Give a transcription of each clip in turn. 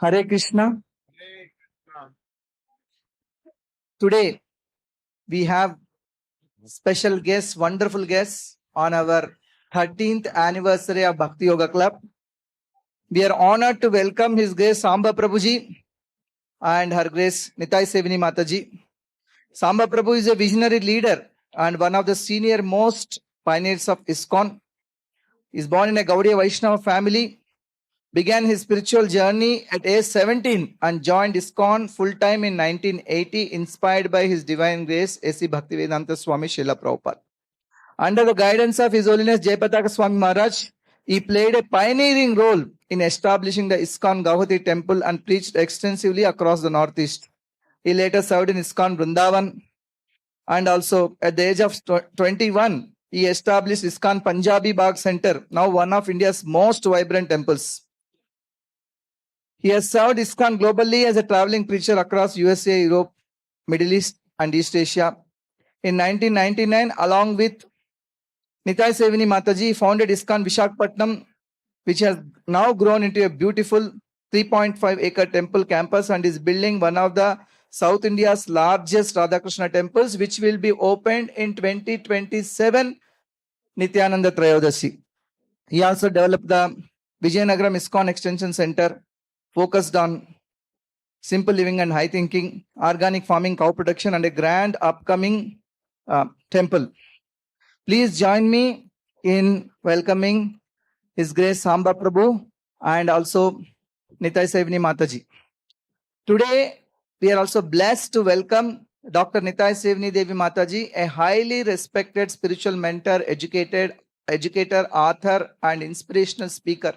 Hare Krishna. Today we have special guests, wonderful guests on our 13th anniversary of Bhakti Yoga Club. We are honored to welcome His Grace Samba Prabhuji and Her Grace Nitai Sevini Mataji. Samba Prabhu is a visionary leader and one of the senior most pioneers of ISKCON. He is born in a Gaudiya Vaishnava family, began his spiritual journey at age 17 and joined ISKCON full-time in 1980, inspired by his divine grace, A.C. Bhaktivedanta Swami Srila Prabhupada. Under the guidance of His Holiness Jayapataka Swami Maharaj, he played a pioneering role in establishing the ISKCON Gauhati temple and preached extensively across the Northeast. He later served in ISKCON Vrindavan, and also at the age of 21, he established ISKCON Punjabi Bagh Center, now one of India's most vibrant temples. He has served ISKCON globally as a traveling preacher across USA, Europe, Middle East, and East Asia. In 1999, along with Nitai Sevini Mataji, he founded ISKCON Visakhapatnam, which has now grown into a beautiful 3.5-acre temple campus and is building one of the South India's largest Radhakrishna temples, which will be opened in 2027, Nityananda Trayodasi. He also developed the Vijayanagaram ISKCON Extension Center, focused on simple living and high thinking, organic farming, cow production, and a grand upcoming temple. Please join me in welcoming His Grace Samba Prabhu and also Nitai Sevini Mataji. Today, we are also blessed to welcome Dr. Nitai Sevini Devi Mataji, a highly respected spiritual mentor, educator, author, and inspirational speaker.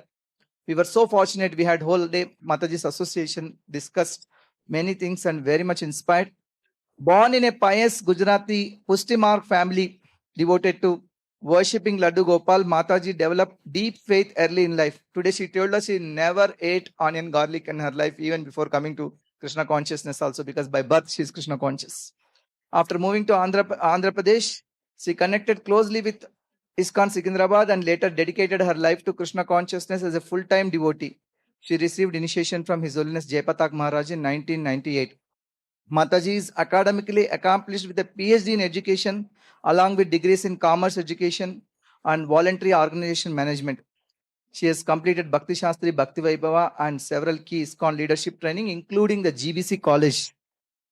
We were so fortunate. We had whole day Mataji's association, discussed many things and very much inspired. Born in a pious Gujarati Pustimarg family devoted to worshipping Laddu Gopal, Mataji developed deep faith early in life. Today she told us she never ate onion garlic in her life, even before coming to Krishna consciousness also, because by birth she is Krishna conscious. After moving to Andhra Pradesh, she connected closely with ISKCON Secunderabad and later dedicated her life to Krishna consciousness as a full-time devotee. She received initiation from His Holiness Jayapataka Maharaj in 1998. Mataji is academically accomplished with a PhD in education, along with degrees in commerce education and voluntary organization management. She has completed Bhakti Shastri, Bhakti Vaibhava, and several key ISKCON leadership training, including the GBC College.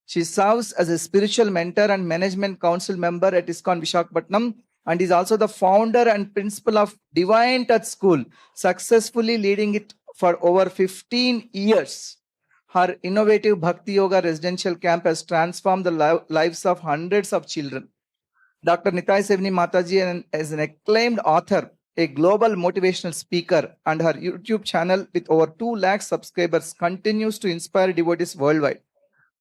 She serves as a spiritual mentor and management council member at ISKCON Visakhapatnam and is also the founder and principal of Divine Touch School, successfully leading it for over 15 years. Her innovative Bhakti Yoga residential camp has transformed the lives of hundreds of children. Dr. Nitai Sevini Mataji is an acclaimed author, a global motivational speaker, and her YouTube channel with over 2 lakh subscribers continues to inspire devotees worldwide.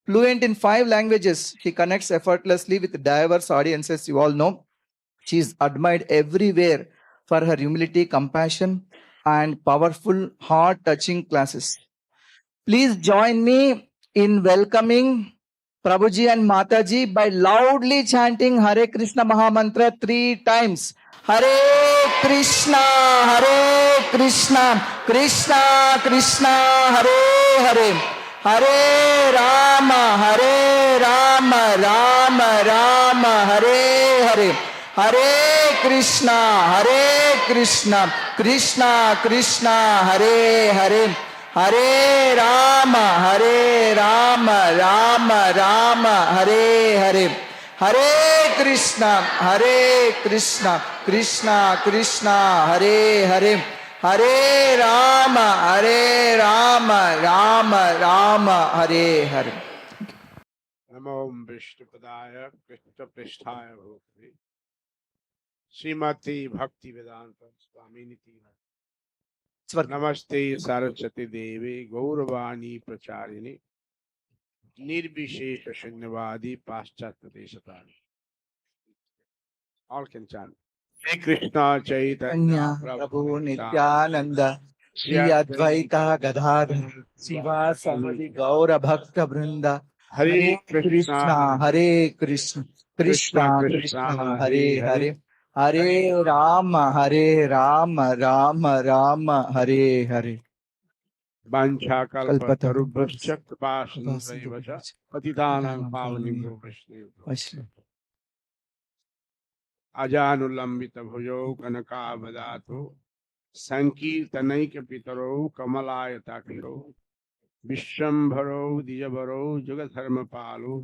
Fluent in 5 languages, she connects effortlessly with diverse audiences, you all know. She is admired everywhere for her humility, compassion, and powerful, heart-touching classes. Please join me in welcoming Prabhuji and Mataji by loudly chanting Hare Krishna Mahamantra 3 times. Hare Krishna, Krishna Krishna, Hare Hare. Hare Rama, Rama Rama, Hare Hare. Hare Krishna, Krishna Krishna, Hare Hare. Hare Rama, Rama Rama, Hare Hare. Hare Krishna, Krishna Krishna, Hare Hare. Hare Rama, Rama Rama, Hare Hare. Namo Vishnupadaya Krishna Pristhaya Bhukti Srimati Bhaktivedanta Swaminiti Namaste Saraswati Devi Gauravani Pracharini Nirbhishesha Shunyavadi Paschatya Deshatani. All can chant. Shri Krishna Chaitanya Prabhu Nityananda Shri Advaita Gadadhar Shiva Samadi Gaura Bhakta Vrinda. Hare Krishna, Hare Krishna, Krishna Krishna, Hare Hare. Hare Rama, Rama Rama, Hare Hare. वाञ्छाकल्पतरुभ्यश्च कृपासिन्धुभ्यैव च पतितानां पावनेभ्यो वैष्णवेभ्यो अजानुलम्बितभुजौ कनकावदातो सङ्कीर्तनैकपितरौ कमलायताक्षौ विश्वम्भरौ द्विजवरौ जुगधर्मपालौ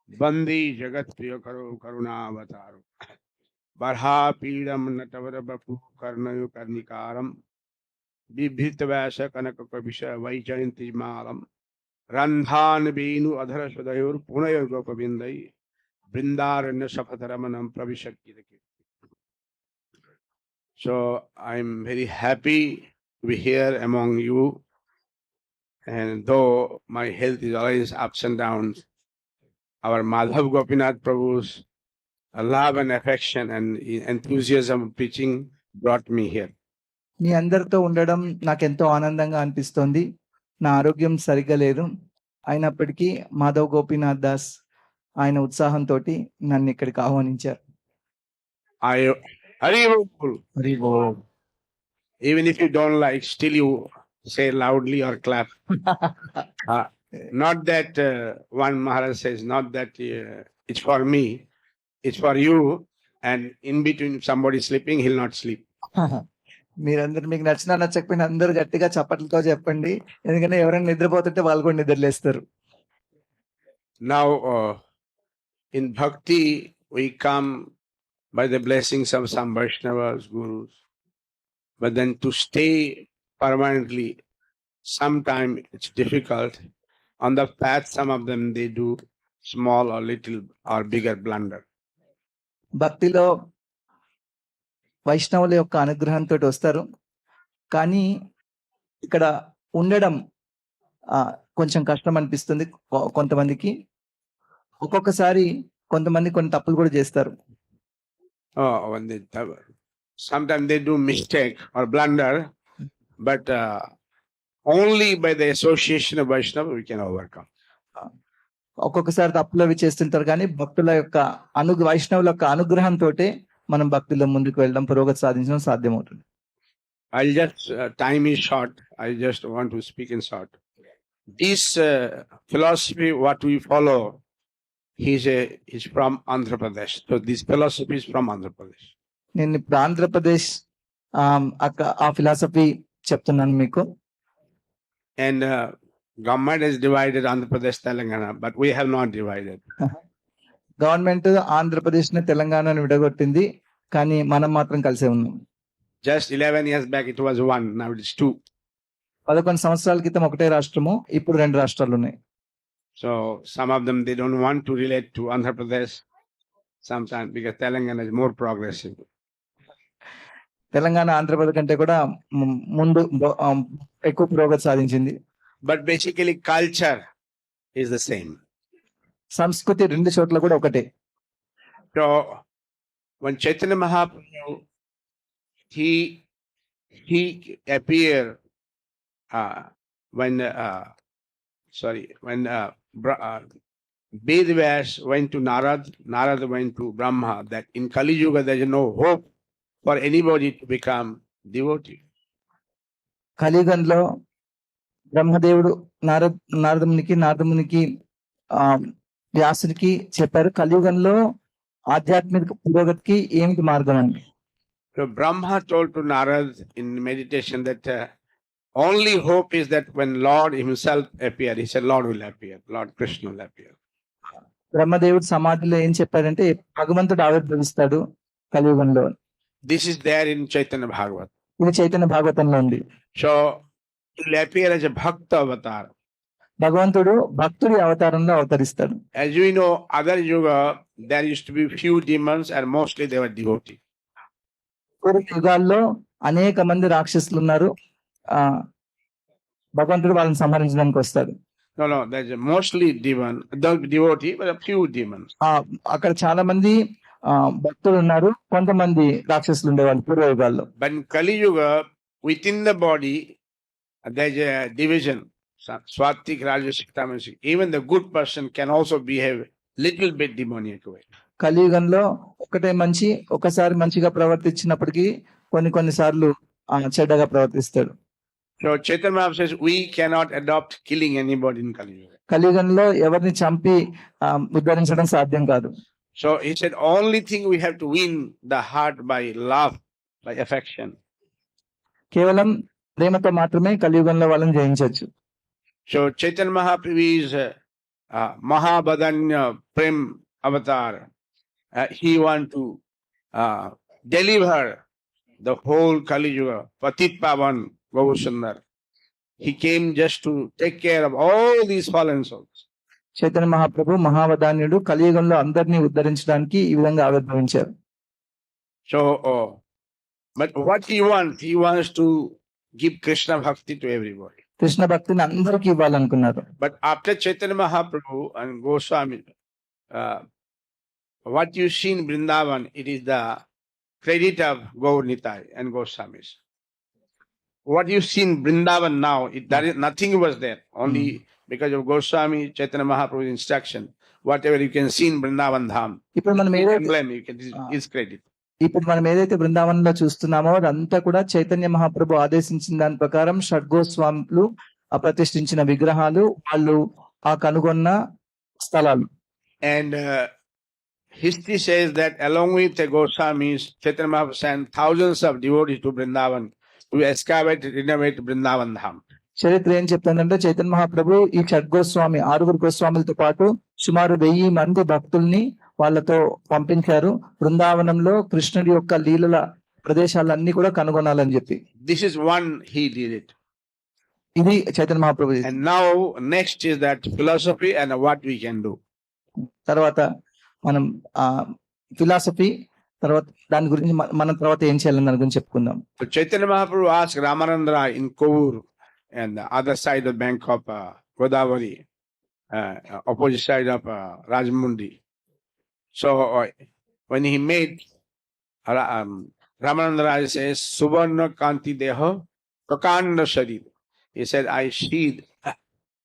वन्दे जगत्प्रियकरौ करुणावतारौ बर्हापीडं नटवरवपु कर्णयो कर्णिकारम् बिभृतव्यासकनककविश वैजयन्तीमालम् रन्धान् वेणु अधर सुदयोर्पुनयोगोपविन्दै बृन्दारण्य सपथरमणं प्रविशक्ति. So I'm very happy to be here among you, and though my health is always ups and downs, our Madhav Gopinath Prabhu's love and affection and enthusiasm of preaching brought me here. మీ అందరితో ఉండడం నాకెంతో ఆనందంగా అనిపిస్తోంది. నా ఆరోగ్యం సరిగ్గా లేదు, అయినప్పటికీ మాధవ్ గోపీనాథ్ దాస్ ఆయన ఉత్సాహంతో నన్ను ఇక్కడికి ఆహ్వానించారు. Hari Bol. Even if you don't like, still you say loudly or clap. Not that one Maharaj says, not that it's for me, it's for you, and in between if somebody is sleeping, he'll not sleep. మీరందరూ మీకు నచ్చినా నచ్చకపోయినా అందరూ గట్టిగా చప్పట్లతో చెప్పండి, ఎందుకంటే ఎవరైనా నిద్రపోతుంటే వాళ్ళు కూడా నిద్రలేస్తారు. Now in bhakti we come by the blessings of some Vaishnavas, gurus, but then to stay permanently, sometime it's difficult. On the path, some of them they do small or little or bigger blunder. భక్తిలో వైష్ణవుల యొక్క అనుగ్రహంతో వస్తారు, కానీ ఇక్కడ ఉండడం కొంచెం కష్టం అనిపిస్తుంది కొంతమందికి. ఒక్కొక్కసారి కొంతమంది కొన్ని తప్పులు కూడా చేస్తారు. Sometimes they do mistake or blunder, but only by the association of Vaishnava we can overcome. ఒక్కొక్కసారి తప్పులు అవి చేస్తుంటారు, కానీ భక్తుల యొక్క వైష్ణవుల యొక్క అనుగ్రహంతో మనం భక్తిలో ముందుకు వెళ్ళడం, పురోగతి సాధించడం సాధ్యమవుతుంది. I'll just time is short. I just want to speak in short. This philosophy what we follow, he's from Andhra Pradesh. So this philosophy is from Andhra Pradesh. నేను ఇప్పుడు ఆంధ్రప్రదేశ్ ఆ ఫిలాసఫీ చెప్తున్నాను మీకు. And government has divided Andhra Pradesh, Telangana, but we have not divided. Government Andhra Pradesh ని తెలంగాణను విడగొట్టింది, కానీ మనం మాత్రం కలిసే ఉన్నాం. Just 11 years back it was one, now it's two. 11 సంవత్సరాల క్రితం ఒకటే రాష్ట్రము, ఇప్పుడు 2 రాష్ట్రాలు ఉన్నాయి. So some of them they don't want to relate to Andhra Pradesh sometimes because Telangana is more progressive. Telangana Andhra Pradesh కంటే కూడా ముందు ఎక్కువ పురోగతి సాధించింది. But basically culture is the same. సంస్కృతి 2 చోట్ల కూడా ఒకటే. So when Chaitanya Mahaprabhu he appeared when Vedvyas went to Narad went to Brahma, that in Kali Yuga there is no hope for anybody to become devotee. కలియుగంలో బ్రహ్మదేవుడు నారదమునికి వ్యాసునికి చెప్పారు, కలియుగంలో ఆధ్యాత్మిక పురోగతికి ఏమిటి మార్గం అని. So Brahma told to Narad in meditation that only hope is that when Lord himself appear, he said Lord will appear, Lord Krishna will appear. బ్రహ్మదేవుడు సమాధిలో ఏం చెప్పారంటే భగవంతుడు ఆవిర్భవిస్తాడు కలియుగంలో. This is there in Chaitanya Bhagavat. ఇది చైతన్య భాగవతంలో ఉంది. So he will appear as a bhakta avatar. భగవంతుడు భక్తుడి అవతారంలో అవతరిస్తాడు. As we know, other yuga there used to be few demons and mostly they were devotees. పూర్వ యుగాల్లో అనేక మంది రాక్షసులు ఉన్నారు, భగవంతుడు వాళ్ళని సంహరించడానికి వస్తాడు. No, there's mostly devotee, but a few demons. అక్కడ చాలా మంది భక్తులు ఉన్నారు, కొంతమంది రాక్షసులు ఉండేవాళ్ళు పూర్వ యుగాల్లో. But in Kali Yuga, within the body, there's a division. Swatik, Rajasic, Tamasic. Even the good person can also behave little bit demoniac way. కలియుగంలో ఒకటే మంచి, ఒకసారి మంచిగా ప్రవర్తించినప్పటికీ కొన్ని సార్లు చెడ్డగా ప్రవర్తిస్తాడు. So Chaitanya Mahaprabhu says we cannot adopt killing anybody in Kali Yuga. కలియుగంలో ఎవరిని చంపి ఉద్ధరించడం సాధ్యం కాదు. So he said only thing we have to win the heart by love, by affection. కేవలం ప్రేమతో మాత్రమే కలియుగంలో వాళ్ళని జయించవచ్చు. So Chaitanya Mahaprabhu is Mahabadanya Prem Avatar. He want to deliver the whole Kali Yuga, Patit Pavan Gaurasundar. He came just to take care of all these fallen souls. Chaitanya Mahaprabhu మహావదాన్యుడు కలియుగంలో అందరినీ ఉద్ధరించడానికి ఈ విధంగా ఆవిర్భవించారు. So, but what he wants to give Krishna Bhakti to everybody. Krishna భక్తిని అందరికీ ఇవ్వాలనుకున్నారు. But after Chaitanya Mahaprabhu and Goswami, what you see in Vrindavan, it is the credit of Gaur Nitai and Goswamis. What you see in Vrindavan now, nothing was there. Only because of Goswami, Chaitanya Mahaprabhu's instruction, whatever you can see in Vrindavan Dham, ఇప్పుడు మనం ఏదైతే emblem, is credit. ఇప్పుడు మనం ఏదైతే బృందావనంలో చూస్తున్నామో అదంతా కూడా చైతన్య మహాప్రభు ఆదేశించిన దాని ప్రకారం షడ్గోస్వాములు ప్రతిష్ఠించిన విగ్రహాలు, వాళ్ళు ఆ కనుగొన్న స్థలాలు. And history says that along with the Goswamis, Chaitanya Mahaprabhu sent thousands of devotees to Vrindavan to excavate, renovate Vrindavan Dham. చరిత్ర ఏం చెప్తుందంటే చైతన్య మహాప్రభు ఈ షడ్గోస్వామి 6 గోస్వాములతో పాటు సుమారు 1000 మంది భక్తుల్ని వాళ్ళతో పంపించారు బృందావనంలో కృష్ణుడి యొక్క లీలల ప్రదేశాలన్నీ కూడా కనుగొనాలని చెప్పి. This is one he did it. ఇది Chaitanya Mahaprabhu. And now next is that philosophy and what we can do. తర్వాత మనం ఫిలాసఫీ, తర్వాత దాని గురించి మనం తర్వాత ఏం చేయాలని దాని గురించి చెప్పుకుందాం. So Chaitanya Mahaprabhu asked Ramananda Rai in Kovur and the other side of the bank of Godavari, opposite side of Rajmundi. So when he made Ramananda Rai says, Suvarna Kanti Deho Prakanda Sharir. He said, I see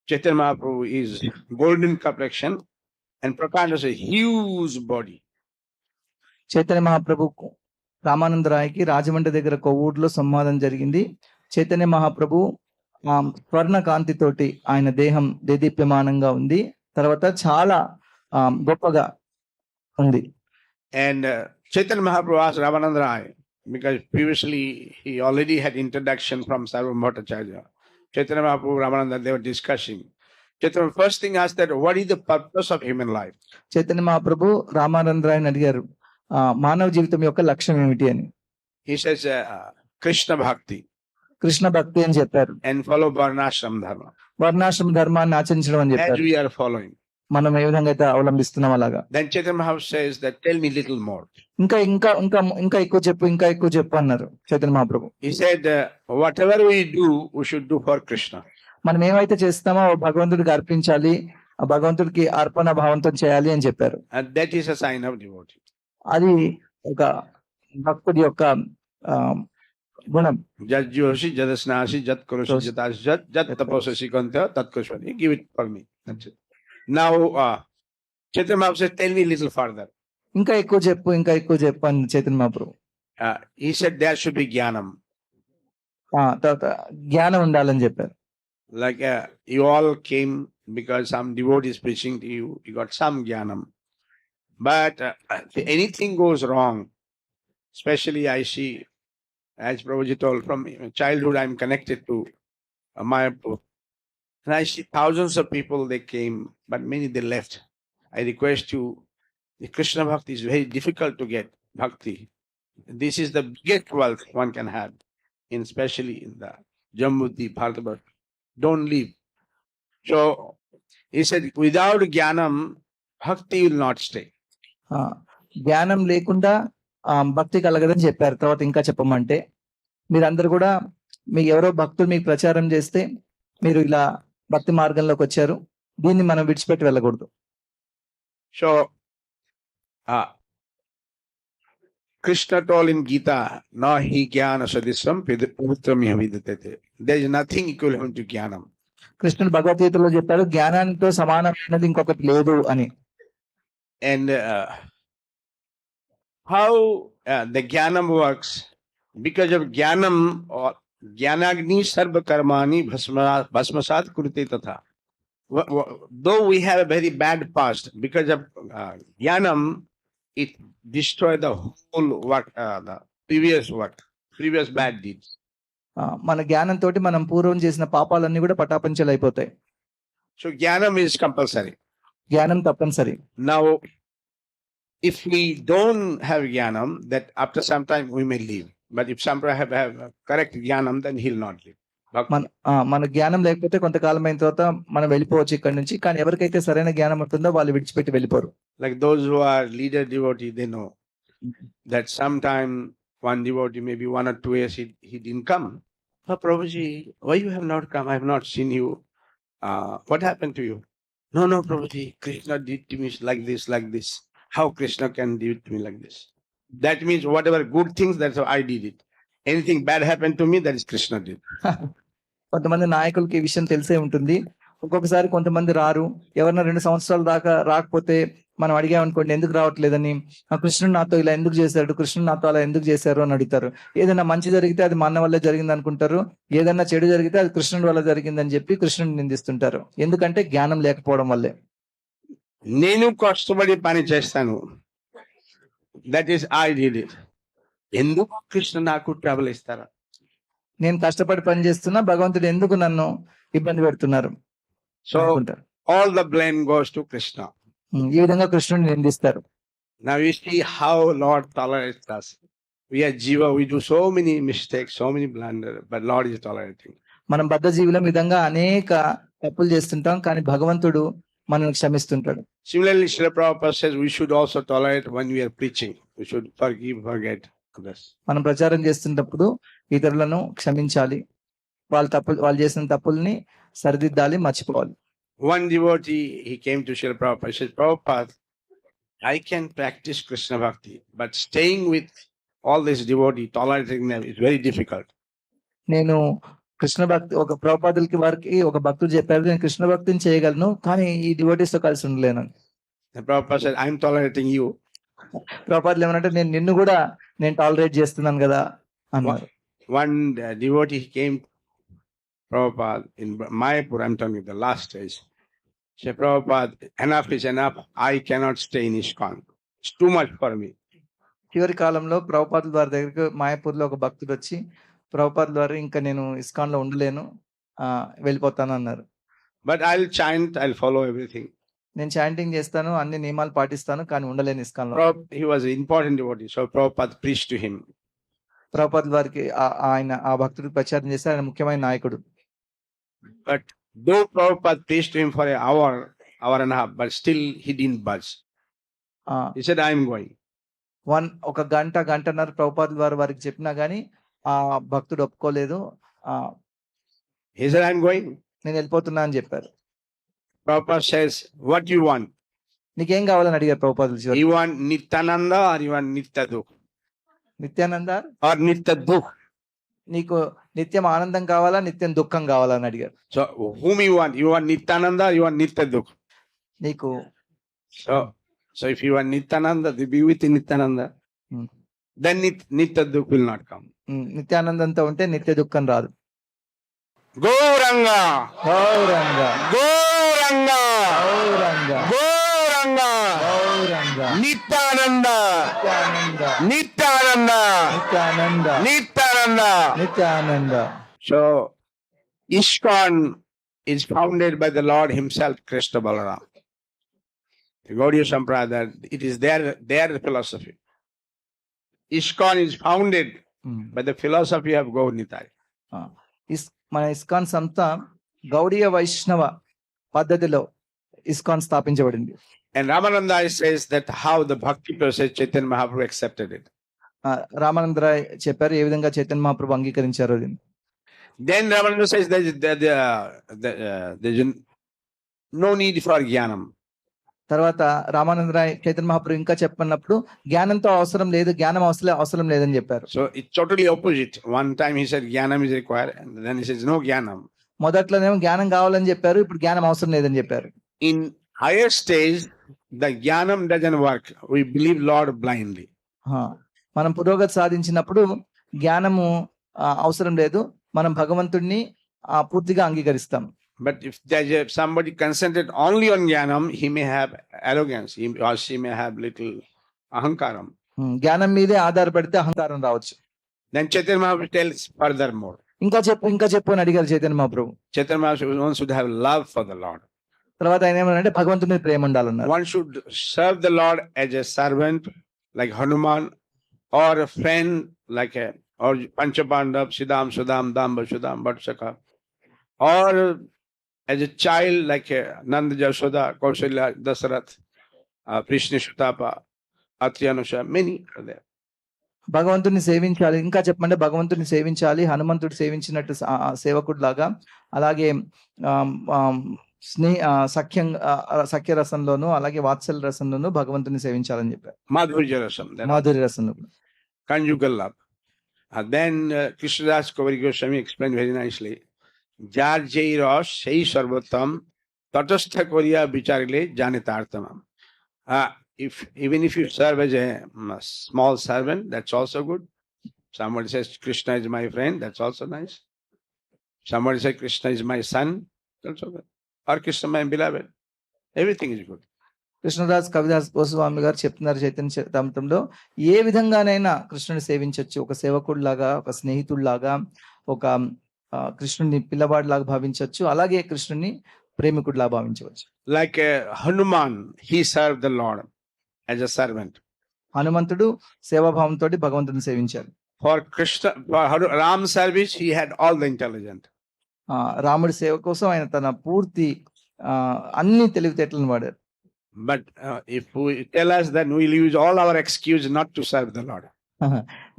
Chaitanya Mahaprabhu is golden complexion and Prakanda is a huge body. Chaitanya Mahaprabhu రామానందరాయకి Rajahmundry దగ్గర కొవ్వూరులో సంవాదం జరిగింది. చైతన్య మహాప్రభు స్వర్ణ కాంతితోటి ఆయన దేహం దేదీప్యమానంగా ఉంది, తర్వాత చాలా గొప్పగా ఉంది. And Chaitanya Mahaprabhu asked Ramananda Rai, because previously he already had introduction from Sarvabhauma Bhattacharya. Chaitanya Mahaprabhu, Ramananda, they were discussing. Chaitanya first thing asked that what is the purpose of human life? Chaitanya Mahaprabhu రామానందరాయని అడిగారు మానవ జీవితం యొక్క లక్ష్యం ఏమిటి అని. He says Krishna Bhakti. Krishna భక్తి అని చెప్పారు. And follow Varnashram Dharma. వర్ణాశ్రమ ధర్మాన్ని ఆచరించడం అని As చెప్పారు. we are following. మనం ఏ విధంగా అయితే అవలంబిస్తున్నాం అలాగా. Then Chaitanya Mahaprabhu says that tell me little more. ఇంకా ఇంకా ఇంకా ఇంకా ఎక్కువ చెప్పు, ఇంకా ఎక్కువ చెప్పు అన్నారు Chaitanya Mahaprabhu. He said whatever we do, we should do for Krishna. మనం ఏమైతే చేస్తామో భగవంతుడికి అర్పించాలి, ఆ భగవంతుడికి అర్పణ భావంతో చేయాలి అని చెప్పారు. And that is a sign of devotee. అది ఒక భక్తుడి యొక్క గుణం. Jat Joshi, Jadasnasi, Jat Kurushi, Jatashi, Jat Taposasi Kanta, Tat Kushwani. Give it for me. That's it. Now, Chaitanya Mahaprabhu said, tell me a little further. ఇంకా ఎక్కువ చెప్పు, ఇంకా ఎక్కువ చెప్పు అని Chaitanya Mahaprabhu. He said there should be jnanam. తర్వాత జ్ఞానం ఉండాలని చెప్పారు. Like you all came because some devotee is preaching to you, you got some jnanam. But if anything goes wrong, especially I see, as Prabhuji told, from childhood I'm connected to Mayapur. And I see thousands of people, they came, but many they left. I request you, the Krishna Bhakti is very difficult to get, Bhakti. This is the biggest wealth one can have, especially in the Jambuti, Bharatavar. Don't leave. So, he said, without Jnanam, Bhakti will not stay. జ్ఞానం లేకుండా భక్తి కలగదని చెప్పారు. తర్వాత ఇంకా చెప్పమంటే మీరందరూ కూడా మీకు ఎవరో భక్తులు మీకు ప్రచారం చేస్తే మీరు ఇలా భక్తి మార్గంలోకి వచ్చారు, దీన్ని మనం విడిచిపెట్టి వెళ్ళకూడదు. So, Krishna told in Gita, na hi jnana sadisam pavitram yavidate. There is nothing equivalent to jnanam. కృష్ణుడు భగవద్గీతలో చెప్పాడు జ్ఞానానితో సమానమైనది ఇంకొకటి లేదు అని. And how the jnanam works, because of jnanam, or Jnanagni sarva karmani bhasmasat kurte tatha. Though we have a very bad past, because of jnanam, it destroyed the whole work, the previous bad deeds. మన జ్ఞానంతో మనం పూర్వం చేసిన పాపాలన్నీ కూడా పటాపంచలు అయిపోతాయి. So jnanam is compulsory. జ్ఞానం తప్పనిసరి. Now, if we don't have jnanam, that after some time we may leave. But if somebody have correct jnanam, then he'll not leave. మన జ్ఞానం లేకపోతే కొంతకాలం అయిన తర్వాత మనం వెళ్ళిపోవచ్చు ఇక్కడి నుంచి. కానీ ఎవరికైతే సరైన జ్ఞానం ఉంటుందో వాళ్ళు విడిచిపెట్టి వెళ్ళిపోరు. Like those who are leader devotee, they know that sometime one devotee, maybe 1 or 2 years, he didn't come. Oh, Prabhuji, why you have not come? I have not seen you. What happened to you? No, Prabhuji, Krishna did to me like this. How Krishna can do it to me like this? That means whatever good things, that's how I did it. Anything bad happened to me, that is Krishna did. కొంతమంది నాయకులకి ఈ విషయం తెలిసే ఉంటుంది. ఒక్కొక్కసారి కొంతమంది రారు. ఎవరన్నా 2 సంవత్సరాల దాకా రాకపోతే మనం అడిగామనుకోండి, ఎందుకు రావట్లేదని, కృష్ణుడు నాతో ఇలా ఎందుకు చేశాడు, కృష్ణుడు నాతో అలా ఎందుకు చేశారు అని అడుగుతారు. ఏదైనా మంచి జరిగితే అది మన వల్లే జరిగింది అనుకుంటారు. ఏదైనా చెడు జరిగితే అది కృష్ణుడి వల్ల జరిగిందని చెప్పి కృష్ణుడిని నిందిస్తుంటారు. ఎందుకంటే జ్ఞానం లేకపోవడం వల్లే. నేను కష్టపడి పని చేస్తాను, that is I did it. ఎందుకు కృష్ణ నాకు ట్రబుల్ ఇస్తారా? నేను కష్టపడి పని చేస్తున్నా, భగవంతుడు ఎందుకు నన్ను ఇబ్బంది పెడుతున్నారు సో అనుకుంటారు. all the blame goes to Krishna. ఈ విధంగా కృష్ణుడిని నిందిస్తారు. Now you see how Lord tolerates us. We are jiva, we do so many mistakes, so many blunders, but Lord is tolerating. మనం బద్ధ జీవుల విధంగా అనేక తప్పులు చేస్తుంటాం, కానీ భగవంతుడు మనల్ని క్షమిస్తుంటాడు. Similarly, Srila Prabhupada says we should also tolerate when we are preaching. We should forgive, forget others. మనం ప్రచారం చేస్తున్నప్పుడు ఇతరులను క్షమించాలి. వాళ్ళు చేసిన తప్పుల్ని సరిదిద్దాలి, మర్చిపోవాలి. One devotee, he came to Srila Prabhupada. He said, Prabhupada, I can practice Krishna Bhakti, but staying with all this devotee, tolerating them is very difficult. నేను కృష్ణ భక్తి ఒక ప్రభుపాదులకి వారికి ఒక భక్తుడు చెప్పారు, నేను కృష్ణ భక్తిని చేయగలను, కానీ ఈ డివోటీస్ తో కలిసి ఉండలేను. The Prabhupada said, I'm tolerating you. ప్రభుపాదులు ఏమనంటే, నేను నిన్ను కూడా నేను టాలరేట్ చేస్తున్నాను కదా అన్నారు. One devotee came, Prabhupada, in Mayapur, I'm telling you, the last stage. He said, Prabhupada, enough is enough. I cannot stay in ISKCON. It's too much for me. చివరి కాలంలో ప్రభుపాదుల వారి దగ్గరికి మాయాపూర్ లో ఒక భక్తుడు వచ్చి, ప్రభుపాదుల వారు ఇంకా నేను ఇస్కాన్ లో ఉండలేను, వెళ్ళిపోతాను అన్నారు. But I'll chant, I'll follow everything. నేను చాంటింగ్ చేస్తాను, అన్ని నియమాలు పాటిస్తాను, కానీ ఉండలేను ఇస్కాన్ లో. He was an important devotee, so Prabhupada preached to him. ప్రభుపాదుల వారికి ఆయన ఆ భక్తుడికి ప్రచారం చేస్తే ఆయన ముఖ్యమైన నాయకుడు. But though Prabhupada preached to him for an hour and a half, but still he didn't budge. He said, I'm going. ఒక గంటన్నర ప్రభుపాదుల వారికి చెప్పినా గానీ ఆ భక్తుడు ఒప్పుకోలేదు. He said, I'm going. నేను వెళ్ళిపోతున్నా అని చెప్పారు. Prabhupada says, what do you want? నీకేం కావాలని అడిగారు ప్రభుపాదులు చివరికి. You want Nityananda or you want Nityadukh? Nityananda Or Nityadukh? నీకు నిత్యం ఆనందం కావాలా, నిత్యం దుఃఖం కావాలా అని అడిగారు. So whom you want? You want Nityananda or you want Nityadukh? నీకు So if you want Nityananda, to be with Nityananda, then Nityadukh will not come. నిత్యానందంతో ఉంటే నిత్య దుఃఖం రాదు. Gauranga! Gauranga Gauranga! Gauranga Gauranga! Gauranga Nityananda! Nityananda Nityananda! Nityananda Nityananda! Nityananda. So ISKCON is founded by the Lord himself, Krishna Balaram. The Gaudiya Sampradaya, it is their philosophy. ISKCON is founded by the philosophy of Gaur Nitai. మన ISKCON సంస్థ గౌడీయ వైష్ణవ పద్ధతిలో ISKCON స్థాపించబడింది. And Ramananda says that how the Bhakti process Chaitanya Mahaprabhu accepted it. Ramananda Ray చెప్పారు ఏ విధంగా చైతన్య మహాప్రభు అంగీకరించారు. Then Ramananda says there's no need for jnanam. తర్వాత రామానందరాయ్ చైతన్య మహాప్రభు ఇంకా చెప్పన్నప్పుడు జ్ఞానంతో అవసరం లేదు, జ్ఞానం అవసరం లేదని చెప్పారు. So it's totally opposite. One time he said jnanam is required, and then he says no jnanam. మొదట్లోనేమో జ్ఞానం కావాలని చెప్పారు, ఇప్పుడు జ్ఞానం అవసరం లేదని చెప్పారు. In higher stage, the jnanam doesn't work. We believe Lord blindly. మనం పురోగతి సాధించినప్పుడు జ్ఞానము అవసరం లేదు, మనం భగవంతుడిని పూర్తిగా అంగీకరిస్తాం. But if somebody concentrated only on jnanam, he may have arrogance, he or she may have little ahankaram. జ్ఞానం మీదే ఆధారపడితే అహంకారం రావచ్చు. Then Chaitanya Mahaprabhu tells furthermore. ఇంకా చెప్పు అని అడిగారు Chaitanya Mahaprabhu. Chaitanya Mahaprabhu, one should have love for the Lord. తర్వాత ఆయన ఏమన్నారంటే భగవంతుడి మీద ప్రేమ ఉండాలన్నారు. One should serve the Lord as a servant like Hanuman, or a friend like or Panchapandav, Siddham, Sudam, Damba, Sudam, Vatsaka, or as a child like Nanda, Jashoda, Kausalya, Dasarath, Prishni, Shutapa, Atriyanusha, many are there. భగవంతుడిని సేవించాలి. ఇంకా చెప్పమంటే భగవంతుడిని సేవించాలి, హనుమంతుడు సేవించినట్టు సేవకుడు లాగా, అలాగే సఖ్య రసంలోను అలాగే వాత్సల్య రసంలోను భగవంతుని సేవించాలని చెప్పారు. Madhurya rasam, మాధుర్య రసంలో conjugal love. Then Krishnadas Kaviraj Goswami explained very nicely. Jar jai ras sei sarvottam tatastha koriya vicharile janitartamam. Even if you serve as a small servant, that's also good. Somebody says Krishna is my friend, that's also nice. Somebody says Krishna is my son, that's also good. Or Krishna my beloved. Everything is good. Krishnadas Kavidas Goswami గారు చెప్తున్నారు చైతన్య చరితామృతంలో, ఏ విధంగానైనా కృష్ణుని సేవించవచ్చు. ఒక సేవకుడిలాగా, ఒక స్నేహితుడిలాగా, ఒక కృష్ణుని పిల్లవాడిలాగా భావించవచ్చు, అలాగే కృష్ణుని ప్రేమికుడిలా భావించవచ్చు. Like Hanuman, he served the Lord as a servant. హనుమంతుడు సేవాభావంతో భగవంతుని సేవించారు. For Krishna, for Ram service, he had all the intelligence. రాముడి సేవ కోసం ఆయన తన పూర్తి అన్ని తెలివితేటలను వాడారు. But if we tell us that we'll use all our excuse not to serve the Lord.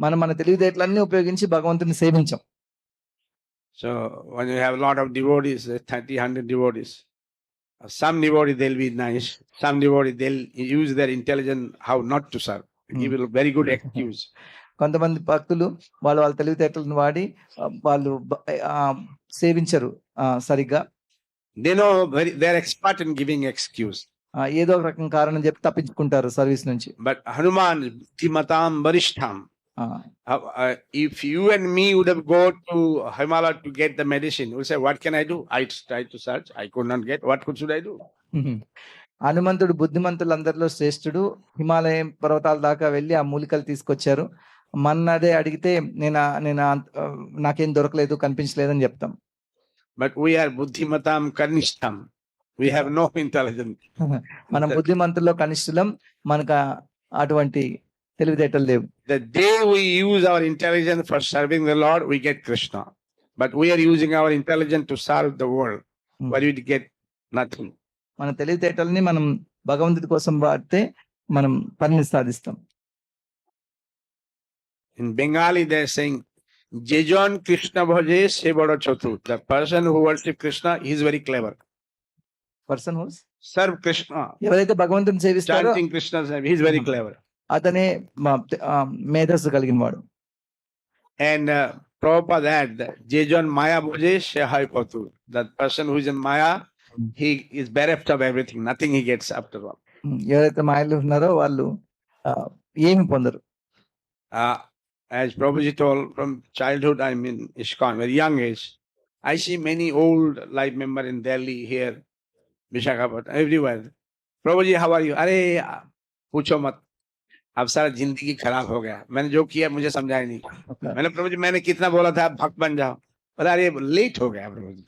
మనం మన తెలివితేటలన్నీ ఉపయోగించి భగవంతుని సేవించాం. So when you have a lot of devotees, 30-100 devotees, some devotees they'll be nice, some devotees they'll use their intelligence how not to serve. Give a very good excuse. కొంతమంది భక్తులు వాళ్ళ తెలివితేటలను వాడి వాళ్ళు సేవించరు సరిగ్గా. They know they're expert in giving excuse. ఏదో ఒక రకం కారణం చెప్పి తప్పించుకుంటారు సర్వీస్ నుంచి. But Hanuman, Dhimatam Varishtham. If you and me would have go to Himalaya to get the medicine, we'll say, what can I do? I tried to search, I could not get. What should I do? హనుమంతుడు బుద్ధిమంతులందరిలో శ్రేష్ఠుడు. హిమాలయం పర్వతాల దాకా వెళ్ళి ఆ మూలికలు తీసుకొచ్చారు. మన్నదే అడిగితే నాకేం దొరకలేదు, కనిపించలేదని చెప్తాం. But we are Buddhimatam Karnishtham. We have no intelligence. మనం బుద్ధిమంతుల్లో కనిష్ఠులం, మనకు అటువంటి తెలివితేటలు లేవు. The day we use our intelligence for serving the Lord, we get Krishna. But we are using our intelligence to serve the world, where we get nothing. మన తెలివితేటల్ని మనం భగవంతుడి కోసం వాడితే మనం పనిని సాధిస్తాం. In Bengali, they are saying, Jejon Krishna bhaje se bada chatu. The person who worships Krishna, he is very clever. Person whose Serve Krishna. ఎవరైతే భగవంతుని సేవిస్తారో Chanting Krishna's name, he is very clever. అతనే మేధస్సు కలిగిన వాడు. And Prabhupada had Jejon Maya bhaje se hai patu. That person who is in Maya, he is bereft of everything. Nothing he gets after all. ఎవరైతే మాయలు ఉన్నారో వాళ్ళు ఏమి పొందరు. As Prabhuji told, from childhood, I'm in ISKCON, very young age. I see many old life members in Delhi, here, Visakhapatnam, everywhere. Prabhuji, how are you? अरे पूछो मत, अब सारा जिंदगी खराब हो गया. मैंने जो किया मुझे समझाया नहीं. मैंने प्रभुजी मैंने कितना बोला था भक्त बन जाओ, बोला अरे लेट हो गया प्रभुजी.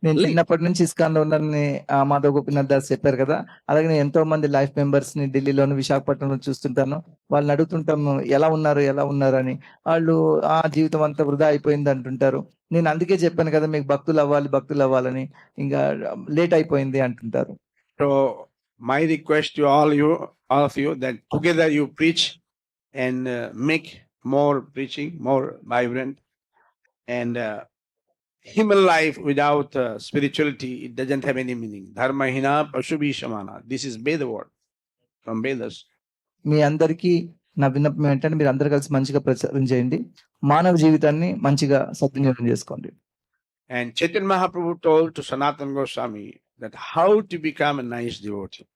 నేను చిన్నప్పటి నుంచి ఇస్కాన్ లో ఉన్నానని మాధవ్ గోపీనాథ్ దాస్ చెప్పారు కదా, అలాగే నేను ఎంతో మంది లైఫ్ మెంబర్స్ ని ఢిల్లీలోను విశాఖపట్నంలో చూస్తుంటాను. వాళ్ళని అడుగుతుంటాను ఎలా ఉన్నారు అని. వాళ్ళు ఆ జీవితం అంతా వృధా అయిపోయింది అంటుంటారు. నేను అందుకే చెప్పాను కదా మీకు భక్తులు అవ్వాలని, ఇంకా లేట్ అయిపోయింది అంటుంటారు. So my request to all of you that together you preach and make more preaching more vibrant. And human life without spirituality, it doesn't have any meaning. Dharma hina pashubi shamana. This is Veda word from Vedas. మీ అందరికీ నా విన్నపం ఏంటంటే మీరు అందరు కలిసి మంచిగా ప్రచారం చేయండి, మానవ జీవితాన్ని మంచిగా సద్వినియోగం చేసుకోండి. And Chaitanya Mahaprabhu told to Sanatana Goswami that how to become a nice devotee.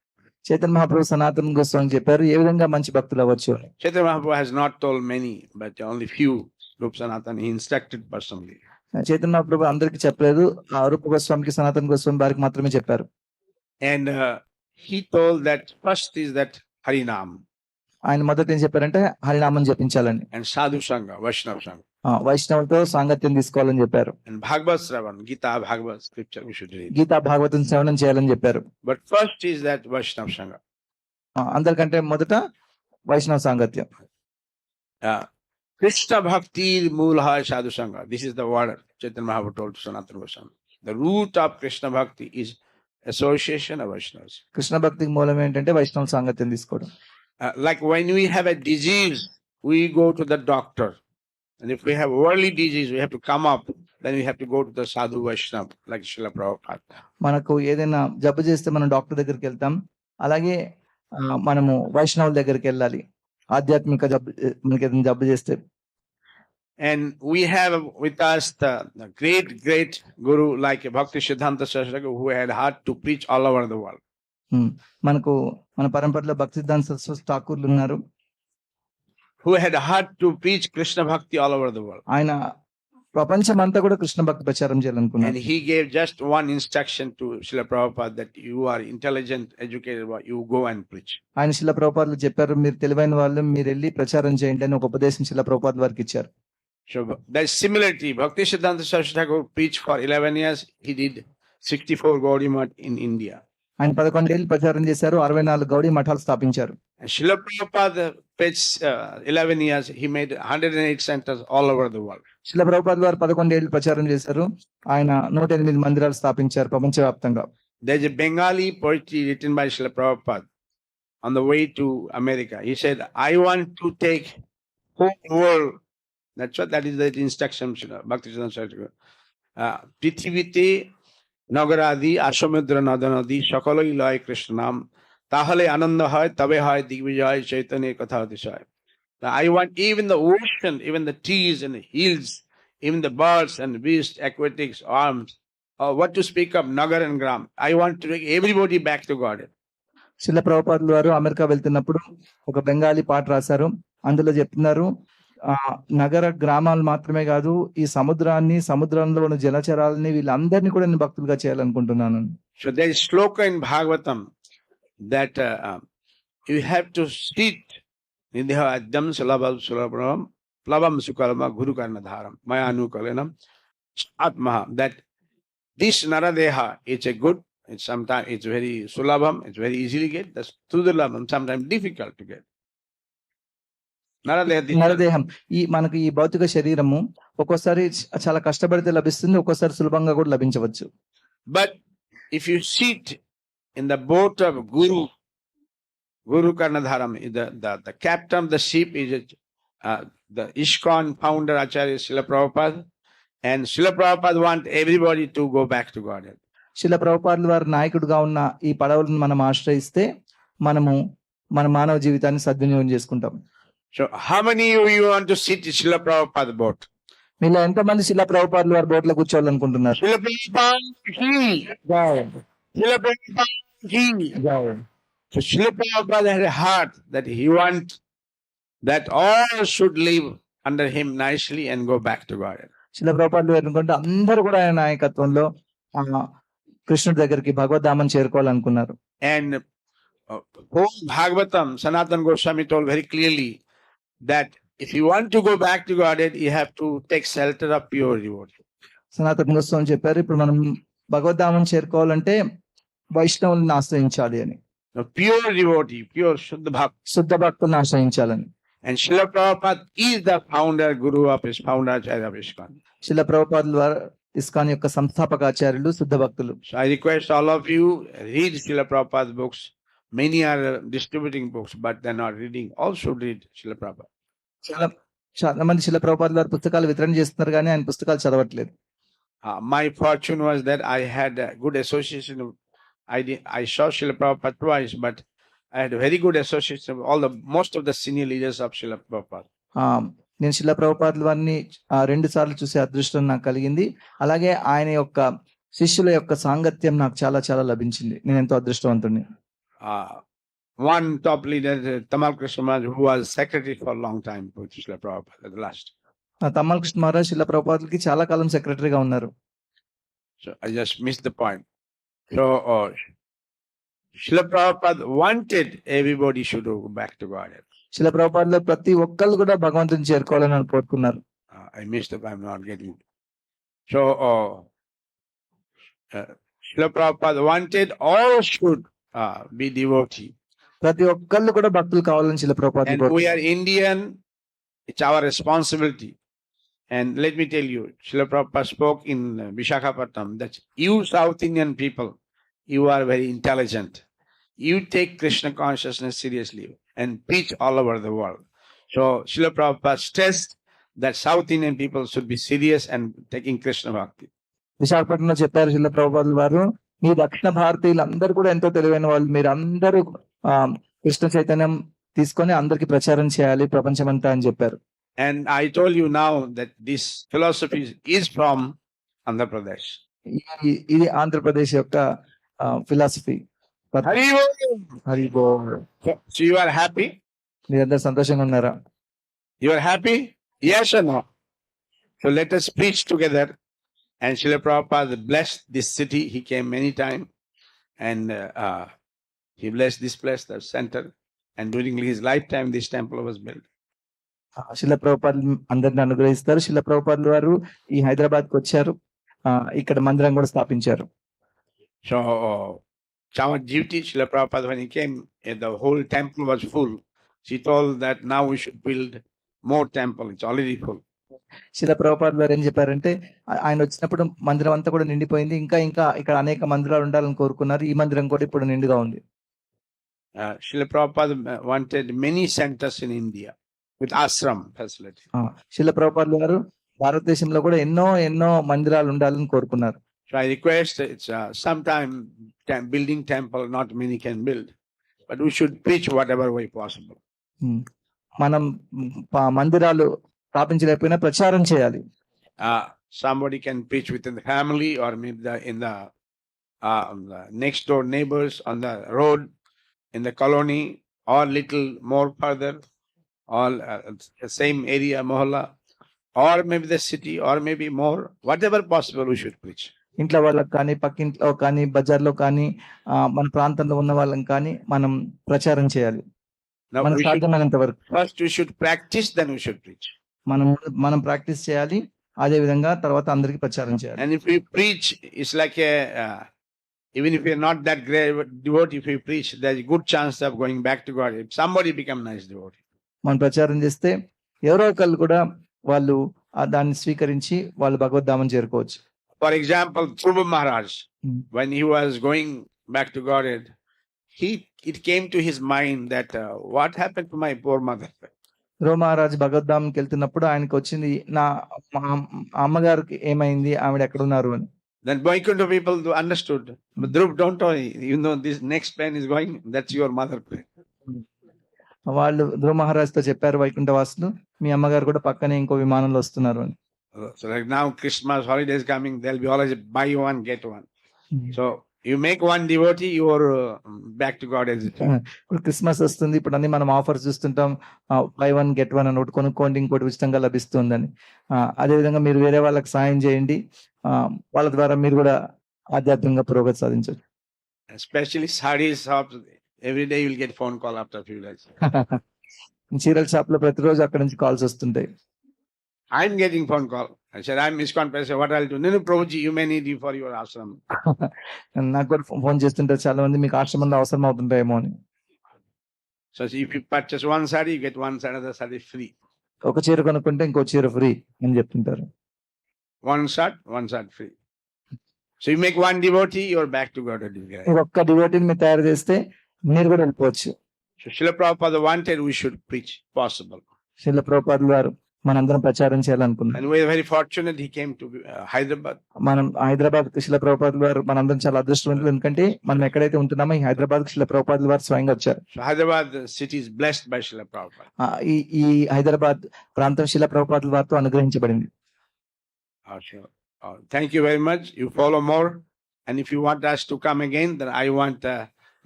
Chaitanya Mahaprabhu సనాతన గోస్వామి చెప్పారు ఏ విధంగా మంచి భక్తులు అవ్వచ్చు అని. Chaitanya Mahaprabhu has not told many, but only few. Rup Sanatana, he instructed personally. Chaitanya Mahaprabhu అందరికి చెప్పలేదు. ఆ రూప గోస్వామికి, సనాతన గోస్వామి వారికి మాత్రమే చెప్పారు. And he told that first is that Harinam ఆయన మొదట ఏం చెప్పారంటే హరినామం జపించాలని, and Sadhu Sangha, Vaishnava Sangha. వైష్ణవులతో సాంగత్యం తీసుకోవాలని చెప్పారు. And Bhagavad Shravan, Gita, Bhagavad scripture we should read. Gita Bhagavatam శ్రవణం చేయాలని చెప్పారు. But first is that Vaishnava Sangha. అందరికంటే మొదట వైష్ణవ సాంగత్యం. Krishna Bhakti Moolha Sadhu Sangha. This is the word Chaitanya Mahaprabhu told to Sanatana Goswami. The root of Krishna Bhakti is association of Vaishnavas. Krishna భక్తికి మూలం ఏంటంటే వైష్ణవ సాంగత్యం తీసుకోవడం. Like when we have a disease, we go to the doctor. And if we have worldly disease, we have to come up. Then we have to go to the Sadhu Vaishnava, like Srila Prabhupada. మనకు ఏదైనా జబ్బు చేస్తే మనం doctor దగ్గరికి వెళ్తాం. అలాగే మనము వైష్ణవుల దగ్గరికి వెళ్ళాలి. ఆధ్యాత్మిక జబ్బు, మనకి ఏదైనా జబ్బు చేస్తే. And we have with us the great guru like Bhakti Siddhanta Saraswati, who had heart to preach all over the world. మనకు మన పరంపరలో భక్తి సిద్ధాంత సరస్వతి ఠాకూర్లు ఉన్నారు. Who had heart to preach Krishna Bhakti all over the world. ఆయన ప్రపంచం అంతా కూడా కృష్ణ భక్తి ప్రచారం చేయాలనుకున్నారు. And he gave just one instruction to Srila Prabhupada that you are intelligent, educated, you go and preach. ఆయన శిల ప్రభుపాదులు చెప్పారు, మీరు తెలివైన వాళ్ళు, మీరు వెళ్ళి ప్రచారం చేయండి అని ఒక ఉపదేశం శిల ప్రభుపాద వారికి ఇచ్చారు. So there's similarity. Bhakti Siddhanta Saraswati preached for 11 years. He did 64 Gaudiya Math in India. ఆయన 11 ఏళ్ళు ప్రచారం చేశారు, 64 గౌడీ మఠాలు స్థాపించారు. And Srila Prabhupada preached 11 years. He made 108 centers all over the world. శిల ప్రభుపాద వారు 11 ఏళ్ళు ప్రచారం చేశారు. ఆయన 108 మందిరాలు స్థాపించారు ప్రపంచవ్యాప్తంగా. There's a Bengali poetry written by Srila Prabhupada on the way to America. He said, I want to take whole world. That is the instruction Bhakti Siddhanta Saraswati. Prithivite Nagaradi Ashamudra Nadanadi Shakalai Lai Krishna Nam Tahale Ananda Hai Tabe Hai Digvijay Chaitanya Katha Dishay. I want even the ocean, even the trees and the hills, even the birds and the beasts, aquatics, arms, what to speak of Nagar and Gram. I want to take everybody back to God. శిల ప్రభుపాదులు వారు America వెళ్తున్నప్పుడు ఒక బెంగాలీ పాట రాశారు. అందులో చెప్తున్నారు, నగర గ్రామాలు మాత్రమే కాదు, ఈ సముద్రాన్ని, సముద్రంలో ఉన్న జలచరాలని, వీళ్ళందరినీ కూడా నేను భక్తులుగా చేయాలనుకుంటున్నాను. So there is shloka in Bhagavatam that you have to sit Nidha Adyam Salabal Sulabram Plavam Sukalama Guru Karnadharam Maya Anukalanam Atmaha. That this Naradeha, it's a good, it's sometimes it's very Sulabam, it's very easily get. That's Tudalabam, sometimes difficult to get. నరదేహం, ఈ మనకు ఈ భౌతిక శరీరము ఒక్కోసారి చాలా కష్టపడితే లభిస్తుంది, ఒక్కోసారి సులభంగా కూడా లభించవచ్చు. But if you sit in the boat of Guru Karnadharam, the captain of the ship is the ISKCON founder Acharya Srila Prabhupada, and Srila Prabhupada want everybody to go back to Godhead. శిల ప్రభుపాదుల వారి నాయకుడిగా ఉన్న ఈ పడవలను మనం ఆశ్రయిస్తే మనము మన మానవ జీవితాన్ని సద్వినియోగం చేసుకుంటాం. So how many of you want to sit in Srila Prabhupada boat? మీలో ఎంతమంది శిల ప్రభుపాదుల వారి బోట్ లో కూర్చోవాలనుకుంటున్నారు? Srila Prabhupada ki. Srila Prabhupada ki. So Srila Prabhupada had a heart that he wants that all should live under him nicely and go back to God. శిల ప్రభుపాదులు అనుకుంటే అందరూ కూడా ఆయన నాయకత్వంలో కృష్ణుడి దగ్గరికి, భగవద్ధామని చేరుకోవాలనుకున్నారు. And whole Bhagavatam, Sanatana Goswami told very clearly that if you want to go back to Godhead, you have to take shelter of pure devotee. సనాతన గోస్వామి చెప్పారు, ఇప్పుడు మనం భగవద్ధామని చేరుకోవాలంటే వైష్ణవులను ఆశ్రయించాలి అని. Pure devotee, pure Shuddha Bhakt. శుద్ధ భక్తులను ఆశ్రయించాలని. And Srila Prabhupada is the founder, guru of his founder Acharya of ISKCON. శిల ప్రభుపాదుల వారు ఇస్కాన్ యొక్క సంస్థాపకాచార్యులు, శుద్ధ భక్తులు. So I request all of you, read Srila Prabhupada's books. Many are distributing books, but they're not reading. Also read Srila Prabhupada. చాలా మంది శిల ప్రభుపాదుల వారి పుస్తకాలు వితరణ చేస్తున్నారు, కానీ ఆయన పుస్తకాలు చదవట్లేదు. My fortune was that I had a good association. I saw Srila Prabhupada twice, but I had a very good association with most of the senior leaders of Srila Prabhupada. నేను శిల ప్రభుపాదుల వారిని 2 సార్లు చూసే అదృష్టం నాకు కలిగింది. అలాగే ఆయన యొక్క శిష్యుల యొక్క సాంగత్యం నాకు చాలా చాలా లభించింది. నేను ఎంతో అదృష్టవంతుడిని. One top leader, Tamal Krishna Maharaj, who was secretary for a long time with Srila Prabhupada at the last. తమ్మల్ Krishna Maharaj శిల ప్రభుపాదులకి చాలా కాలం సెక్రటరీగా ఉన్నారు. So I just missed the point. So Srila Prabhupada wanted everybody should go back to Godhead. శిల ప్రభుపాదులో ప్రతి ఒక్కళ్ళు కూడా భగవంతుని చేరుకోవాలని అని కోరుకున్నారు. I missed the I'm not getting it. So Srila Prabhupada wanted all should be devotee. ప్రతి ఒక్కళ్ళు కూడా భక్తులు కావాలని శిల ప్రభుపాదులు And we are Indian, it's our responsibility. And let me tell you, Srila Prabhupada spoke in Visakhapatnam that you South Indian people, you are very intelligent. You take Krishna consciousness seriously and preach all over the world. So Srila Prabhupada stressed that South Indian people should be serious and taking Krishna Bhakti. విశాఖపట్నంలో చెప్పారు శిల ప్రభుపాదుల వారు, మీ దక్షిణ భారతీయులందరూ కూడా ఎంతో తెలివైన వాళ్ళు, మీరు అందరూ కృష్ణ చైతన్యం తీసుకొని అందరికి ప్రచారం చేయాలి ప్రపంచమంతా అని చెప్పారు. And I told you now that this philosophy is from Andhra Pradesh. ఇది ఆంధ్రప్రదేశ్ యొక్క philosophy. Hari Bol. Hari boll. So you are happy? మీరందరూ సంతోషంగా ఉన్నారా? You are happy? Yes or no? So let us preach together. And Srila Prabhupada blessed this city. He came many times. And he blessed this place, the center. And during his lifetime, this temple was built. శిల ప్రభుపాదులు అందరిని అనుగ్రహిస్తారు. శిల ప్రభుపాదుల వారు ఈ హైదరాబాద్ కు వచ్చారు, ఇక్కడ మందిరం కూడా స్థాపించారు. So our duty, Srila Prabhupada, when he came, the whole temple was full. She told that now we should build more temple. It's already full. శిల ప్రభుపాదుల వారు ఏం చెప్పారంటే, ఆయన వచ్చినప్పుడు మందిరం అంతా కూడా నిండిపోయింది, ఇంకా ఇంకా ఇక్కడ అనేక మందిరాలు ఉండాలని కోరుకున్నారు. ఈ మందిరం కూడా ఇప్పుడు నిండుగా ఉంది. Srila Prabhupada wanted many centers in India with ashram facility. శిల ప్రభుపాదుల వారు భారతదేశంలో కూడా ఎన్నో ఎన్నో మందిరాలు ఉండాలని కోరుకున్నారు. So I request it's sometime building temple, not many can build, but we should preach whatever way possible. మనం మందిరాలు స్థాపించలేకపోయినా ప్రచారం చేయాలి. Somebody can preach within the family or maybe in the next door neighbors on the road, in the colony, or little more further, or same area, mohalla, or maybe the city, or maybe more, whatever possible we should preach. ఇంట్లో వాళ్ళకి కానీ, పక్కింట్లో కానీ, బజార్లో కానీ, మన ప్రాంతంలో ఉన్న వాళ్ళని కానీ మనం ప్రచారం చేయాలి. Now మనకు సాధ్యమైనంత వరకు first we should practice, then we should preach. మనం ప్రాక్టీస్ చేయాలి, అదే విధంగా తర్వాత అందరికి ప్రచారం చేయాలి. And if we preach, it's like a even if you're not that great devotee, if we preach, there's a good chance of going back to God. If somebody become nice devotee. మనం ప్రచారం చేస్తే ఎవరో ఒకళ్ళు కూడా వాళ్ళు దాన్ని స్వీకరించి వాళ్ళు భగవద్ధామం చేరుకోవచ్చు. For example, Dhruva Maharaj, when he was going back to Godhead, it came to his mind that what happened to my poor mother? ధ్రువ మహారాజ్ భగవద్ధామంకి వెళ్తున్నప్పుడు ఆయనకు వచ్చింది, నా అమ్మగారికి ఏమైంది, ఆవిడ ఎక్కడ ఉన్నారు అని. Then Vaikuntha people understood. But Dhruv, don't worry, you know this next plane is going, that's your mother plane. వాళ్ళు ధ్రువ మహారాజ్ తో చెప్పారు, వైకుంఠ వాసులు, మీ అమ్మగారు కూడా పక్కనే ఇంకో విమానంలో వస్తున్నారు అని. So like now Christmas holidays coming, there'll be always buy one, get one. So you make one devotee, you're back to God. ఇప్పుడు క్రిస్మస్ వస్తుంది, ఇప్పుడు అన్ని మనం ఆఫర్స్ చూస్తుంటాం, బై వన్ గెట్ వన్ అని, ఒకటి కొనుక్కోండి ఇంకోటి ఉచితంగా లభిస్తుందని. అదే విధంగా మీరు వేరే వాళ్ళకి సాయం చేయండి, వాళ్ళ ద్వారా మీరు కూడా ఆధ్యాత్మికంగా పురోగతి సాధించవచ్చు. Especially saree shops, every day you'll get phone call after a few days. చీరల షాప్ లో ప్రతిరోజు అక్కడ నుంచి కాల్స్ వస్తుంటాయి. I'm getting phone call. I said, I'm ISKCON president. What I'll do? No, Prabhuji, you may need you for your ashram. నాకు కూడా phone చేస్తుంటారు చాలా మంది, మీకు ఆశ్రమంలో అవసరం అవుతుంటాయేమో అని. So if you purchase one saree, you get one another saree free. ఒక చీర కొనుక్కుంటే ఇంకో చీర ఫ్రీ అని చెప్తుంటారు. One shirt free. So you make one devotee, you're back to God. ఒక్క డివోటీని మీరు తయారు చేస్తే మీరు కూడా వెళ్ళిపోవచ్చు. So Srila Prabhupada wanted we should preach possible. శిల ప్రభుపాదుల వారు మనందరం ప్రచారం చేయాలనుకున్నాం. And we are very fortunate he came to Hyderabad. మనం హైదరాబాద్ కు శిల ప్రభుపాదుల వారు మనందరం చాలా అదృష్టవంతులు, ఎందుకంటే మనం ఎక్కడైతే ఉంటున్నామో ఈ హైదరాబాద్ కు శిల ప్రభుపాదుల వారు స్వయంగా వచ్చారు. So Hyderabad city is blessed by Srila Prabhupada. ఈ హైదరాబాద్ ప్రాంతం శిల ప్రభుపాదుల వారితో అనుగ్రహించబడింది. Sure. Thank you very much. You follow more, and if you want us to come again, then I want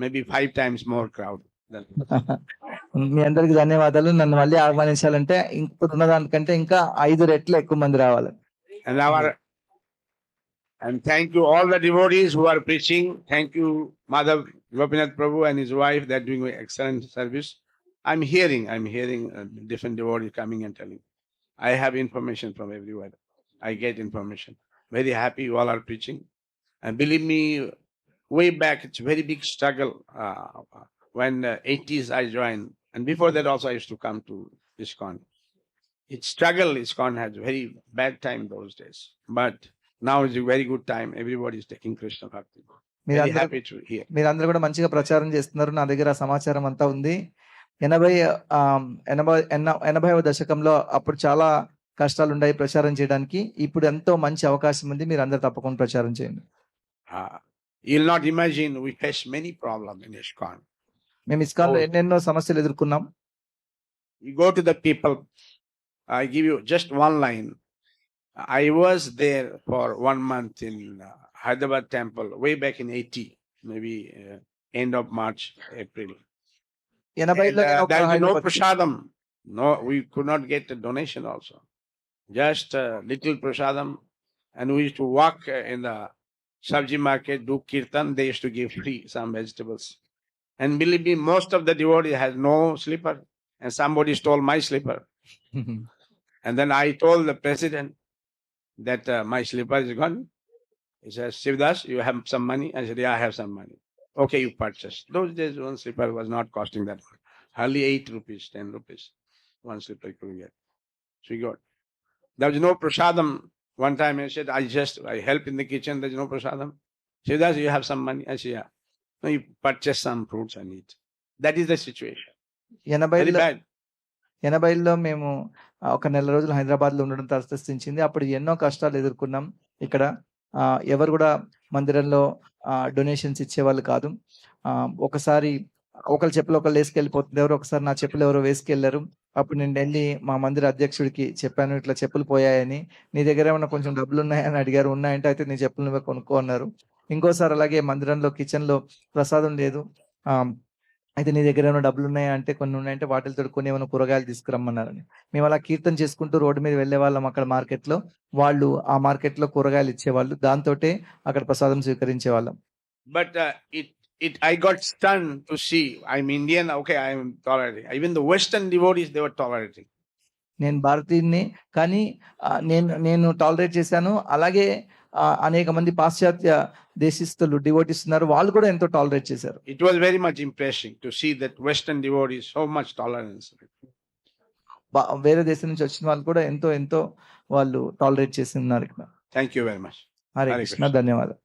maybe 5 times more crowd. మీ అందరికి ధన్యవాదాలు. నన్ను మళ్ళీ ఆహ్వానించాలంటే ఇప్పుడున్న దానికంటే ఇంకా 5 రెట్లు ఎక్కువ మంది రావాలి. And thank you all the devotees who are preaching. Thank you Madhav Gopinath Prabhu and his wife. They're doing excellent service. I'm hearing different devotees coming and telling. I have information from everywhere. I get information. Very happy you all are preaching. And believe me, way back, it's a very big struggle. When 80s I joined, and before that also I used to come to ISKCON. It's struggle. ISKCON had very bad time those days, but now is a very good time. Everybody is taking Krishna Bhakti. Very మీరందరూ happy to hear. మీరందరూ కూడా మంచిగా ప్రచారం చేస్తున్నారు. నా దగ్గర ఆ సమాచారం అంతా ఉంది. 80వ దశకంలో అప్పుడు చాలా కష్టాలు ఉన్నాయి ప్రచారం చేయడానికి. ఇప్పుడు ఎంతో మంచి అవకాశం ఉంది. మీరందరూ తప్పకుండా ప్రచారం చేయండి. You'll not imagine we face many problems in ISKCON. మేము ఇస్కాన్ లో ఎన్నెన్నో సమస్యలు ఎదుర్కొన్నాం. You go to the people. I give you just one line. I was there for 1 month in Hyderabad temple way back in 80, maybe end of March, April. 80లో నేను ఒక There is no Hyderabad prasadam. No, we could not get a donation also. Just a little prasadam. And we used to walk in the Sabji market, do kirtan. They used to give free some vegetables. And believe me, most of the devotees has no slipper. And somebody stole my slipper. And then I told the president that my slipper is gone. He says, Shivdas, you have some money? I said, yeah, I have some money. Okay, you purchase. Those days, one slipper was not costing that much. Hardly 8 rupees, 10 rupees. One slipper you could get. So we got. There was no prasadam. One time I said, I help in the kitchen, there's no prasadam. Shivdas, you have some money? I said, yeah. No, you purchase some fruits and eat. That is the situation. Very bad. 80లో మేము ఒక నెల రోజులు హైదరాబాద్లో ఉండడం తటస్థించింది. అప్పుడు ఎన్నో కష్టాలు ఎదుర్కొన్నాం. ఇక్కడ ఎవరు కూడా మందిరంలో డొనేషన్స్ ఇచ్చేవాళ్ళు కాదు. ఒకసారి ఒకళ్ళ చెప్పులు ఒకళ్ళు వేసుకెళ్ళిపోతుంది. ఎవరు ఒకసారి నా చెప్పులు ఎవరో వేసుకెళ్లారు. అప్పుడు నేను వెళ్ళి మా మందిర అధ్యక్షుడికి చెప్పాను, ఇట్లా చెప్పులు పోయాయని. నీ దగ్గర ఏమైనా కొంచెం డబ్బులు ఉన్నాయని అడిగారు. ఉన్నాయంటే అయితే నీ చెప్పులు నువ్వే కొనుక్కో అన్నారు. ఇంకోసారి అలాగే మందిరంలో కిచెన్ లో ప్రసాదం లేదు, అయితే నీ దగ్గర ఏమైనా డబ్బులు ఉన్నాయా అంటే కొన్ని ఉన్నాయంటే వాటితో కొన్ని ఏమైనా కూరగాయలు తీసుకురమ్మన్నారని. మేము అలా కీర్తన చేసుకుంటూ రోడ్డు మీద వెళ్లే వాళ్ళం. అక్కడ మార్కెట్ లో వాళ్ళు ఆ మార్కెట్ లో కూరగాయలు ఇచ్చేవాళ్ళు. దాంతోటే అక్కడ ప్రసాదం స్వీకరించే వాళ్ళం. But I got stunned to see. I'm Indian, okay, I am tolerating. Even the Western devotees, they were tolerating. నేను భారతీయుడిని, కానీ నేను టాలరేట్ చేశాను. అలాగే అనేక మంది పాశ్చాత్య దేశస్థులు డివోటీస్ ఉన్నారు, వాళ్ళు కూడా ఎంతో టాలరేట్ చేశారు. It was very much impressive to see that Western devotees so much tolerance. వేరే దేశం నుంచి వచ్చిన వాళ్ళు కూడా ఎంతో వాళ్ళు టాలరేట్ చేసి ఉన్నారు ఇక్కడ. Thank you very much. Hare Krishna, ధన్యవాదాలు.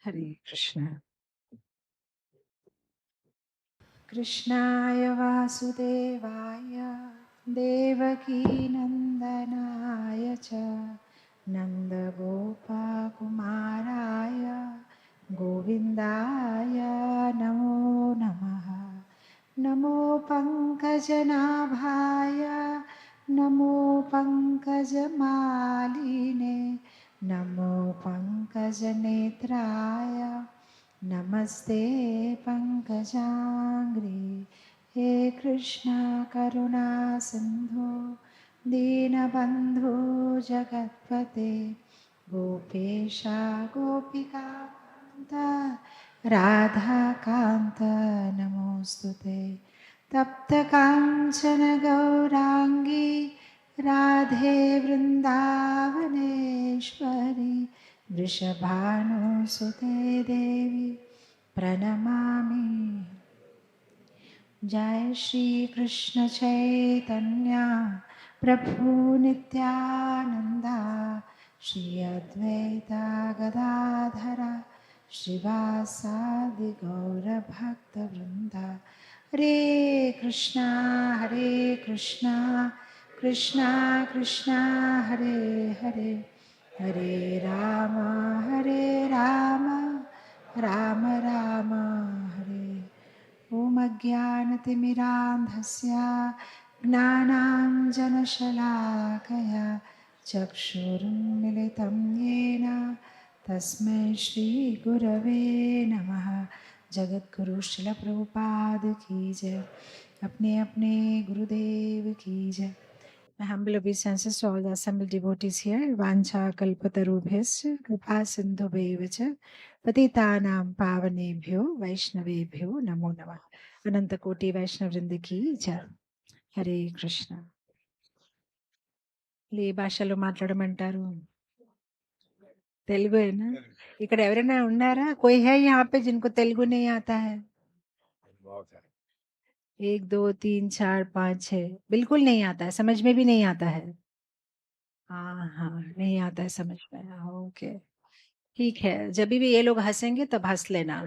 హరే కృష్ణ. కృష్ణాయ వాసుదేవాయ దేవకీ నందనాయ చ నందగోపకుమారాయ గోవిందాయ నమో నమః. నమో పంకజనాభాయ నమో పంకజమాలినే నమో పంకజనేత్రాయ నమస్తే పంకజాంగ్రీ. హే కృష్ణ కరుణా సింధు దీనబంధు జగత్పతే గోపేశ గోపికాంత రాధాకాంత నమోస్తుతే. తప్త కాంచన గౌరాంగీ రాధే వృందావనేశ్వరి వృషభానుసుతే దేవి ప్రణమామి. జయ శ్రీ కృష్ణ చైతన్య ప్రభు నిత్యానంద శ్రీ అద్వైత గదాధర శ్రీవాసాది గౌరభక్త వృంద. హరే కృష్ణ కృష్ణ కృష్ణ హరే హరే హరే రామ రామ రామ హరే. ఓం అజ్ఞానతిమిరాంధస్య జ్ఞానాంజనశలాకయా चक्षुरुन्मिलितं येन तस्मै श्रीगुरवे नमः। जगद्गुरु श्रील प्रभुपाद की जय। अपने अपने गुरुदेव की जय। My humble obeisances to all the assembled devotees here. Vancha kalpatarubhyascha kripa sindhubheva cha patitanam pavanebhyo vaishnavebhyo namo namah. Ananta koti Vaishnav Vrinda ki jai. Hare Krishna. ఏ భాషలో మాట్లాడమంటారు? తెలుగేనా? ఇక్కడ ఎవరైనా ఉన్నారా? कोई है यहाँ पे जिनको तेलुगु नहीं आता है? 1 2 3 4 5 6 बिल्कुल नहीं आता है, समझ में भी नहीं आता है। हाँ, नहीं आता है समझ में। ओके, ठीक है। जब भी ये लोग हँसेंगे तब हँस लेना,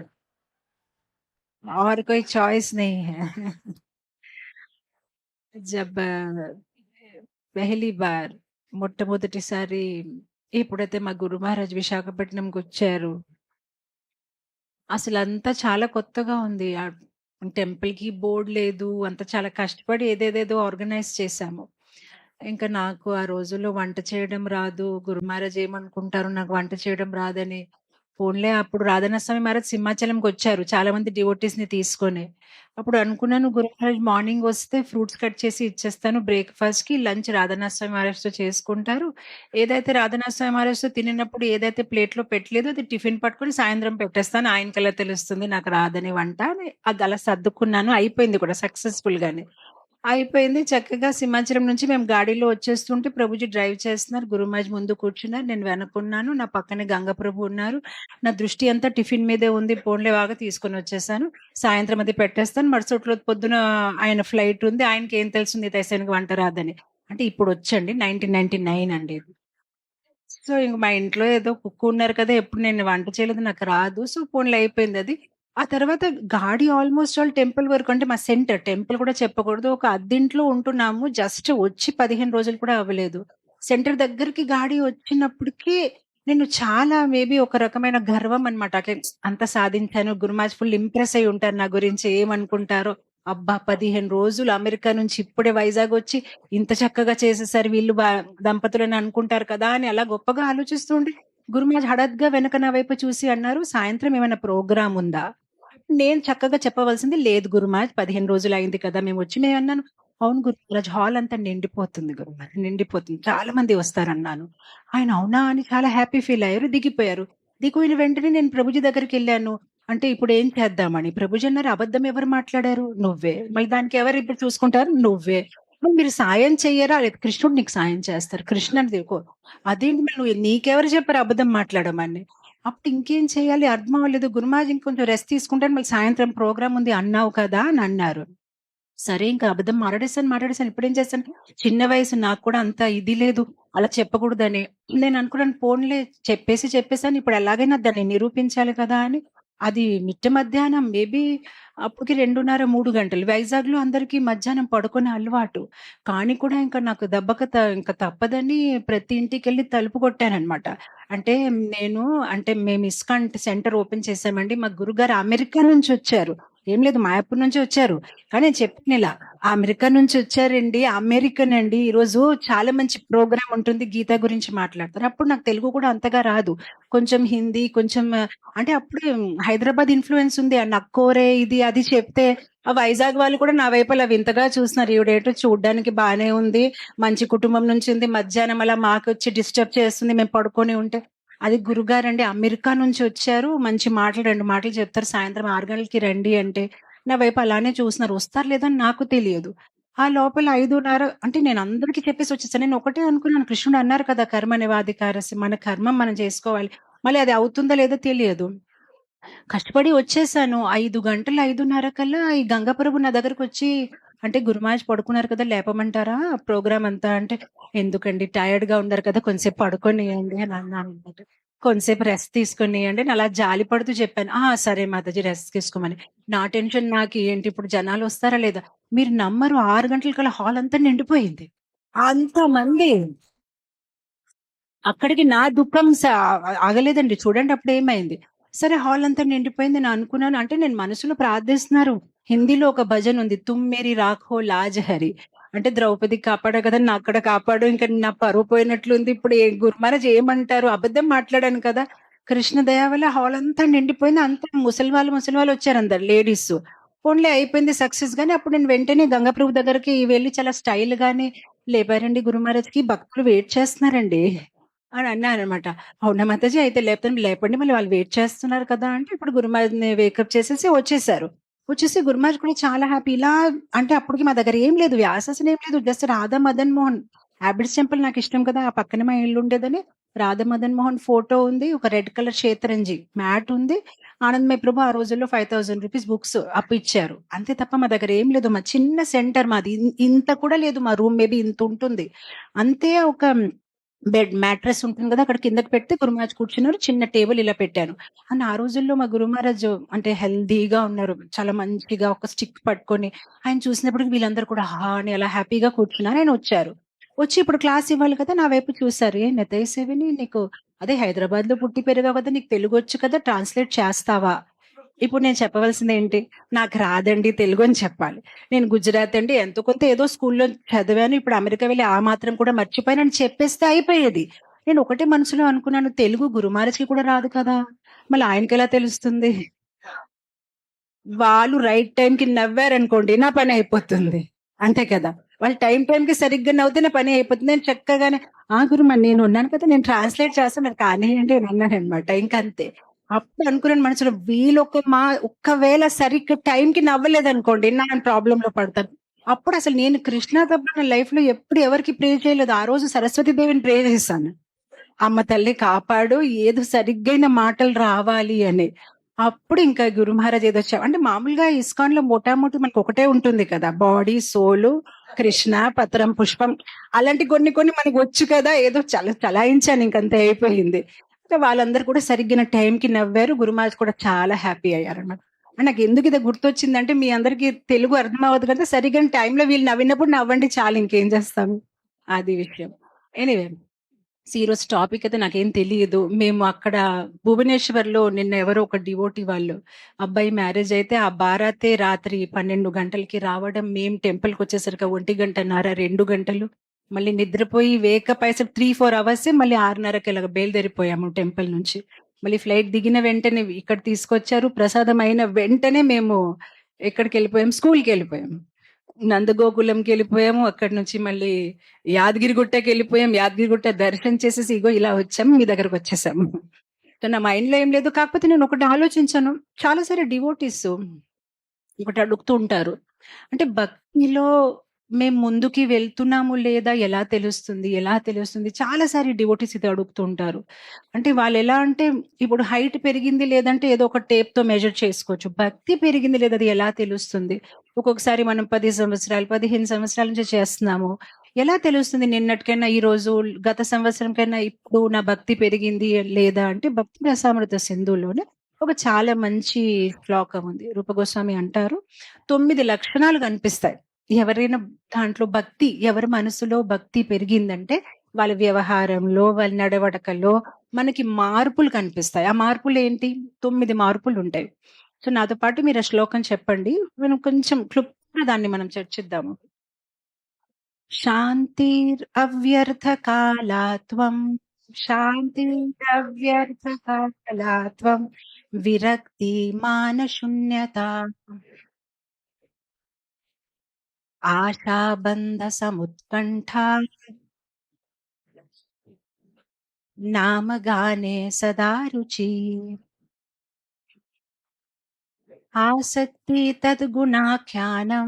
और कोई चॉइस नहीं है। जब పహలీ బార్ మొట్టమొదటిసారి ఎప్పుడైతే మా గురు మహారాజ్ విశాఖపట్నంకి వచ్చారు, అసలు అంతా చాలా కొత్తగా ఉంది. ఆ టెంపుల్ కి బోర్డు లేదు, అంతా చాలా కష్టపడి ఏదేదేదో ఆర్గనైజ్ చేశాము. ఇంకా నాకు ఆ రోజుల్లో వంట చేయడం రాదు. గురు మహారాజ్ ఏమనుకుంటారు నాకు వంట చేయడం రాదని. పోన్లే, అప్పుడు రాధానాస్వామి మహారాజ్ సింహాచలంకి వచ్చారు చాలా మంది డివోటీస్ ని తీసుకొని. అప్పుడు అనుకున్నాను గురు మహారాజ్ మార్నింగ్ వస్తే ఫ్రూట్స్ కట్ చేసి ఇచ్చేస్తాను, బ్రేక్ఫాస్ట్ కి లంచ్ రాధానాస్వామి మహారాజ్ తో చేసుకుంటారు. ఏదైతే రాధానాస్వామి మహారాజ్ తో తినినప్పుడు ఏదైతే ప్లేట్ లో పెట్టలేదు అది టిఫిన్ పట్టుకొని సాయంత్రం పెట్టేస్తాను, ఆయనకల్లా తెలుస్తుంది నాకు రాదని వంట అని. అది అలా సర్దుకున్నాను, అయిపోయింది కూడా సక్సెస్ఫుల్ గానే అయిపోయింది. చక్కగా సింహాచలం నుంచి మేము గాడిలో వచ్చేస్తుంటే ప్రభుజీ డ్రైవ్ చేస్తున్నారు, గురుమాజ్ ముందు కూర్చున్నారు, నేను వెనక్కున్నాను, నా పక్కనే గంగ ప్రభు ఉన్నారు. నా దృష్టి అంతా టిఫిన్ మీదే ఉంది, పోన్లే బాగా తీసుకొని వచ్చేసాను, సాయంత్రం అది పెట్టేస్తాను. మరుసటి పొద్దున ఆయన ఫ్లైట్ ఉంది, ఆయనకి ఏం తెలుస్తుంది దేశానికి వంట రాదని. అంటే ఇప్పుడు వచ్చండి 1999 అండి ఇది. సో ఇంక మా ఇంట్లో ఏదో కుక్ ఉన్నారు కదా, ఎప్పుడు నేను వంట చేయలేదు, నాకు రాదు. సో పోన్లే అయిపోయింది అది. ఆ తర్వాత గాడి ఆల్మోస్ట్ ఆల్ టెంపుల్ వరకు, అంటే మా సెంటర్ టెంపుల్ కూడా చెప్పకూడదు, ఒక అద్దింట్లో ఉంటున్నాము. జస్ట్ వచ్చి 15 రోజులు కూడా అవ్వలేదు. సెంటర్ దగ్గరికి గాడి వచ్చినప్పటికీ నేను చాలా మేబీ ఒక రకమైన గర్వం అనమాట. అట్లా అంత సాధించాను, గురుమాజ్ ఫుల్ ఇంప్రెస్ అయి ఉంటారు నా గురించి, ఏమనుకుంటారో. అబ్బా 15 రోజులు అమెరికా నుంచి ఇప్పుడే వైజాగ్ వచ్చి ఇంత చక్కగా చేసేసారు వీళ్ళు దంపతులు అని అనుకుంటారు కదా అని అలా గొప్పగా ఆలోచిస్తూ ఉంటే గురుమాజ్ హఠాత్తుగా వెనక నా వైపు చూసి అన్నారు, సాయంత్రం ఏమైనా ప్రోగ్రామ్ ఉందా? నేను చక్కగా చెప్పవలసింది, లేదు గురుమాజ్ 15 రోజులు అయింది కదా మేము వచ్చి. నేను అన్నాను, అవును గురురాజ్ హాల్ అంతా నిండిపోతుంది గురుమాజ్, నిండిపోతుంది, చాలా మంది వస్తారన్నాను. ఆయన అవునా అని చాలా హ్యాపీ ఫీల్ అయ్యారు, దిగిపోయారు. దిగిపోయిన వెంటనే నేను ప్రభుజీ దగ్గరికి వెళ్ళాను. అంటే ఇప్పుడు ఏం చేద్దామని. ప్రభుజీ అన్నారు, అబద్ధం ఎవరు మాట్లాడారు? నువ్వే. మరి దానికి ఎవరు ఇప్పుడు చూసుకుంటారు? నువ్వే. మరి మీరు సాయం చెయ్యరా? లేదు, కృష్ణుడు నీకు సాయం చేస్తారు, కృష్ణుని దిగో. అదేంటి మరి నువ్వు, నీకెవరు చెప్పారు అబద్ధం మాట్లాడమని? అప్పుడు ఇంకేం చేయాలి అర్థం అవ్వలేదు. గురుమాజ్ ఇంకొంచెం రెస్ట్ తీసుకుంటాను, మళ్ళీ సాయంత్రం ప్రోగ్రామ్ ఉంది అన్నావు కదా అని అన్నారు. సరే ఇంకా అబద్ధం మాట్లాడేసాను. ఇప్పుడేం చేస్తాను, చిన్న వయసు, నాకు కూడా అంత ఇది లేదు అలా చెప్పకూడదని. నేను అనుకున్నాను పోన్లే చెప్పేసాను, ఇప్పుడు ఎలాగైనా దాన్ని నిరూపించాలి కదా అని. అది మిట్ట మధ్యాహ్నం మేబీ అప్పటికి 2:30 3 గంటలు. వైజాగ్ లో అందరికి మధ్యాహ్నం పడుకునే అలవాటు, కానీ కూడా ఇంకా నాకు దెబ్బక ఇంకా తప్పదని ప్రతి ఇంటికి వెళ్ళి తలుపు కొట్టానమాట. అంటే మేము ఇస్కాన్ సెంటర్ ఓపెన్ చేసామండి, మా గురుగారు అమెరికా నుంచి వచ్చారు, ఏం లేదు మాయాపూర్ నుంచి వచ్చారు. కానీ నేను చెప్పిన ఇలా, అమెరికా నుంచి వచ్చారండి, అమెరికన్ అండి, ఈరోజు చాలా మంచి ప్రోగ్రామ్ ఉంటుంది, గీత గురించి మాట్లాడతారు. అప్పుడు నాకు తెలుగు కూడా అంతగా రాదు, కొంచెం హిందీ, కొంచెం అంటే అప్పుడే హైదరాబాద్ ఇన్ఫ్లుయెన్స్ ఉంది. ఆ నక్కోరే ఇది అది చెప్తే ఆ వైజాగ్ వాళ్ళు కూడా నా వైపు అలా వింతగా చూస్తున్నారు, ఈవిడేటో చూడడానికి బానే ఉంది, మంచి కుటుంబం నుంచి ఉంది, మధ్యాహ్నం అలా మాకు వచ్చి డిస్టర్బ్ చేస్తుంది మేము పడుకొని ఉంటే. అది గురుగారండి అమెరికా నుంచి వచ్చారు, మంచి మాటలు 2 మాటలు చెప్తారు, సాయంత్రం 6 గంటలకి రండి అంటే నా వైపు అలానే చూస్తున్నారు. వస్తారు లేదని నాకు తెలియదు. ఆ లోపల 5:30 అంటే నేను అందరికీ చెప్పేసి వచ్చేసాను. నేను ఒకటే అనుకున్నాను, కృష్ణుడు అన్నారు కదా కర్మ నివాధికారసి, మన కర్మం మనం చేసుకోవాలి, మళ్ళీ అది అవుతుందో లేదో తెలియదు. కష్టపడి వచ్చేసాను. 5 గంటలు 5:30 కల్లా ఈ గంగాప్రభు నా దగ్గరకు వచ్చి, అంటే గురుమాజ్ పడుకున్నారు కదా లేపమంటారా ప్రోగ్రామ్ అంతా అంటే, ఎందుకండి టైర్డ్ గా ఉన్నారు కదా కొంచెంసేపు పడుకోనియండి అని అన్నాను అనమాట. కొంతసేపు రెస్ట్ తీసుకొనియండి అని అలా జాలి పడుతూ చెప్పాను. సరే మాతాజీ రెస్ట్ తీసుకోమని. నా టెన్షన్ నాకు, ఏంటి ఇప్పుడు జనాలు వస్తారా లేదా? మీరు నమ్మరు, 6 గంటల కల్లా హాల్ అంతా నిండిపోయింది, అంతమంది. అక్కడికి నా దుఃఖం ఆగలేదండి. చూడండి అప్పుడు ఏమైంది. సరే హాల్ అంతా నిండిపోయింది. నేను అనుకున్నాను, అంటే నేను మనసులో ప్రార్థిస్తున్నారు. హిందీలో ఒక భజన ఉంది, తుమ్ మేరీ రాఖో లాజ్ హరి. అంటే ద్రౌపదికి కాపాడావు కదా! నాక్కడ కాపాడు. ఇంక నా పరువు పోయినట్లుంది. ఇప్పుడు గురు మహారాజ్ ఏమంటారు? అబద్ధం మాట్లాడాను కదా! కృష్ణ దయ వల్ల హాల్ అంతా నిండిపోయింది. అంతా ముసలివాళ్ళు వచ్చారందరు లేడీసు. పోనీలే అయిపోయింది సక్సెస్ గాని అప్పుడు నేను వెంటనే గంగాప్రభు దగ్గరికి వెళ్లి చాలా స్టైల్‌గానే లేపారండి గురు మహారాజ్‌కి భక్తులు వెయిట్ చేస్తున్నారండి అని అన్నాననమాట. అవునా మాతాజీ అయితే లేపండి మళ్ళీ వాళ్ళు వెయిట్ చేస్తున్నారు కదా! అంటే ఇప్పుడు గురు మహారాజ్‌ని వేకప్ చేసేసి వచ్చేసారు. వచ్చేసి గురు మహారాజ్ కూడా చాలా హ్యాపీ. ఇలా అంటే అప్పటికి మా దగ్గర ఏం లేదు. వ్యాసాసన ఏం లేదు. Just Radha Madan Mohan habits temple నాకిష్టం కదా! ఆ పక్కనే మా ఇల్లు ఉండేదని రాధా మదన్ మోహన్ ఫోటో ఉంది. ఒక రెడ్ కలర్ షేత్రంజి మ్యాట్ ఉంది. ఆనందమయి ప్రభు ఆ రోజుల్లో ₹5000 బుక్స్ అప్పిచ్చారు. అంతే తప్ప మా దగ్గర ఏం లేదు. మా చిన్న సెంటర్ మాది. ఇంత కూడా లేదు. మా రూమ్ మేబీ ఇంతుంటుంది. అంతే ఒక మ్యాట్రెస్ ఉంటుంది కదా! అక్కడ కిందకి పెడితే గురు మహారాజ్ కూర్చున్నారు. చిన్న టేబుల్ ఇలా పెట్టాను. ఆ రోజుల్లో మా గురు మహారాజ్ అంటే హెల్తీగా ఉన్నారు. చాలా మంచిగా ఒక స్టిక్ పట్టుకొని ఆయన చూసినప్పటికి వీళ్ళందరూ కూడా అని అలా హ్యాపీగా కూర్చున్నారు. ఆయన వచ్చారు. వచ్చి ఇప్పుడు క్లాస్ ఇవ్వాలి కదా! నా వైపు చూసారు. "ఏ నెతైసేవిని నీకు అదే హైదరాబాద్‌లో పుట్టి పెరిగావు కదా! నీకు తెలుగొచ్చు కదా! ట్రాన్స్‌లేట్ చేస్తావా?" ఇప్పుడు నేను చెప్పవలసిందేంటి? నాకు రాదండి తెలుగు అని చెప్పాలి. నేను గుజరాతీ అండి. ఎంతో కొంత ఏదో స్కూల్‌లో చదివాను. ఇప్పుడు అమెరికా వెళ్లి ఆ మాత్రం కూడా మర్చిపోయానని చెప్పేస్తే అయిపోయేది. నేను ఒకటే మనసులో అనుకున్నాను తెలుగు గురు మహారాజ్‌కి కూడా రాదు కదా! మళ్ళీ ఆయనకెలా తెలుస్తుంది? వాళ్ళు రైట్ టైమ్‌కి నవ్వారనుకోండి నా పని అయిపోతుంది. అంతే కదా! వాళ్ళు టైమ్‌కి సరిగ్గా నవ్వితే నా పని అయిపోతుంది. నేను చక్కగానే గురు మరి నేనున్నాను కదా! నేను ట్రాన్స్‌లేట్ చేస్తాను. మరి కానియ్యండి అని అన్నాననమాట. ఇంకంతే. అప్పుడు అనుకున్నాను మనసులో ఒక్కవేళ సరిగ్గా టైంకి నవ్వలేదనుకోండి నా ప్రాబ్లమ్‌లో పడతాను. అప్పుడు అసలు నేను కృష్ణ తప్ప నా లైఫ్‌లో ఎప్పుడు ఎవరికీ ప్రే చేయలేదు. ఆ రోజు సరస్వతి దేవిని ప్రే చేశాను. అమ్మ తల్లి కాపాడు ఏదో సరిగ్గైన మాటలు రావాలి అని. అప్పుడు ఇంకా గురు మహారాజ్ ఏదో అంటే మామూలుగా ఇస్కాన్‌లో మోటామోటి మనకు ఒకటే ఉంటుంది కదా! బాడీ, సోలు, కృష్ణ, పత్రం, పుష్పం అలాంటి కొన్ని కొన్ని మనకొచ్చు కదా! ఏదో చలాయించాను ఇంకంతే అయిపోయింది. అంటే వాళ్ళందరూ కూడా సరిగ్గిన టైంకి నవ్వారు. గురు మహారాజ్ కూడా చాలా హ్యాపీ అయ్యారన్నమాట. నాకెందుకు ఇది గుర్తొచ్చిందంటే మీ అందరికి తెలుగు అర్థం అవ్వదు కదా! సరిగ్గిన టైంలో వీళ్ళు నవ్వినప్పుడు నవ్వండి చాలు ఇంకేం చేస్తాము. అది విషయం. ఎనీవే ఈరోజు టాపిక్ అయితే నాకేం తెలీదు. మేము అక్కడ భువనేశ్వర్‌లో నిన్న ఎవరో ఒక డివోటీ వాళ్ళు అబ్బాయి మ్యారేజ్ అయితే ఆ బారాతే రాత్రి 12 గంటలకి రావడం. మేము టెంపుల్‌కొచ్చేసరికి 1 గంటన్నర, 2 గంటలు. మళ్ళీ నిద్రపోయి వేకప్ అయ్యేసరికి 3, 4 అవర్సే మళ్ళీ 6:30కి ఇలాగ బయలుదేరిపోయాము టెంపుల్ నుంచి. మళ్ళీ ఫ్లైట్ దిగిన వెంటనే ఇక్కడ తీసుకొచ్చారు. ప్రసాదం అయిన వెంటనే మేము ఎక్కడికెళ్ళిపోయాం స్కూల్‌కెళ్ళిపోయాం. నందగోకులంకెళ్ళిపోయాము. అక్కడి నుంచి మళ్ళీ యాదగిరిగుట్టకెళ్ళిపోయాం. యాదగిరిగుట్ట దర్శనం చేసేసి ఇగో ఇలా వచ్చాము. మీ దగ్గరకొచ్చేసాము. సో, నా మైండ్‌లో ఏం లేదు. కాకపోతే నేనొకటి ఆలోచించాను. చాలా సారి డివోటీస్ ఒకటి అడుగుతూ ఉంటారు. అంటే భక్తిలో మేము ముందుకి వెళ్తున్నాము లేదా ఎలా తెలుస్తుంది? ఎలా తెలుస్తుంది? చాలా సారి డివోటీస్ ఇది అడుగుతూ ఉంటారు. అంటే వాళ్ళెలా అంటే ఇప్పుడు హైట్ పెరిగింది లేదంటే ఏదో ఒక టేప్‌తో మెజర్ చేసుకోవచ్చు. భక్తి పెరిగింది లేదా అది ఎలా తెలుస్తుంది? ఒక్కొక్కసారి మనం 10 సంవత్సరాలు, 15 సంవత్సరాల నుంచి చేస్తున్నాము. ఎలా తెలుస్తుంది నిన్నటికన్నా ఈరోజు, గత సంవత్సరం కన్నా ఇప్పుడు నా భక్తి పెరిగింది లేదా అంటే భక్తి రసామృత సింధులోనే ఒక చాలా మంచి శ్లోకం ఉంది. రూపగోస్వామి అంటారు 9 లక్షణాలు కనిపిస్తాయి. ఎవరైనా దాంట్లో భక్తి ఎవరి మనసులో భక్తి పెరిగిందంటే వాళ్ళ వ్యవహారంలో, వాళ్ళ నడవడికలో మనకి మార్పులు కనిపిస్తాయి. ఆ మార్పులేంటి? 9 మార్పులుంటాయి. సో, నాతో పాటు మీరు ఆ శ్లోకం చెప్పండి. మనం కొంచెం క్లుప్తంగా దాన్ని మనం చర్చిద్దాము. శాంతిరవ్యర్థకాలాత్వం శాంతిరవ్యర్థకాలాత్వం విరక్తి మానశూన్యతా ఆశాబంధ సముత్కంఠా నామగానే సదా రుచి ఆసక్తి తద్గుణాఖ్యానం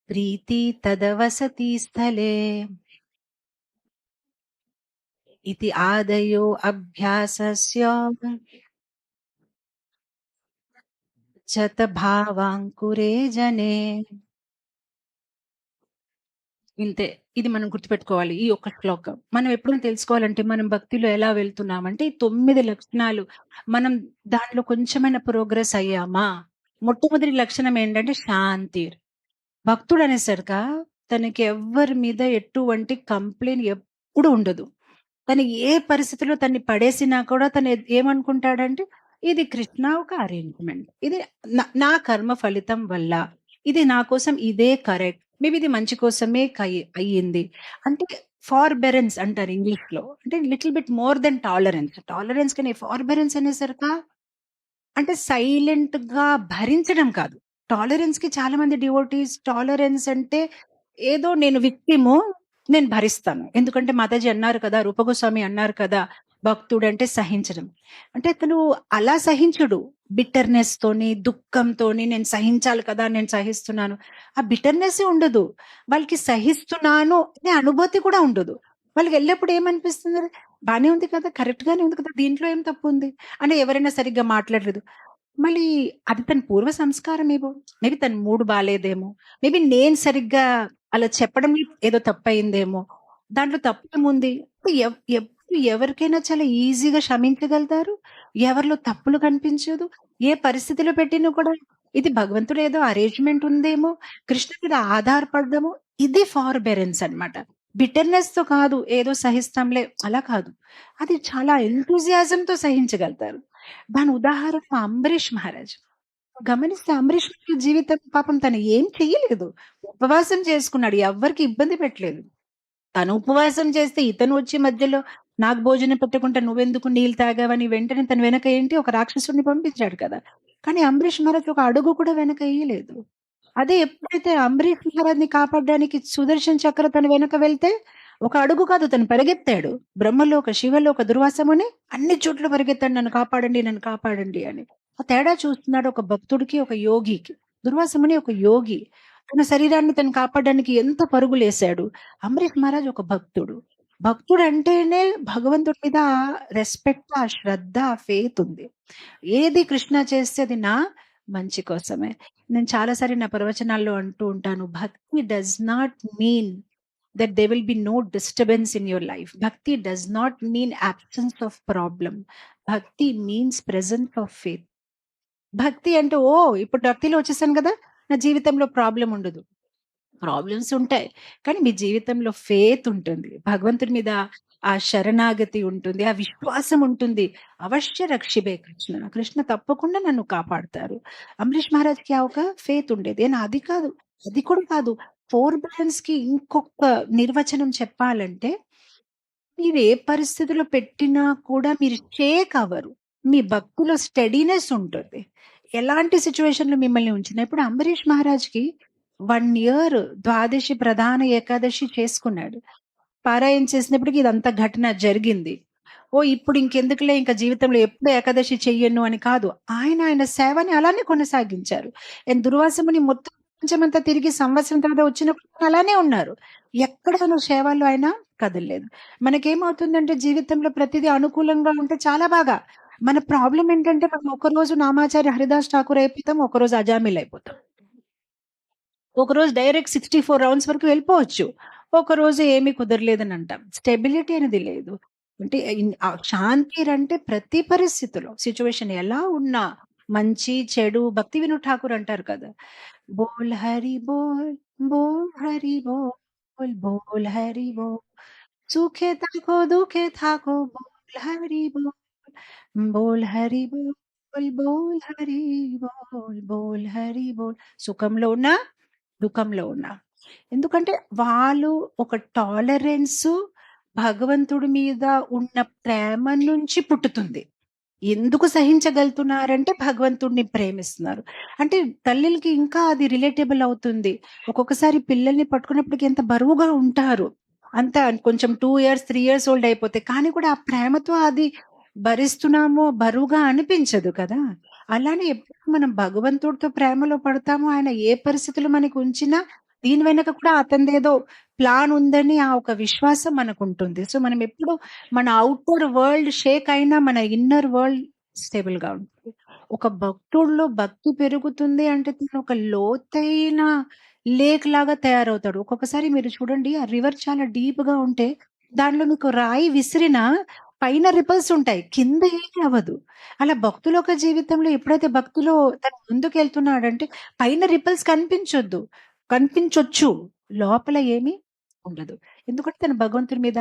ప్రీతి తదవసతి స్థలే ఇతి ఆదయో అభ్యాసస్య శతభావాంకురే జనే. ఇంతే. ఇది మనం గుర్తుపెట్టుకోవాలి. ఈ ఒక్క శ్లోకం. మనం ఎప్పుడైనా తెలుసుకోవాలంటే మనం భక్తిలో ఎలా వెళ్తున్నామంటే ఈ 9 లక్షణాలు మనం దాంట్లో కొంచెమైనా ప్రోగ్రెస్ అయ్యామా? మొట్టమొదటి లక్షణం ఏంటంటే శాంతి. భక్తుడనేసరిక తనకి ఎవ్వరి మీద ఎటువంటి కంప్లెయింట్ ఎప్పుడు ఉండదు. తను ఏ పరిస్థితిలో తన్ని పడేసినా కూడా తను ఏమనుకుంటాడంటే ఇది కృష్ణ ఒక అరేంజ్‌మెంట్. ఇది నా కర్మ ఫలితం వల్ల. ఇది నా కోసం ఇదే కరెక్ట్. మేబీ ఇది మంచి కోసమే అయ్యింది. అంటే ఫార్బెరెన్స్ అంటారు ఇంగ్లీష్‌లో. అంటే little bit more than tolerance. Tolerance కన్నా ఫార్బెరెన్స్ అనేసరిక అంటే సైలెంట్‌గా భరించడం కాదు. టాలరెన్స్‌కి చాలా మంది డివోటీస్ టాలరెన్స్ అంటే ఏదో నేను విక్టిము, నేను భరిస్తాను. ఎందుకంటే మాతాజీ అన్నారు కదా! రూపగోస్వామి అన్నారు కదా! భక్తుడంటే సహించడం. అంటే అతను అలా సహించడు. బిట్టర్‌నెస్‌తోని, దుఃఖంతోని నేను సహించాలి కదా! నేను సహిస్తున్నాను. ఆ బిట్టర్‌నెస్సే ఉండదు. వాళ్ళకి సహిస్తున్నాను అనే అనుభూతి కూడా ఉండదు. వాళ్ళకి ఎల్లప్పుడు ఏమనిపిస్తుంది? బానే ఉంది కదా! కరెక్ట్‌గానే ఉంది కదా! దీంట్లో ఏం తప్పుంది? అని ఎవరైనా సరిగ్గా మాట్లాడలేదు. మళ్ళీ అది తన పూర్వ సంస్కారమేమో. మేబీ తన మూడ్ బాలేదేమో. మేబీ నేను సరిగ్గా అలా చెప్పడంలో ఏదో తప్పయిందేమో. దాంట్లో తప్పేముంది? ఎప్పుడు ఎవరికైనా చాలా ఈజీగా క్షమించగలుగుతారు. ఎవరిలో తప్పులు కనిపించదు. ఏ పరిస్థితిలో పెట్టినా కూడా ఇది భగవంతుడు ఏదో అరేంజ్‌మెంట్ ఉందేమో, కృష్ణ మీద ఆధారపడడము ఇది ఫార్బెరెన్స్ అన్నమాట. బిట్టర్‌నెస్‌తో కాదు ఏదో సహిస్తాంలే అలా కాదు. అది చాలా ఎంథూసియాజంతో సహించగలుగుతారు. దాని ఉదాహరణ అంబరీష్ మహారాజ్. గమనిస్తే అంబరీష్ మహారాజ్ జీవితం పాపం తను ఏం చెయ్యలేదు. ఉపవాసం చేసుకున్నాడు. ఎవ్వరికీ ఇబ్బంది పెట్టలేదు. తను ఉపవాసం చేస్తే ఇతను వచ్చి మధ్యలో నాకు భోజనం పెట్టకుండా నువ్వెందుకు నీళ్ళు తాగావని వెంటనే తన వెనక ఏంటి ఒక రాక్షసుడిని పంపించాడు కదా! కానీ అంబరీష్ మహారాజ్ ఒక అడుగు కూడా వెనక ఎయ్యలేదు. అదే ఎప్పుడైతే అంబరీష్ మహారాజ్‌ని కాపాడడానికి సుదర్శన్ చక్ర తన వెనక వెళ్తే ఒక అడుగు కాదు తను పరిగెత్తాడు. బ్రహ్మలోక, శివలోక, దుర్వాసముని అన్ని చోట్ల పరిగెత్తాడు నన్ను కాపాడండి, నన్ను కాపాడండి అని. ఆ తేడా చూస్తున్నాడు ఒక భక్తుడికి, ఒక యోగికి. దుర్వాసముని ఒక యోగి. తన శరీరాన్ని తను కాపాడడానికి ఎంత పరుగులేశాడు. అంబరీష్ మహారాజ్ ఒక భక్తుడు. భక్తుడంటేనే భగవంతుడి మీద రెస్పెక్ట్, ఆ శ్రద్ధ, ఆ ఫెయిత్ ఉంది. ఏది కృష్ణ చేస్తే అది నా మంచి కోసమే. నేను చాలా సారి నా ప్రవచనాల్లో అంటూ ఉంటాను. భక్తి does not mean that there will be no disturbance in your life. Bhakti does not mean absence of problem. Bhakti means presence of faith. భక్తి అంటే ఇప్పుడు భక్తిలో వచ్చేసాను కదా! నా జీవితంలో ప్రాబ్లమ్ ఉండదు. ప్రాబ్లమ్స్ ఉంటాయి. కానీ మీ జీవితంలో ఫెయిత్ ఉంటుంది. భగవంతుడి మీద ఆ శరణాగతి ఉంటుంది. ఆ విశ్వాసం ఉంటుంది. అవశ్య రక్షిబే కృష్ణ. కృష్ణ తప్పకుండా నన్ను కాపాడతారు. అంబరీష్ మహారాజ్‌కి ఆ ఒక ఫెయిత్ ఉండేది. అది కాదు. అది కూడా కాదు. ఫోర్బెరెన్స్‌కి ఇంకొక నిర్వచనం చెప్పాలంటే, మీరు ఏ పరిస్థితిలో పెట్టినా కూడా మీరు షేక్ అవ్వరు. మీ భక్తిలో స్టెడీనెస్ ఉంటుంది. ఎలాంటి సిట్యుయేషన్‌లో మిమ్మల్ని ఉంచినా ఇప్పుడు అంబరీష్ మహారాజ్‌కి 1 ఇయర్ ద్వాదశి ప్రధాన ఏకాదశి చేసుకున్నాడు. పారాయణ చేసినప్పటికి ఇదంతా ఘటన జరిగింది. ఇప్పుడు ఇంకెందుకులే ఇంకా జీవితంలో ఎప్పుడు ఏకాదశి చెయ్యను అని కాదు. ఆయన సేవని అలానే కొనసాగించారు. దుర్వాసముని మొత్తం ప్రపంచమంతా తిరిగి సంవత్సరం తర్వాత వచ్చినప్పుడు అలానే ఉన్నారు. ఎక్కడను సేవలో ఆయన కదలలేదు. మనకేమవుతుందంటే జీవితంలో ప్రతిదీ అనుకూలంగా ఉంటే చాలా బాగా. మన ప్రాబ్లమ్ ఏంటంటే మనం ఒకరోజు నామాచార్య హరిదాస్ ఠాకూర్ అయిపోతాం. ఒకరోజు అజామిల్ అయిపోతాం. ఒకరోజు డైరెక్ట్ 64 రౌండ్స్ వరకు వెళ్ళిపోవచ్చు. ఒకరోజు ఏమీ కుదరలేదని అంటాం. స్టెబిలిటీ అనేది లేదు. అంటే శాంతి అంటే ప్రతి పరిస్థితిలో సిట్యుయేషన్ ఎలా ఉన్నా మంచి, చెడు భక్తి వినోద్ ఠాకూర్ అంటారు కదా! బోల్ హరి బోల్, బోల్ హరి బోల్, బోల్ హరి బోల్. సుఖే తాకో దుఃఖే తాకో బోల్ హరి బోల్, బోల్ హరి బోల్, బోల్ హరి బోల్, బోల్ హరి బోల్. సుఖంలో ఉన్నా, దుఃఖంలో ఉన్నా. ఎందుకంటే వాళ్ళు ఒక టాలరెన్సు భగవంతుడి మీద ఉన్న ప్రేమ నుంచి పుట్టుతుంది. ఎందుకు సహించగలుగుతున్నారంటే భగవంతుడిని ప్రేమిస్తున్నారు. అంటే తల్లులకి ఇంకా అది రిలేటబుల్ అవుతుంది. ఒక్కొక్కసారి పిల్లల్ని పట్టుకున్నప్పటికి ఎంత బరువుగా ఉంటారు. అంత కొంచెం 2 ఇయర్స్, 3 ఇయర్స్ ఓల్డ్ అయిపోతే. కానీ కూడా ఆ ప్రేమతో అది భరిస్తున్నామో బరువుగా అనిపించదు కదా! అలానే ఎప్పుడు మనం భగవంతుడితో ప్రేమలో పడతామో ఆయన ఏ పరిస్థితులు మనకి ఉంచినా దీని వెనక కూడా అతనిదేదో ప్లాన్ ఉందని ఆ ఒక విశ్వాసం మనకుంటుంది. సో మనం ఎప్పుడు మన ఔటర్ వరల్డ్ షేక్ అయినా మన ఇన్నర్ వరల్డ్ స్టేబుల్‌గా ఉంటుంది. ఒక భక్తుడిలో భక్తి పెరుగుతుంది అంటే తను ఒక లోతైన లేక్ లాగా తయారవుతాడు. ఒక్కొక్కసారి మీరు చూడండి ఆ రివర్ చాలా డీప్‌గా ఉంటే దానిలో మీకు రాయి విసిరినా పైన రిపల్స్ ఉంటాయి. కింద ఏమి అవ్వదు. అలా భక్తుల యొక్క జీవితంలో ఎప్పుడైతే భక్తిలో తను ముందుకెళ్తున్నాడంటే పైన రిపల్స్ కనిపించొద్దు. కనిపించొచ్చు. లోపల ఏమీ ఉండదు. ఎందుకంటే తను భగవంతుడి మీద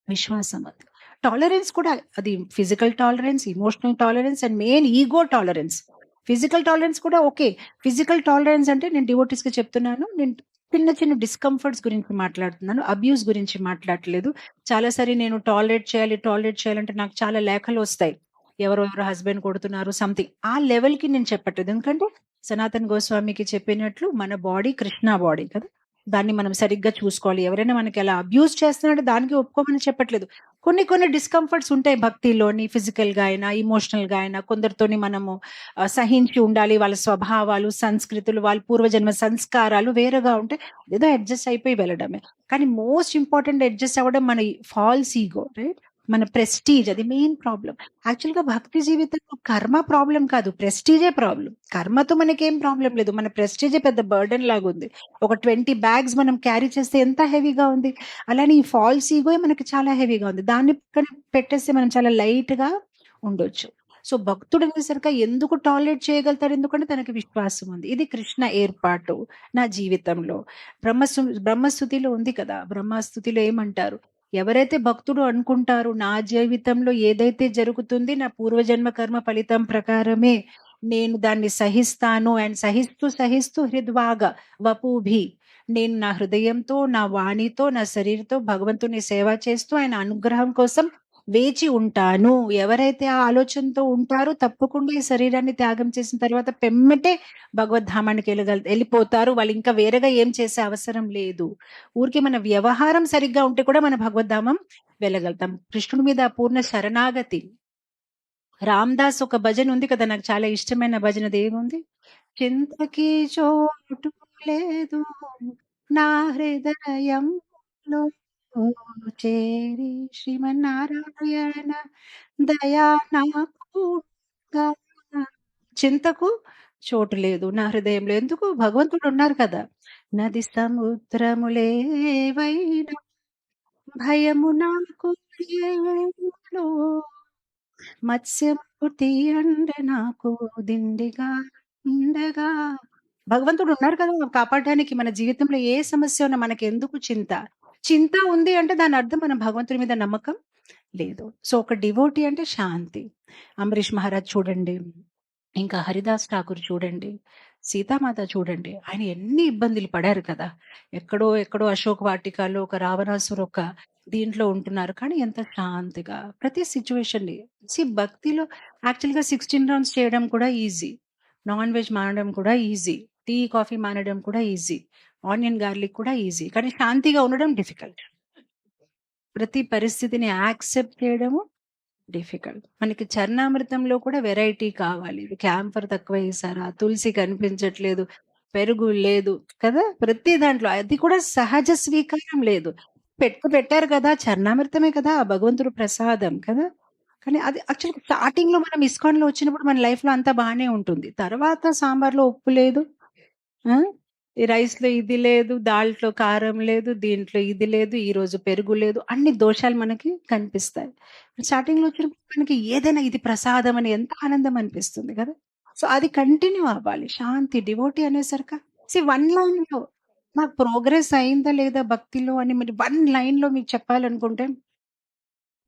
విశ్వాసం అది. టాలరెన్స్ కూడా అది physical tolerance, emotional tolerance and main ego tolerance. Physical tolerance కూడా ఓకే. ఫిజికల్ టాలరెన్స్ అంటే నేను డివోటీస్‌కి చెప్తున్నాను. నేను చిన్న చిన్న డిస్కంఫర్ట్స్ గురించి మాట్లాడుతున్నాను. అబ్యూస్ గురించి మాట్లాడట్లేదు. చాలా సారి నేను టాలరేట్ చేయాలంటే నాకు చాలా లేఖలొస్తాయి. ఎవరో హస్బెండ్ కొడుతున్నారు సంథింగ్. ఆ లెవెల్‌కి నేను చెప్పట్లేదు. ఎందుకంటే సనాతన్ గోస్వామికి చెప్పినట్లు మన బాడీ కృష్ణ బాడీ కదా! దాన్ని మనం సరిగ్గా చూసుకోవాలి. ఎవరైనా మనకి అలా అబ్యూజ్ చేస్తున్నారంటే దానికి ఒప్పుకోమని చెప్పట్లేదు. కొన్ని డిస్కంఫర్ట్స్ ఉంటాయి భక్తిలోని ఫిజికల్‌గా అయినా, ఎమోషనల్‌గా అయినా కొందరితోని మనము సహించి ఉండాలి. వాళ్ళ స్వభావాలు, సంస్కృతులు, వాళ్ళ పూర్వజన్మ సంస్కారాలు వేరేగా ఉంటే ఏదో అడ్జస్ట్ అయిపోయి వెళ్ళడమే. కానీ మోస్ట్ ఇంపార్టెంట్ అడ్జస్ట్ అవ్వడం మన ఫాల్స్ ఈగో రైట్? మన ప్రెస్టీజ్ అది మెయిన్ ప్రాబ్లమ్. యాక్చువల్‌గా భక్తి జీవితంలో కర్మ ప్రాబ్లమ్ కాదు. ప్రెస్టీజే ప్రాబ్లమ్. కర్మతో మనకేం ప్రాబ్లమ్ లేదు. మన ప్రెస్టీజే పెద్ద బర్డెన్ లాగుంది. ఒక 20 బ్యాగ్స్ మనం క్యారీ చేస్తే ఎంత హెవీగా ఉంది. అలానే ఈ ఫాల్స్ ఈగోయే మనకి చాలా హెవీగా ఉంది. దాన్ని పక్కన పెట్టేస్తే మనం చాలా లైట్‌గా ఉండొచ్చు. సో, భక్తుడనేసరికి ఎందుకు టాలరేట్ చేయగలుగుతాడు? ఎందుకంటే తనకి విశ్వాసం ఉంది. ఇది కృష్ణ ఏర్పాటు నా జీవితంలో. బ్రహ్మస్తుతిలో ఉంది కదా! బ్రహ్మస్తుతిలో ఏమంటారు? ఎవరైతే భక్తుడు అనుకుంటారో నా జీవితంలో ఏదైతే జరుగుతుంది నా పూర్వజన్మ కర్మ ఫలితం ప్రకారమే నేను దాన్ని సహిస్తాను అండ్ సహిస్తూ హృద్వాగ వపూభి నేను నా హృదయంతో, నా వాణితో, నా శరీరంతో భగవంతుని సేవ చేస్తూ ఆయన అనుగ్రహం కోసం వేచి ఉంటాను. ఎవరైతే ఆ ఆలోచనతో ఉంటారో తప్పకుండా ఈ శరీరాన్ని త్యాగం చేసిన తర్వాత పెమ్మటే భగవద్ధామానికి వెళ్ళిపోతారు. వాళ్ళు ఇంకా వేరేగా ఏం చేసే అవసరం లేదు. ఊరికే మన వ్యవహారం సరిగ్గా ఉంటే కూడా మన భగవద్ధామం వెళ్ళగలుగుతాం. కృష్ణుడి మీద పూర్ణ శరణాగతి. రామదాస్ ఒక భజన ఉంది కదా! నాకు చాలా ఇష్టమైన భజన అదేముంది? చింతకి చోటు లేదు నా హృదయంలో చేరి శ్రీమన్నారాయణ దయా నాకు చింతకు చోటు లేదు నా హృదయంలో. ఎందుకు? భగవంతుడు ఉన్నారు కదా! నది సముద్రములేవైనా భయము నాకు ఏలో మత్స్యమూర్తి అండ నాకు దిండిగా ఉండగా. భగవంతుడు ఉన్నారు కదా! కాపాడడానికి మన జీవితంలో ఏ సమస్య ఉన్నా మనకెందుకు చింత? చింత ఉంది అంటే దాని అర్థం మనం భగవంతుడి మీద నమ్మకం లేదు. సో, ఒక డివోటీ అంటే శాంతి. అంబరీష్ మహారాజ్ చూడండి. ఇంకా హరిదాస్ ఠాకూర్ చూడండి. సీతామాత చూడండి. ఆయన ఎన్ని ఇబ్బందులు పడారు కదా! ఎక్కడో అశోక్ వాటికలో ఒక రావణాసురు ఒక దీంట్లో ఉంటున్నారు. కానీ ఎంత శాంతిగా ప్రతి సిట్యుయేషన్‌ని భక్తిలో యాక్చువల్‌గా 16 రౌండ్స్ చేయడం కూడా ఈజీ. నాన్ వెజ్ మానడం కూడా ఈజీ. టీ, కాఫీ మానడం కూడా ఈజీ. ఆనియన్ గార్లిక్ కూడా ఈజీ. కానీ శాంతిగా ఉండడం డిఫికల్ట్. ప్రతి పరిస్థితిని యాక్సెప్ట్ చేయడము డిఫికల్ట్. మనకి చరణామృతంలో కూడా వెరైటీ కావాలి. క్యాంఫర్ తక్కువేసారా? తులసి కనిపించట్లేదు. పెరుగు లేదు కదా! ప్రతి దాంట్లో అది కూడా సహజ స్వీకారం లేదు. పెట్టారు కదా! చరణామృతమే కదా! భగవంతుడు ప్రసాదం కదా! కానీ అది యాక్చువల్‌గా స్టార్టింగ్‌లో మనం ఇస్కాన్‌లో వచ్చినప్పుడు మన లైఫ్‌లో అంతా బానే ఉంటుంది. తర్వాత సాంబార్‌లో ఉప్పు లేదు. ఆ! ఈ రైస్‌లో ఇది లేదు, దాంట్లో కారం లేదు, దీంట్లో ఇది లేదు, ఈరోజు పెరుగు లేదు. అన్ని దోషాలు మనకి కనిపిస్తాయి. స్టార్టింగ్‌లో వచ్చినప్పుడు మనకి ఏదైనా ఇది ప్రసాదం అని ఎంత ఆనందం అనిపిస్తుంది కదా! సో, అది కంటిన్యూ అవ్వాలి. శాంతి డివోటీ అనేసరిక వన్ లైన్‌లో నాకు ప్రోగ్రెస్ అయిందా లేదా భక్తిలో అని మరి వన్ లైన్‌లో మీకు చెప్పాలనుకుంటే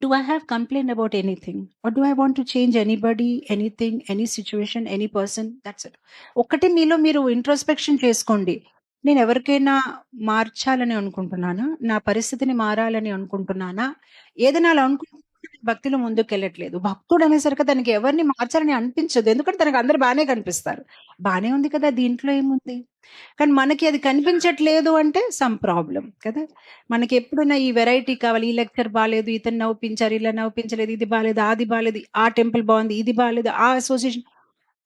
do I have complaint about anything? Or do I want to change anybody, anything, any situation, any person? That's it. ఒక్కటి మీలో మీరు ఇంట్రోస్పెక్షన్ చేసుకోండి. నేను ఎవరికైనా మార్చాలని అనుకుంటున్నానా? నా పరిస్థితిని మారాలని అనుకుంటున్నానా? ఏదైనా అలా అనుకుంటే భక్తిలో ముందుకెళ్ళట్లేదు. భక్తుడు అనేసరికి తనకి ఎవరిని మార్చాలని అనిపించదు. ఎందుకంటే తనకు అందరూ బానే కనిపిస్తారు. బానే ఉంది కదా! దీంట్లో ఏముంది? కానీ మనకి అది కనిపించట్లేదు అంటే సమ్ ప్రాబ్లమ్ కదా! మనకెప్పుడైనా ఈ వెరైటీ కావాలి. ఈ లెక్చర్ బాలేదు, ఇతను నవ్వించారు, ఇలా నవ్వించలేదు, ఇది బాలేదు, అది బాలేదు, ఆ టెంపుల్ బావుంది, ఇది బాలేదు, ఆ అసోసియేషన్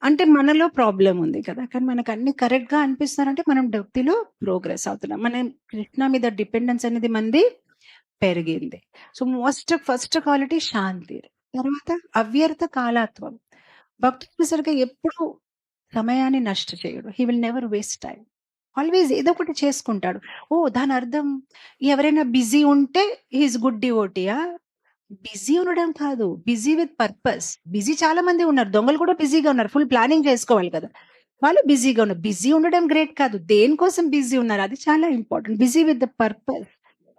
అంటే మనలో ప్రాబ్లమ్ ఉంది కదా! కానీ మనకు అన్ని కరెక్ట్‌గా అనిపిస్తున్నారంటే మనం భక్తిలో ప్రోగ్రెస్ అవుతున్నాం. మనం కృష్ణ మీద డిపెండెన్స్ అనేది మనది పెరిగింది. సో, ఫస్ట్ క్వాలిటీ శాంతి. తర్వాత అవ్యర్థ కాలత్వం. భక్తుడు సరిగ్గా ఎప్పుడు సమయాన్ని నష్ట చేయడు. He will never waste time. Always ఏదో ఒకటి చేసుకుంటాడు. ఓహ్! దాని అర్థం ఎవరైనా బిజీ ఉంటే హి ఈస్ గుడ్ డివోటీయా? బిజీ ఉండడం కాదు. Busy with purpose. బిజీ చాలా మంది ఉన్నారు. దొంగలు కూడా బిజీగా ఉన్నారు. ఫుల్ ప్లానింగ్ చేసుకోవాలి కదా! వాళ్ళు బిజీగా ఉన్నారు. బిజీ ఉండడం గ్రేట్ కాదు. దేనికోసం బిజీ ఉన్నారు అది చాలా important. Busy with the purpose.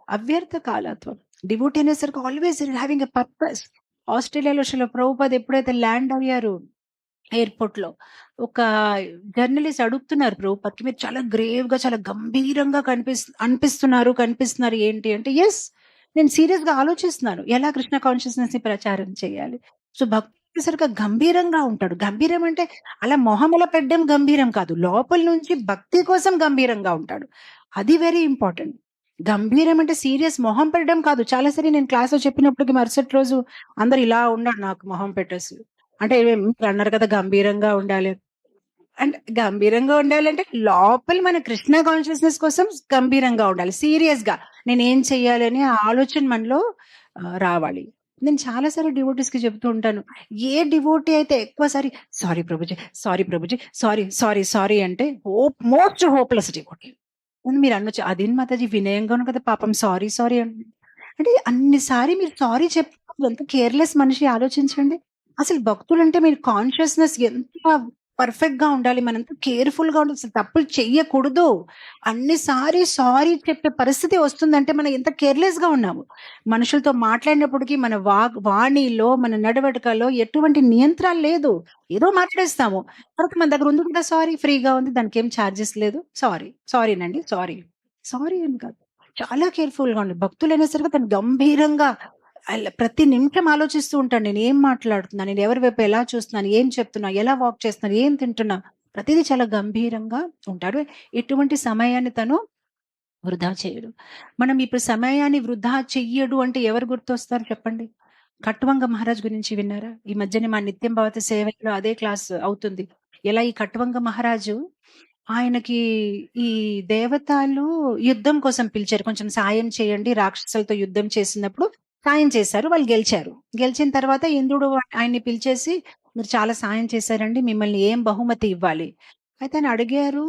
అవ్యర్థ కాలత్వం. డివోటీ అనేసరికి ఆల్వేస్ హావింగ్ ఎ పర్పస్. ఆస్ట్రేలియాలో ప్రభుపాద ఎప్పుడైతే ల్యాండ్ అయ్యారు ఎయిర్‌పోర్ట్‌లో. ఒక జర్నలిస్ట్ అడుగుతున్నారు ప్రభుపాద్‌కి, "మీరు చాలా గ్రేవ్‌గా, చాలా గంభీరంగా కనిపిస్తున్నారు ఏంటి?" అంటే, యెస్, నేను సీరియస్‌గా ఆలోచిస్తున్నాను. ఎలా కృష్ణ కాన్షియస్‌నెస్‌ని ప్రచారం చేయాలి? సో, భక్తుడు వచ్చేసరికి గంభీరంగా ఉంటాడు. గంభీరం అంటే అలా మొహం అలా పెట్టడం గంభీరం కాదు. లోపల నుంచి భక్తి కోసం గంభీరంగా ఉంటాడు. అది వెరీ ఇంపార్టెంట్. గంభీరం అంటే సీరియస్ మొహం పెట్టడం కాదు. చాలా సారి నేను క్లాస్‌లో చెప్పినప్పటికి మరుసటి రోజు అందరూ ఇలా ఉన్నారు నాకు మొహం పెట్టేసి. అంటే మీరన్నారు కదా గంభీరంగా ఉండాలి. అంటే గంభీరంగా ఉండాలంటే లోపల మన కృష్ణ కాన్షియస్‌నెస్ కోసం గంభీరంగా ఉండాలి. సీరియస్‌గా నేనేం చెయ్యాలి ఆ ఆలోచన మనలో రావాలి. నేను చాలా సార్లు డివోటీస్‌కి చెప్తూ ఉంటాను. ఏ డివోటీ అయితే ఎక్కువ సారి sorry Prabhuji, sorry Prabhuji, sorry అంటే మోస్ట్ హోప్‌లెస్ డివోటీ. అని మీరు అనొచ్చు. అదేంటి మాతాజీ వినయంగా ఉంది కదా! పాపం సారీ అంటే అన్ని సారి మీరు సారీ చెప్తే ఎంత కేర్‌లెస్ మనిషి ఆలోచించండి. అసలు భక్తులంటే మీరు కాన్షియస్‌నెస్ ఎంత పర్ఫెక్ట్‌గా ఉండాలి. మనంత కేర్‌ఫుల్‌గా ఉండాలి. అసలు తప్పులు చెయ్యకూడదు. అన్ని సారీ చెప్పే పరిస్థితి వస్తుందంటే మనం ఎంత కేర్‌లెస్‌గా ఉన్నాము. మనుషులతో మాట్లాడినప్పటికి మన వాణిలో, మన నడవడికలో ఎటువంటి నియంత్రణ లేదు. ఏదో మాట్లాడేస్తాము. తర్వాత మన దగ్గర ఉంది కదా సారీ ఫ్రీగా ఉంది. దానికేం చార్జెస్ లేదు. సారీనండి. సారీ అని కాదు. చాలా కేర్‌ఫుల్‌గా ఉండాలి. భక్తులైనా సరే దాన్ని గంభీరంగా ప్రతి నిమిషం ఆలోచిస్తూ ఉంటాను. నేనేం మాట్లాడుతున్నా? నేను ఎవరి వైపు ఎలా చూస్తున్నాను? ఏం చెప్తున్నా? ఎలా వాక్ చేస్తున్నాను? ఏం తింటున్నా? ప్రతీదీ చాలా గంభీరంగా ఉంటాడు. ఎటువంటి సమయాన్ని తను వృధా చేయడు. మనం ఇప్పుడు సమయాన్ని వృధా చెయ్యడు అంటే ఎవరు గుర్తొస్తారు చెప్పండి? కట్వంగ మహారాజ్ గురించి విన్నారా? ఈ మధ్యనే మా నిత్యం భవతి సేవలో అదే క్లాస్ అవుతుంది. ఎలా ఈ కట్వంగ మహారాజు ఆయనకి ఈ దేవతలు యుద్ధం కోసం పిలిచారు. కొంచెం సాయం చేయండి. రాక్షసులతో యుద్ధం చేసినప్పుడు సాయం చేశారు. వాళ్ళు గెలిచారు. గెలిచిన తర్వాత ఇంద్రుడు ఆయన్ని పిలిచేసి, "మీరు చాలా సాయం చేశారండి. మిమ్మల్ని ఏం బహుమతి ఇవ్వాలి?" అయితే ఆయన అడిగారు,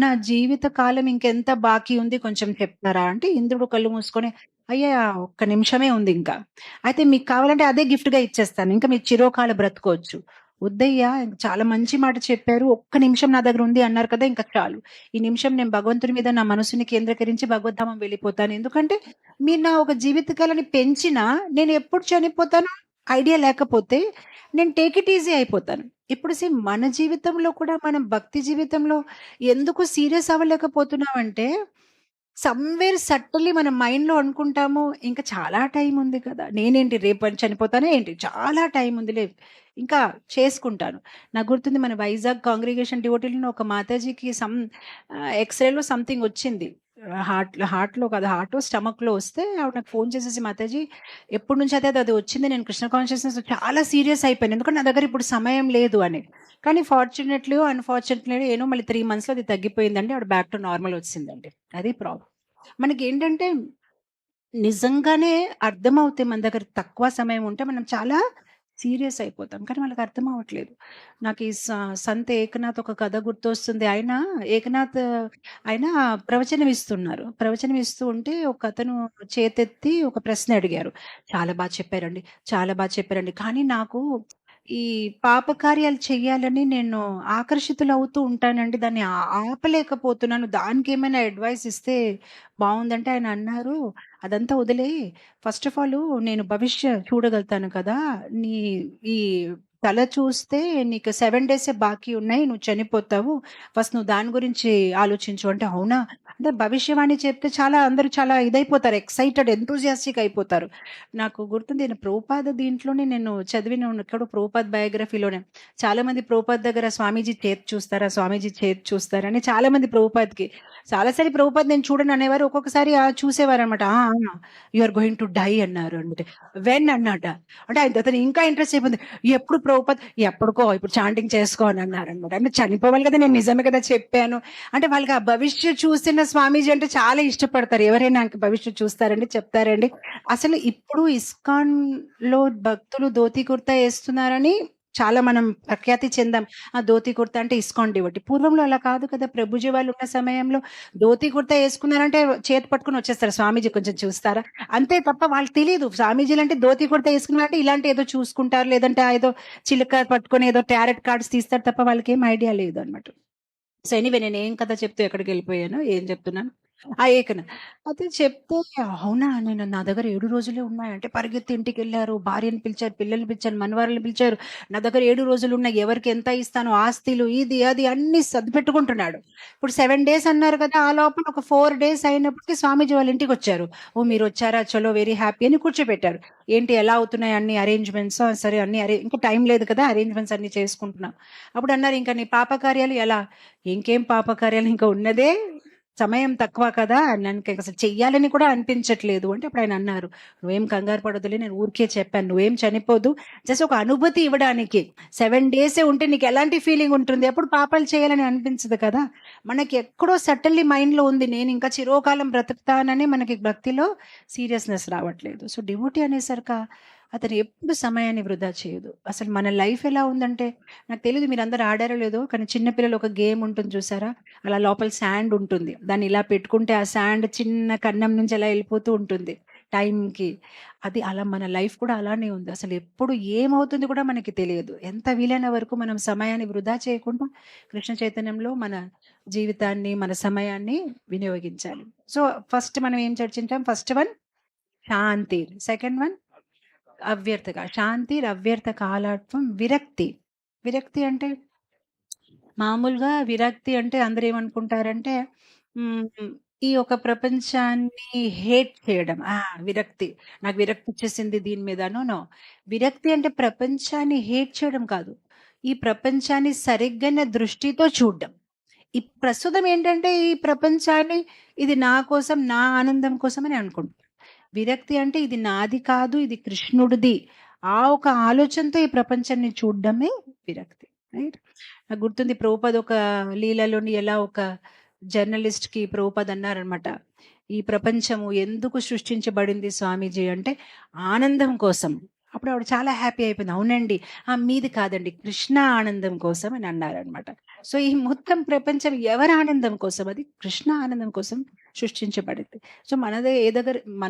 "నా జీవిత కాలం ఇంకెంత బాకీ ఉంది కొంచెం చెప్తారా?" అంటే ఇంద్రుడు కళ్ళు మూసుకొని, "అయ్యా! ఒక్క నిమిషమే ఉంది ఇంకా. అయితే మీకు కావాలంటే అదే గిఫ్ట్‌గా ఇచ్చేస్తాను. ఇంకా మీరు చిరకాలం బ్రతుకోవచ్చు." "వద్దయ్యా! చాలా మంచి మాట చెప్పారు. ఒక్క నిమిషం నా దగ్గర ఉంది అన్నారు కదా! ఇంక చాలు. ఈ నిమిషం నేను భగవంతుడి మీద నా మనసుని కేంద్రీకరించి భగవద్ధామం వెళ్ళిపోతాను. ఎందుకంటే మీరు నా ఒక జీవితకాలాన్ని పెంచినా నేను ఎప్పుడు చనిపోతానో ఐడియా లేకపోతే నేను టేక్ ఇట్ ఈజీ అయిపోతాను." ఇప్పుడు మన జీవితంలో కూడా మనం భక్తి జీవితంలో ఎందుకు సీరియస్ అవ్వలేకపోతున్నామంటే సమ్‌వేర్ సట్టల్లీ మన మైండ్‌లో అనుకుంటాము. ఇంకా చాలా టైం ఉంది కదా! నేనేంటి రేపు చనిపోతానా ఏంటి? చాలా టైం ఉందిలే. ఇంకా చేసుకుంటాను. నాకు గుర్తుంది మన వైజాగ్ కాంగ్రిగేషన్ డివోటీలో ఒక మాతాజీకి ఎక్స్‌రేలో సంథింగ్ వచ్చింది. హార్ట్‌లో కాదు హార్టో, స్టమక్‌లో వస్తే ఆవిడ నాకు ఫోన్ చేసేసి మాతాజీ ఎప్పటి నుంచి అయితే అది వచ్చింది. నేను కృష్ణ కాన్షియస్‌నెస్ చాలా సీరియస్ అయిపోయాను. ఎందుకంటే నా దగ్గర ఇప్పుడు సమయం లేదు అని. కానీ అన్‌ఫార్చునేట్‌లీ ఏనో మళ్ళీ 3 మంత్స్‌లో అది తగ్గిపోయిందండి. ఆవిడ బ్యాక్ టు నార్మల్ వచ్చిందండి. అది ప్రాబ్లమ్. మనకేంటంటే నిజంగానే అర్థమవుతాయి. మన దగ్గర తక్కువ సమయం ఉంటే మనం చాలా సీరియస్ అయిపోతాం. కానీ వాళ్ళకి అర్థం అవ్వట్లేదు. నాకు ఈ సంత్ ఏకనాథ్ ఒక కథ గుర్తొస్తుంది. ఆయన ప్రవచనం ఇస్తున్నారు. ప్రవచనం ఇస్తూ ఉంటే ఒకతను చేతెత్తి ఒక ప్రశ్న అడిగారు. చాలా బా చెప్పారండి. కానీ నాకు ఈ పాపకార్యాలు చెయ్యాలని నేను ఆకర్షితులవుతూ ఉంటానండి. దాన్ని ఆపలేకపోతున్నాను. దానికేమైనా అడ్వైస్ ఇస్తే బావుందంటే ఆయన అన్నారు, "అదంతా వదిలేయి. ఫస్ట్ ఆఫ్ ఆల్ నేను చూడగలుగుతాను కదా! నీ ఈ తల చూస్తే నీకు 7 డేసే బాకీ ఉన్నాయి. నువ్వు చనిపోతావు. ఫస్ట్ నువ్వు దాని గురించి ఆలోచించు" అంటే, "అవునా?" అంటే భవిష్యవాణి చెప్తే అందరూ చాలా ఇదైపోతారు. ఎంతూసియాస్టిక్ అయిపోతారు. నాకు గుర్తుంది నేను దీంట్లోనే నేను ఎక్కడో ప్రభుపాద్ బయోగ్రఫీలోనే చాలామంది ప్రభుపాద్ దగ్గర స్వామీజీ చేతి చూస్తారా అని చాలామంది ప్రభుపాద్‌కి చాలాసారి ప్రభుపాద్ నేను చూడను అనేవారు. ఒక్కొక్కసారి చూసేవారనమాట. "Ah! Ah! You are going to die" అన్నారు అంటే. వెన్ అన్నాట. అంటే అతను ఇంకా ఇంట్రెస్ట్ అయిపోయింది. ఎప్పుడు ప్రభుపాద్ ఎప్పటికో ఇప్పుడు చాంటింగ్ చేసుకో అని అన్నారనమాట. అంటే చనిపోవాలి కదా! నేను నిజమే కదా చెప్పాను. అంటే వాళ్ళకి ఆ భవిష్యత్తు చూసిన స్వామీజీ అంటే చాలా ఇష్టపడతారు. ఎవరైనా నాకు భవిష్యత్తు చూస్తారండి, చెప్తారండి. అసలు ఇప్పుడు ఇస్కాన్‌లో భక్తులు ధోతి కుర్తా ఏస్తున్నారని చాలా మనం ప్రఖ్యాతి చెందాం. ఆ ధోతి కుర్తా అంటే ఇస్కాన్ డివోటీ. పూర్వంలో అలా కాదు కదా! ప్రభుజీ వాళ్ళు ఉన్న సమయంలో ధోతి కుర్తా ఏసుకున్నారంటే చేతి పట్టుకొని వచ్చేస్తారు. స్వామీజీ కొంచెం చూస్తారా? అంతే తప్ప వాళ్ళకి తెలీదు. స్వామీజీలంటే ధోతి కుర్తా ఏసుకున్నారంటే ఇలాంటి ఏదో చూసుకుంటారు. లేదంటే ఏదో చిలుక పట్టుకొని ఏదో టారెట్ కార్డ్స్ తీస్తారు తప్ప వాళ్ళకేం ఐడియా లేదనమాట. సో, ఎనీవే నేనేం కథ చెప్తూ ఎక్కడికెళ్ళిపోయాను? ఏం చెప్తున్నాను? ఆ ఏకన. అయితే చెప్తే, అవునా! నా దగ్గర 7 రోజులే ఉన్నాయంటే పరిగెత్తి ఇంటికెళ్లారు. భార్యని పిలిచారు, పిల్లల్ని పిలిచారు, మనవరాల్ని పిలిచారు. నా దగ్గర 7 రోజులున్నాయి. ఎవరికి ఎంత ఇస్తానో ఆస్తులు ఇది, అది అన్నీ సర్దిపెట్టుకుంటున్నాడు. ఇప్పుడు 7 డేస్ అన్నారు కదా! ఆ లోపల ఒక 4 డేస్ అయినప్పటికి స్వామీజీ వాళ్ళ ఇంటికొచ్చారు. ఓహ్! మీరొచ్చారా? చలో వెరీ హ్యాపీ అని కూర్చోబెట్టారు. ఏంటి ఎలా అవుతున్నాయి అన్ని అరేంజ్‌మెంట్స్? సరే అన్ని ఇంకా టైం లేదు కదా! అరేంజ్‌మెంట్స్ అన్నీ చేసుకుంటున్నాం. అప్పుడన్నారు, "ఇంకా నీ పాపకార్యాలు ఎలా?" ఇంకేం పాపకార్యాలు ఇంకా ఉన్నదే సమయం తక్కువ కదా! నాకసలు చెయ్యాలని కూడా అనిపించట్లేదు. అంటే అప్పుడాయనన్నారు, "నువ్వేం కంగారు పడొద్దులే, నేను ఊరికే చెప్పాను. నువ్వేం చనిపోదు. జస్ట్ ఒక అనుభూతి ఇవ్వడానికి. 7 డేసే ఉంటే నీకెలాంటి ఫీలింగ్ ఉంటుంది? అప్పుడు పాపాలు చేయాలని అనిపించదు కదా!" మనకి ఎక్కడో సటిల్లీ మైండ్‌లో ఉంది. నేనింకా చిరకాలం బ్రతుకుతానని మనకి భక్తిలో సీరియస్‌నెస్ రావట్లేదు. సో, డివోటీ అనేసరిక అతను ఎప్పుడు సమయాన్ని వృధా చేయదు. అసలు మన లైఫ్ ఎలా ఉందంటే, నాకు తెలీదు మీరందరూ ఆడారో లేదో, కానీ చిన్న పిల్లలు ఒక గేమ్ ఉంటుంది చూసారా? అలా లోపల శాండ్ ఉంటుంది. దాన్ని ఇలా పెట్టుకుంటే ఆ శాండ్ చిన్న కన్నం నుంచి అలా వెళ్ళిపోతూ ఉంటుంది టైంకి. అది అలా మన లైఫ్ కూడా అలానే ఉంది. అసలు ఎప్పుడు ఏమవుతుంది కూడా మనకి తెలియదు. ఎంత వీలైన వరకు మనం సమయాన్ని వృధా చేయకుండా కృష్ణ చైతన్యంలో మన జీవితాన్ని, మన సమయాన్ని వినియోగించాలి. సో, ఫస్ట్ మనం ఏం చర్చించాం? ఫస్ట్ వన్ శాంతి. సెకండ్ వన్ అవ్యర్థక. శాంతి, అవ్యర్థ కాలత్వం, విరక్తి. విరక్తి అంటే మామూలుగా విరక్తి అంటే అందరూ ఏమనుకుంటారంటే హ్మ్. ఈ ఒక ప్రపంచాన్ని హేట్ చేయడం. విరక్తి. నాకు విరక్తి వచ్చేసింది దీని మీద. No, no. విరక్తి అంటే ప్రపంచాన్ని హేట్ చేయడం కాదు. ఈ ప్రపంచాన్ని సరిగ్గైన దృష్టితో చూడడం. ఈ ప్రస్తుతం ఏంటంటే ఈ ప్రపంచాన్ని ఇది నా కోసం, నా ఆనందం కోసం అని అనుకుంటాం. విరక్తి అంటే ఇది నాది కాదు, ఇది కృష్ణుడిది. ఆ ఒక ఆలోచనతో ఈ ప్రపంచాన్ని చూడడమే విరక్తి. రైట్? నాకు గుర్తుంది ప్రభుపాద్ ఒక లీలలోని ఎలా ఒక జర్నలిస్ట్‌కి ప్రభుపాద్ అన్నారనమాట. "ఈ ప్రపంచము ఎందుకు సృష్టించబడింది స్వామీజీ" అంటే, "ఆనందం కోసం." అప్పుడు ఆవిడ చాలా హ్యాపీ అయిపోయింది. "అవునండి. మీది కాదండి. కృష్ణ ఆనందం కోసం" అని అన్నారనమాట. సో, ఈ మొత్తం ప్రపంచం ఎవరి ఆనందం కోసం? అది కృష్ణ ఆనందం కోసం సృష్టించబడింది. సో, మన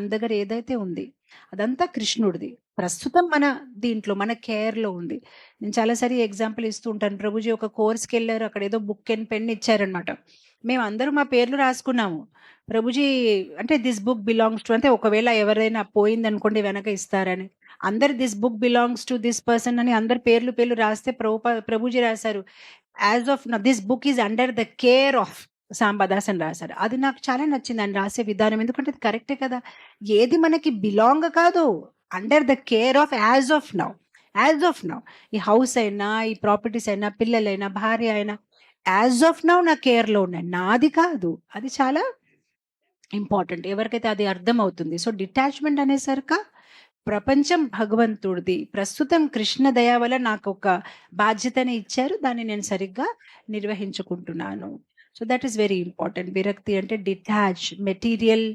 దగ్గర ఏదైతే ఉంది అదంతా కృష్ణుడిది. ప్రస్తుతం మన దీంట్లో మన కేర్‌లో ఉంది. నేను చాలా సారి ఎగ్జాంపుల్ ఇస్తూ ఉంటాను. ప్రభుజీ ఒక కోర్స్‌కెళ్లారు. అక్కడేదో బుక్ అండ్ పెన్ ఇచ్చారనమాట. మేమందరం మా పేర్లు రాసుకున్నాము. ప్రభుజీ అంటే దిస్ బుక్ బిలాంగ్స్ టు, అంటే ఒకవేళ ఎవరైనా పోయిందనుకోండి వెనక ఇస్తారని. అందరు this book belongs to this person అని అందరి పేర్లు రాస్తే ప్రభుజీ రాసారు. As of now this book is under the care of Sambadas అని రాశారు. అది నాకు చాలా నచ్చింది ఆయన రాసే విధానం. ఎందుకంటే అది కరెక్టే కదా! ఏది మనకి బిలాంగ్ కాదు. Under the care of as of now. As of now. ఈ హౌస్ అయినా, ఈ ప్రాపర్టీస్ అయినా, పిల్లలైనా, భార్య అయినా యాస్ ఆఫ్ నౌ నా కేర్‌లో ఉన్నాయి. నాది కాదు. అది చాలా ఇంపార్టెంట్. ఎవరికైతే అది అర్థమవుతుంది. సో, డిటాచ్‌మెంట్ అనేసరిక ప్రపంచం భగవంతుడిది. ప్రస్తుతం కృష్ణ దయ వల్ల నాకొక బాధ్యతని ఇచ్చారు. దాన్ని నేను సరిగ్గా నిర్వహించుకుంటున్నాను. So, that is very important. విరక్తి అంటే డిటాచ్ మెటీరియల్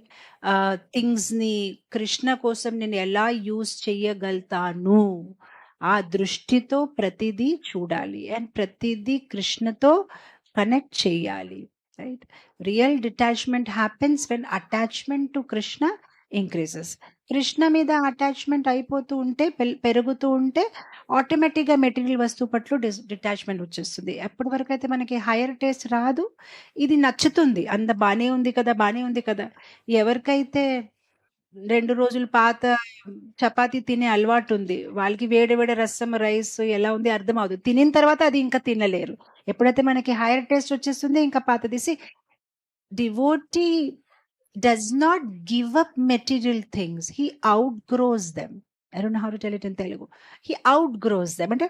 థింగ్స్‌ని కృష్ణ కోసం నేను ఎలా యూజ్ చేయగలుగుతాను. ఆ దృష్టితో ప్రతిదీ చూడాలి. అండ్ ప్రతిదీ కృష్ణతో కనెక్ట్ చేయాలి. Right? Real detachment happens when attachment to Krishna increases. Krishna మీద అటాచ్‌మెంట్ అయిపోతూ ఉంటే, పెరుగుతూ ఉంటే ఆటోమేటిక్‌గా మెటీరియల్ వస్తువు పట్ల డిటాచ్‌మెంట్ వచ్చేస్తుంది. ఎప్పటి వరకైతే మనకి హైయర్ టేస్ట్ రాదు, ఇది నచ్చుతుంది. అంత బానే ఉంది కదా! బానే ఉంది కదా! ఎవరికైతే 2 రోజులు పాత చపాతీ తినే అలవాటుంది. వాళ్ళకి వేడి వేడి రసం, రైస్ ఎలా ఉంది అర్థమవ్వదు. తినిన తర్వాత అది ఇంకా తినలేరు. ఎప్పుడైతే మనకి హైయర్ టేస్ట్ వచ్చేస్తుంది ఇంకా పాతది. Devotee does not give up material things. He outgrows them. I don't know how to tell it in Telugu. He outgrows them. అంటే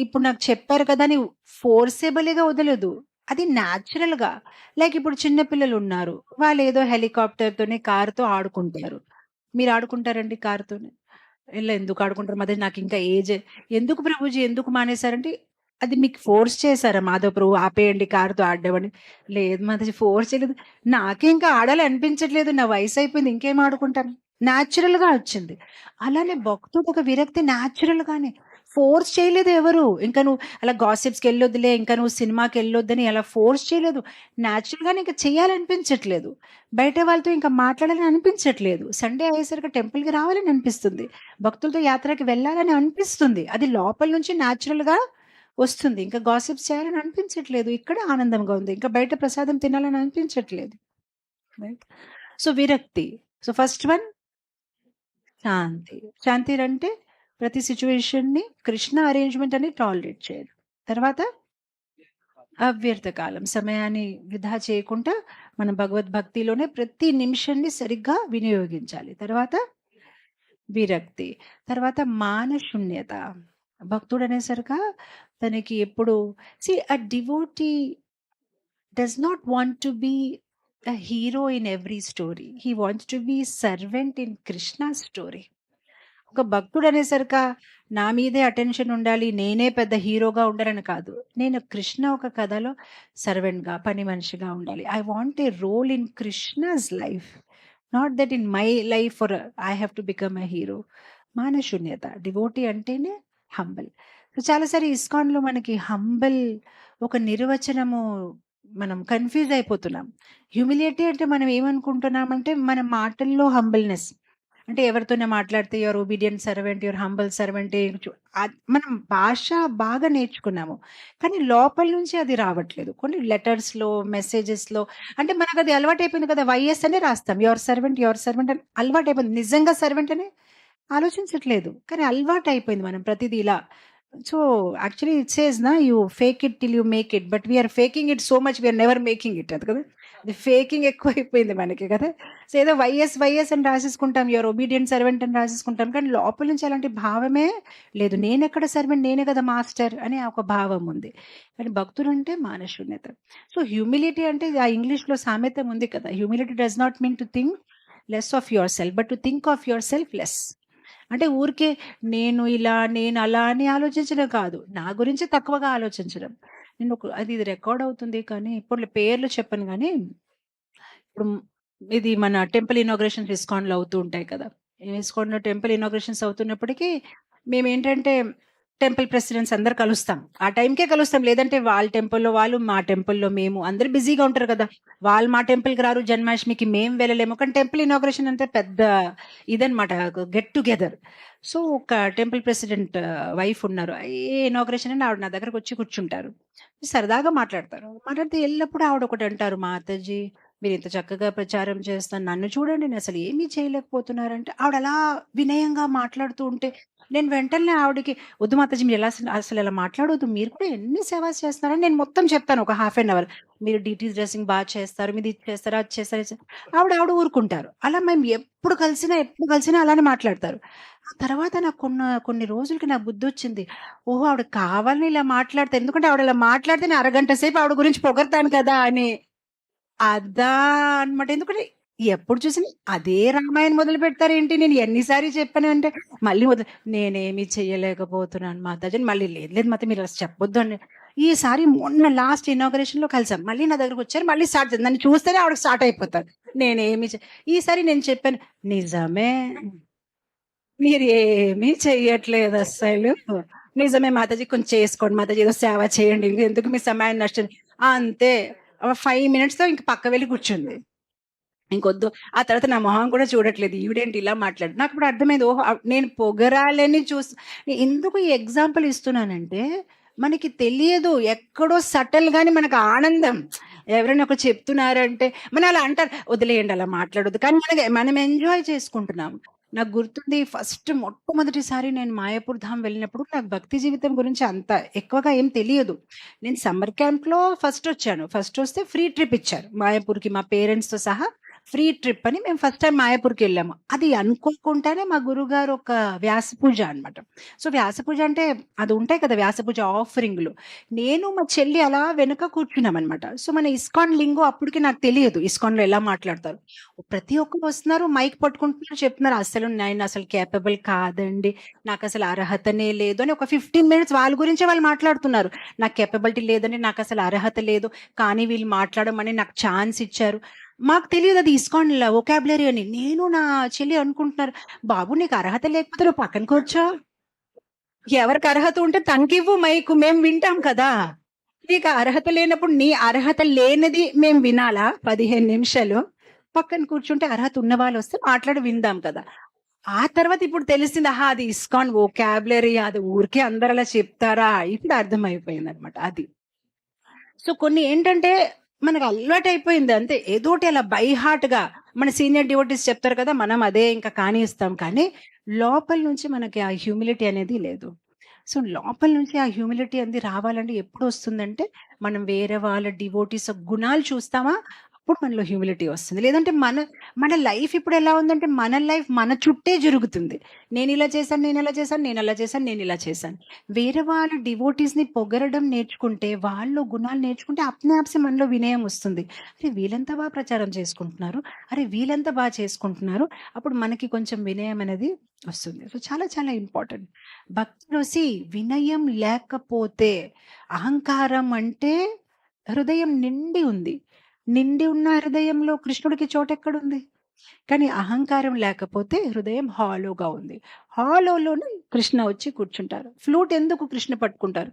ఇప్పుడు నాకు చెప్పారు కదా అని ఫోర్సబుల్‌గా వదలదు. అది న్యాచురల్‌గా. లైక్ ఇప్పుడు చిన్న పిల్లలున్నారు. వాళ్ళేదో హెలికాప్టర్‌తోని, కార్‌తో ఆడుకుంటారు. మీరు ఆడుకుంటారండి కార్‌తోని? ఇలా ఎందుకు ఆడుకుంటారు? మధ్య నాకింకా ఏజ్ ఎందుకు ప్రభుజీ ఎందుకు మానేశారంటే, అది మీకు ఫోర్స్ చేసారా మాధవ్ ప్రభు ఆపేయండి కార్‌తో ఆడడం అని? లేదు మాతాజీ ఫోర్స్ చేయలేదు. నాకే ఇంకా ఆడాలనిపించట్లేదు. నా వయసయిపోయింది. ఇంకేం ఆడుకుంటాను? న్యాచురల్‌గా వచ్చింది. అలానే భక్తుడు ఒక విరక్తి న్యాచురల్‌గానే. ఫోర్స్ చేయలేదు ఎవరు. ఇంకా నువ్వు అలా గాసిప్స్‌కెళ్ళొద్దులే, ఇంకా నువ్వు సినిమాకెళ్ళొద్దని అలా ఫోర్స్ చేయలేదు. న్యాచురల్‌గానే ఇంక చేయాలనిపించట్లేదు. బయట వాళ్ళతో ఇంకా మాట్లాడాలని అనిపించట్లేదు. సండే అయ్యేసరికి టెంపుల్‌కి రావాలని అనిపిస్తుంది. భక్తులతో యాత్రకి వెళ్ళాలని అనిపిస్తుంది. అది లోపల నుంచి న్యాచురల్‌గా వస్తుంది. ఇంకా గాసిప్స్ చేయాలని అనిపించట్లేదు. ఇక్కడ ఆనందంగా ఉంది. ఇంకా బయట ప్రసాదం తినాలని అనిపించట్లేదు. రైట్. సో విరక్తి. సో ఫస్ట్ వన్ శాంతి. శాంతి అంటే ప్రతి సిట్యుయేషన్‌ని కృష్ణ అరేంజ్‌మెంట్ అని టాలరేట్ చేయడం. తర్వాత అవ్యర్థ కాలం. సమయాన్ని వృధా చేయకుండా మనం భగవద్భక్తిలోనే ప్రతి నిమిషాన్ని సరిగ్గా వినియోగించాలి. తర్వాత విరక్తి. తర్వాత మానశూన్యత. భక్తుడనేసరిగా తనకి ఎప్పుడు అ devotee does not want to be a hero in every story. He wants to be servant in Krishna's story. ఒక భక్తుడు అనేసరిక నా మీదే అటెన్షన్ ఉండాలి, నేనే పెద్ద హీరోగా ఉండాలని కాదు. నేను కృష్ణ ఒక కథలో సర్వెంట్‌గా, పని మనిషిగా ఉండాలి. I want a role in Krishna's life. Not that in my life for I have to become a hero. మానశూన్యత. డివోటీ అంటేనే హంబల్. సో చాలాసారి ఇస్కాన్‌లో మనకి హంబల్ ఒక నిర్వచనము మనం కన్‌ఫ్యూజ్ అయిపోతున్నాం. హ్యూమిలిటీ అంటే మనం ఏమనుకుంటున్నామంటే మన మాటల్లో హంబల్‌నెస్. అంటే ఎవరితోనే మాట్లాడితే your obedient servant, your humble servant మనం భాష బాగా నేర్చుకున్నాము. కానీ లోపల నుంచి అది రావట్లేదు. కొన్ని లెటర్స్‌లో, మెసేజెస్‌లో అంటే మనకది అలవాటైపోయింది కదా! వైఎస్ అనే రాస్తాం. యువర్ సర్వెంట్ అని అలవాటైపోయింది. నిజంగా సర్వెంట్ అని ఆలోచించట్లేదు. కానీ అలవాటైపోయింది మనం ప్రతిదీ ఇలా. సో యాక్చువల్లీ ఇట్ సేస్ నా you fake it till you make it. But we are faking it so much we are never making it. అది కదా! అది ఫేకింగ్ ఎక్కువైపోయింది మనకి కదా! సో ఏదో వైఎస్ అని రాసేసుకుంటాం. యువర్ ఒబీడియంట్ సర్వెంట్ అని రాసేసుకుంటాం. కానీ లోపల నుంచి అలాంటి భావమే లేదు. నేనెక్కడ సర్వెంట్, నేనే కదా మాస్టర్ అనే ఒక భావం ఉంది. కానీ భక్తులంటే మానశూన్యత. సో హ్యూమిలిటీ అంటే ఆ ఇంగ్లీష్‌లో సామెత ఉంది కదా! Humility does not mean to think less of your self but to think of your self less. అంటే ఊరికే నేను ఇలా, నేను అలా అని ఆలోచించడం కాదు. నా గురించి తక్కువగా ఆలోచించడం. ఇది రికార్డ్ అవుతుంది కానీ ఇప్పుడు పేర్లు చెప్పను గానీ, ఇప్పుడు ఇది మన టెంపుల్ ఇనాగ్రేషన్స్ ఇస్కాన్‌లో అవుతూ ఉంటాయి కదా! ఇస్కాన్‌లో టెంపుల్ ఇనాగ్రేషన్స్ అవుతున్నప్పటికీ మేమేంటంటే టెంపుల్ ప్రెసిడెంట్స్ అందరూ కలుస్తాం. ఆ టైంకే కలుస్తాం. లేదంటే వాళ్ళ టెంపుల్‌లో వాళ్ళు, మా టెంపుల్‌లో మేము. అందరూ బిజీగా ఉంటారు కదా! వాళ్ళు మా టెంపుల్‌కి రారు. జన్మాష్టమికి మేము వెళ్ళలేము. కానీ టెంపుల్ ఇనాగ్రేషన్ అంటే పెద్ద ఇదనమాట. Get together. సో ఒక టెంపుల్ ప్రెసిడెంట్ వైఫ్ ఉన్నారు. ఏ ఇనాగ్రేషన్ అని ఆవిడ నా దగ్గరకు వచ్చి కూర్చుంటారు. సరదాగా మాట్లాడతారు. మాట్లాడితే ఎల్లప్పుడూ ఆవిడ ఒకటి అంటారు, మాతాజీ మీరు ఇంత చక్కగా ప్రచారం చేస్తాను. నన్ను చూడండి నేను అసలు ఏమీ చేయలేకపోతున్నారంటే ఆవిడ అలా వినయంగా మాట్లాడుతూ ఉంటే నేను వెంటనే ఆవిడకి వద్దు మాతాజీ మీరు ఎలా అసలు ఇలా మాట్లాడొద్దు. మీరు కూడా ఎన్ని సేవాస్ చేస్తున్నారని నేను మొత్తం చెప్తాను ఒక హాఫ్ అన్ అవర్. మీరు డీటీస్ డ్రెస్సింగ్ బాగా చేస్తారు, మీరు ఇది చేస్తారా, అది చేస్తారా, ఆవిడ ఊరుకుంటారు. అలా మేము ఎప్పుడు కలిసినా అలానే మాట్లాడతారు. ఆ తర్వాత నాకు కొన్ని రోజులకి నాకు బుద్ధి వచ్చింది. ఓహో ఆవిడ కావాలని ఇలా మాట్లాడతారు. ఎందుకంటే ఆవిడ ఇలా మాట్లాడితే నేను అరగంట సేపు ఆవిడ గురించి పొగడతాను కదా అని. అదా అన్నమాట. ఎందుకంటే ఎప్పుడు చూసినా అదే రామాయణం మొదలు పెడతారేంటి? నేను ఎన్నిసార్లు చెప్పానంటే మళ్ళీ నేనేమి చెయ్యలేకపోతున్నాను మాతాజీ అని మళ్ళీ లేదు మాత మీరు అసలు చెప్పొద్దు అని. ఈసారి మొన్న లాస్ట్ ఇనాగరేషన్‌లో కలిసాం. మళ్ళీ నా దగ్గరకొచ్చారు. మళ్ళీ స్టార్ట్ చేశారు. నన్ను చూస్తేనే ఆవిడకి స్టార్ట్ అయిపోతారు. ఈసారి నేను చెప్పాను, నిజమే. మీరేమీ చెయ్యట్లేదు అస్సలు. నిజమే మాతాజీ కొంచెం చేసుకోండి మాతాజీ ఏదో సేవ చేయండి. ఎందుకు మీ సమయాన్ని నష్టం అంతే. 5 మినిట్స్‌తో ఇంక పక్క వెళ్ళి కూర్చుంది. ఇంకొద్దు. ఆ తర్వాత నా మొహం కూడా చూడట్లేదు. ఈవిడేంటి ఇలా మాట్లాడు నాకిప్పుడు అర్థమైంది. ఓహో! నేను పొగరాలని ఎందుకు ఈ ఎగ్జాంపుల్ ఇస్తున్నానంటే, మనకి తెలియదు. ఎక్కడో సటల్‌గానే మనకు ఆనందం. ఎవరైనా ఒకటి చెప్తున్నారంటే మనం అలా అంటారు. వదిలేయండి అలా మాట్లాడొద్దు. కానీ మనం ఎంజాయ్ చేసుకుంటున్నాం. నాకు గుర్తుంది మొట్టమొదటిసారి నేను మాయాపూర్ ధామ్ వెళ్ళినప్పుడు నాకు భక్తి జీవితం గురించి అంత ఎక్కువగా ఏం తెలియదు. నేను సమ్మర్ క్యాంప్‌లో ఫస్ట్ వచ్చాను. ఫస్ట్ వస్తే ఫ్రీ ట్రిప్ ఇచ్చారు. మాయాపూర్‌కి మా పేరెంట్స్‌తో సహా ఫ్రీ ట్రిప్ అని మేము ఫస్ట్ టైమ్ మాయాపూర్‌కెళ్ళాము. అది అనుకోకుండానే మా గురువుగారు ఒక వ్యాస పూజ అన్నమాట. సో వ్యాస పూజ అంటే అది ఉంటాయి కదా! వ్యాస పూజ ఆఫరింగ్‌లు. నేను మా చెల్లి అలా వెనక కూర్చున్నామన్నమాట. సో మన ఇస్కాన్ లింగో అప్పటికి నాకు తెలియదు. ఇస్కాన్‌లో ఎలా మాట్లాడతారు. ప్రతి ఒక్కరు వస్తున్నారు మైక్ పట్టుకుంటున్నారు చెప్తున్నారు. నేను అసలు కేపబుల్ కాదండి. నాకసలు అర్హతనే లేదు అని ఒక 15 మినిట్స్ వాళ్ళ గురించే వాళ్ళు మాట్లాడుతున్నారు. నాకు కేపబిలిటీ లేదండి. నాకసలు అర్హత లేదు. కానీ వీళ్ళు మాట్లాడమని నాకు ఛాన్స్ ఇచ్చారు. మాకు తెలియదు అది ఇస్కాన్ వొకాబులరీ అని. నేను నా చెల్లి అనుకుంటున్నారు, బాబు నీకు అర్హత లేకపోతే నువ్వు పక్కన కూర్చో. ఎవరికి అర్హత ఉంటే తనకివ్వు మైకు. మేము వింటాం కదా! నీకు అర్హత లేనప్పుడు నీ అర్హత లేనిది మేము వినాలా 15 నిమిషాలు? పక్కన కూర్చుంటే అర్హత ఉన్నవాళ్ళు వస్తే మాట్లాడి విందాం కదా! ఆ తర్వాత ఇప్పుడు తెలిసింది. ఆహా! అది ఇస్కాన్ వొకాబులరీ. అది ఊరికే అందరూ అలా చెప్తారా? ఇప్పుడు అర్థమైపోయిందన్నమాట అది. సో కొన్ని ఏంటంటే మనకు అలవాటైపోయింది అంతే. ఏదోటి అలా బై హార్ట్‌గా మన సీనియర్ డివోటీస్ చెప్తారు కదా! మనం అదే ఇంకా కానిస్తాం. కానీ లోపల నుంచి మనకి ఆ హ్యూమిలిటీ అనేది లేదు. సో, లోపల నుంచి ఆ హ్యూమిలిటీ అనేది రావాలంటే ఎప్పుడొస్తుందంటే, మనం వేరే వాళ్ళ డివోటీస్ గుణాలు చూస్తామా, అప్పుడు మనలో హ్యూమిలిటీ వస్తుంది. లేదంటే మన లైఫ్ ఇప్పుడు ఎలా ఉందంటే, మన లైఫ్ మన చుట్టే జరుగుతుంది. నేనిలా చేశాను, నేనలా చేశాను, నేనలా చేశాను, నేనిలా చేశాను. వేరే వాళ్ళ డివోటీస్‌ని పొగరడం నేర్చుకుంటే, వాళ్ళు గుణాలు నేర్చుకుంటే అప్నే ఆప్‌సే మనలో వినయం వస్తుంది. అరే! వీళ్ళెంత బా ప్రచారం చేసుకుంటున్నారు. అరే! వీళ్ళెంత బా చేసుకుంటున్నారు. అప్పుడు మనకి కొంచెం వినయం అనేది వస్తుంది. సో, చాలా చాలా ఇంపార్టెంట్. భక్తిలో వినయం లేకపోతే అహంకారం అంటే హృదయం నిండి ఉంది. నిండి ఉన్న హృదయంలో కృష్ణుడికి చోటెక్కడుంది? కానీ అహంకారం లేకపోతే హృదయం హాలోగా ఉంది. హాలోలోనే కృష్ణ వచ్చి కూర్చుంటారు. ఫ్లూట్ ఎందుకు కృష్ణ పట్టుకుంటారు?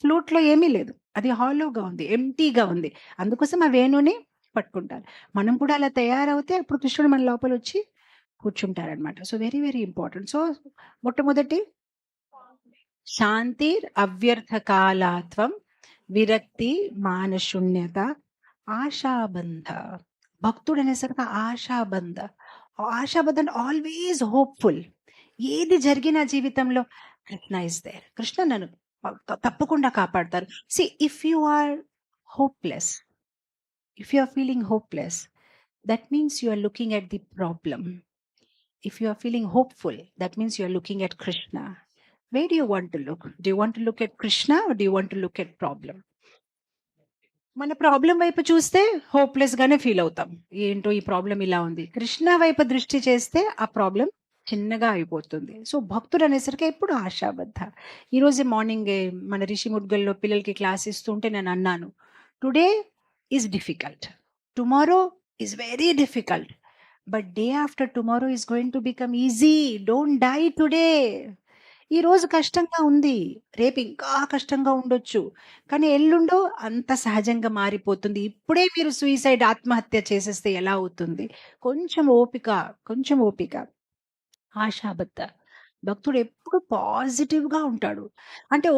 ఫ్లూట్‌లో ఏమీ లేదు. అది హాలోగా ఉంది. ఎంప్టీగా ఉంది. అందుకోసం ఆ వేణుని పట్టుకుంటారు. మనం కూడా అలా తయారవుతే అప్పుడు కృష్ణుడు మన లోపలొచ్చి కూర్చుంటారనమాట. So, very very important. So, మొట్టమొదటి శాంతిర్ అవ్యర్థకాలాత్వం, విరక్తి మానశూన్యత, ఆశాబంధ. భక్తుడు అనేసరికి ఆశాబంధ. ఆశాబంధ అంటే ఆల్వేస్ హోప్‌ఫుల్. ఏది జరిగినా జీవితంలో కృష్ణ ఇస్ దేర్. కృష్ణ నన్ను తప్పకుండా కాపాడతారు. If you are hopeless, if you are feeling hopeless, that means you are looking at the problem. If you are feeling hopeful, that means you are looking at Krishna. Where do you want to look? Do you want to look at Krishna or do you want to look at problem? మన problem వైపు చూస్తే hopeless గానే feel అవుతాం. ఏంటో ఈ problem ఇలా ఉంది. కృష్ణ వైపు దృష్టి చేస్తే ఆ ప్రాబ్లం చిన్నగా అయిపోతుంది. సో, భక్తుడు అనేసరికి ఎప్పుడు ఆశాబద్ధ. ఈరోజే మార్నింగే మన రిషి ముడ్గల్‌లో పిల్లలకి క్లాస్ ఇస్తుంటే నేను అన్నాను, today is difficult. Tomorrow is very difficult. But day after tomorrow is going to become easy. Don't die today. ఈ రోజు కష్టంగా ఉంది. రేపు ఇంకా కష్టంగా ఉండొచ్చు. కానీ ఎల్లుండో అంత సహజంగా మారిపోతుంది. ఇప్పుడే మీరు సూసైడ్ ఆత్మహత్య చేసేస్తే ఎలా అవుతుంది? కొంచెం ఓపిక, కొంచెం ఓపిక. ఆశాబద్ధ. భక్తుడు ఎప్పుడు పాజిటివ్‌గా ఉంటాడు. అంటే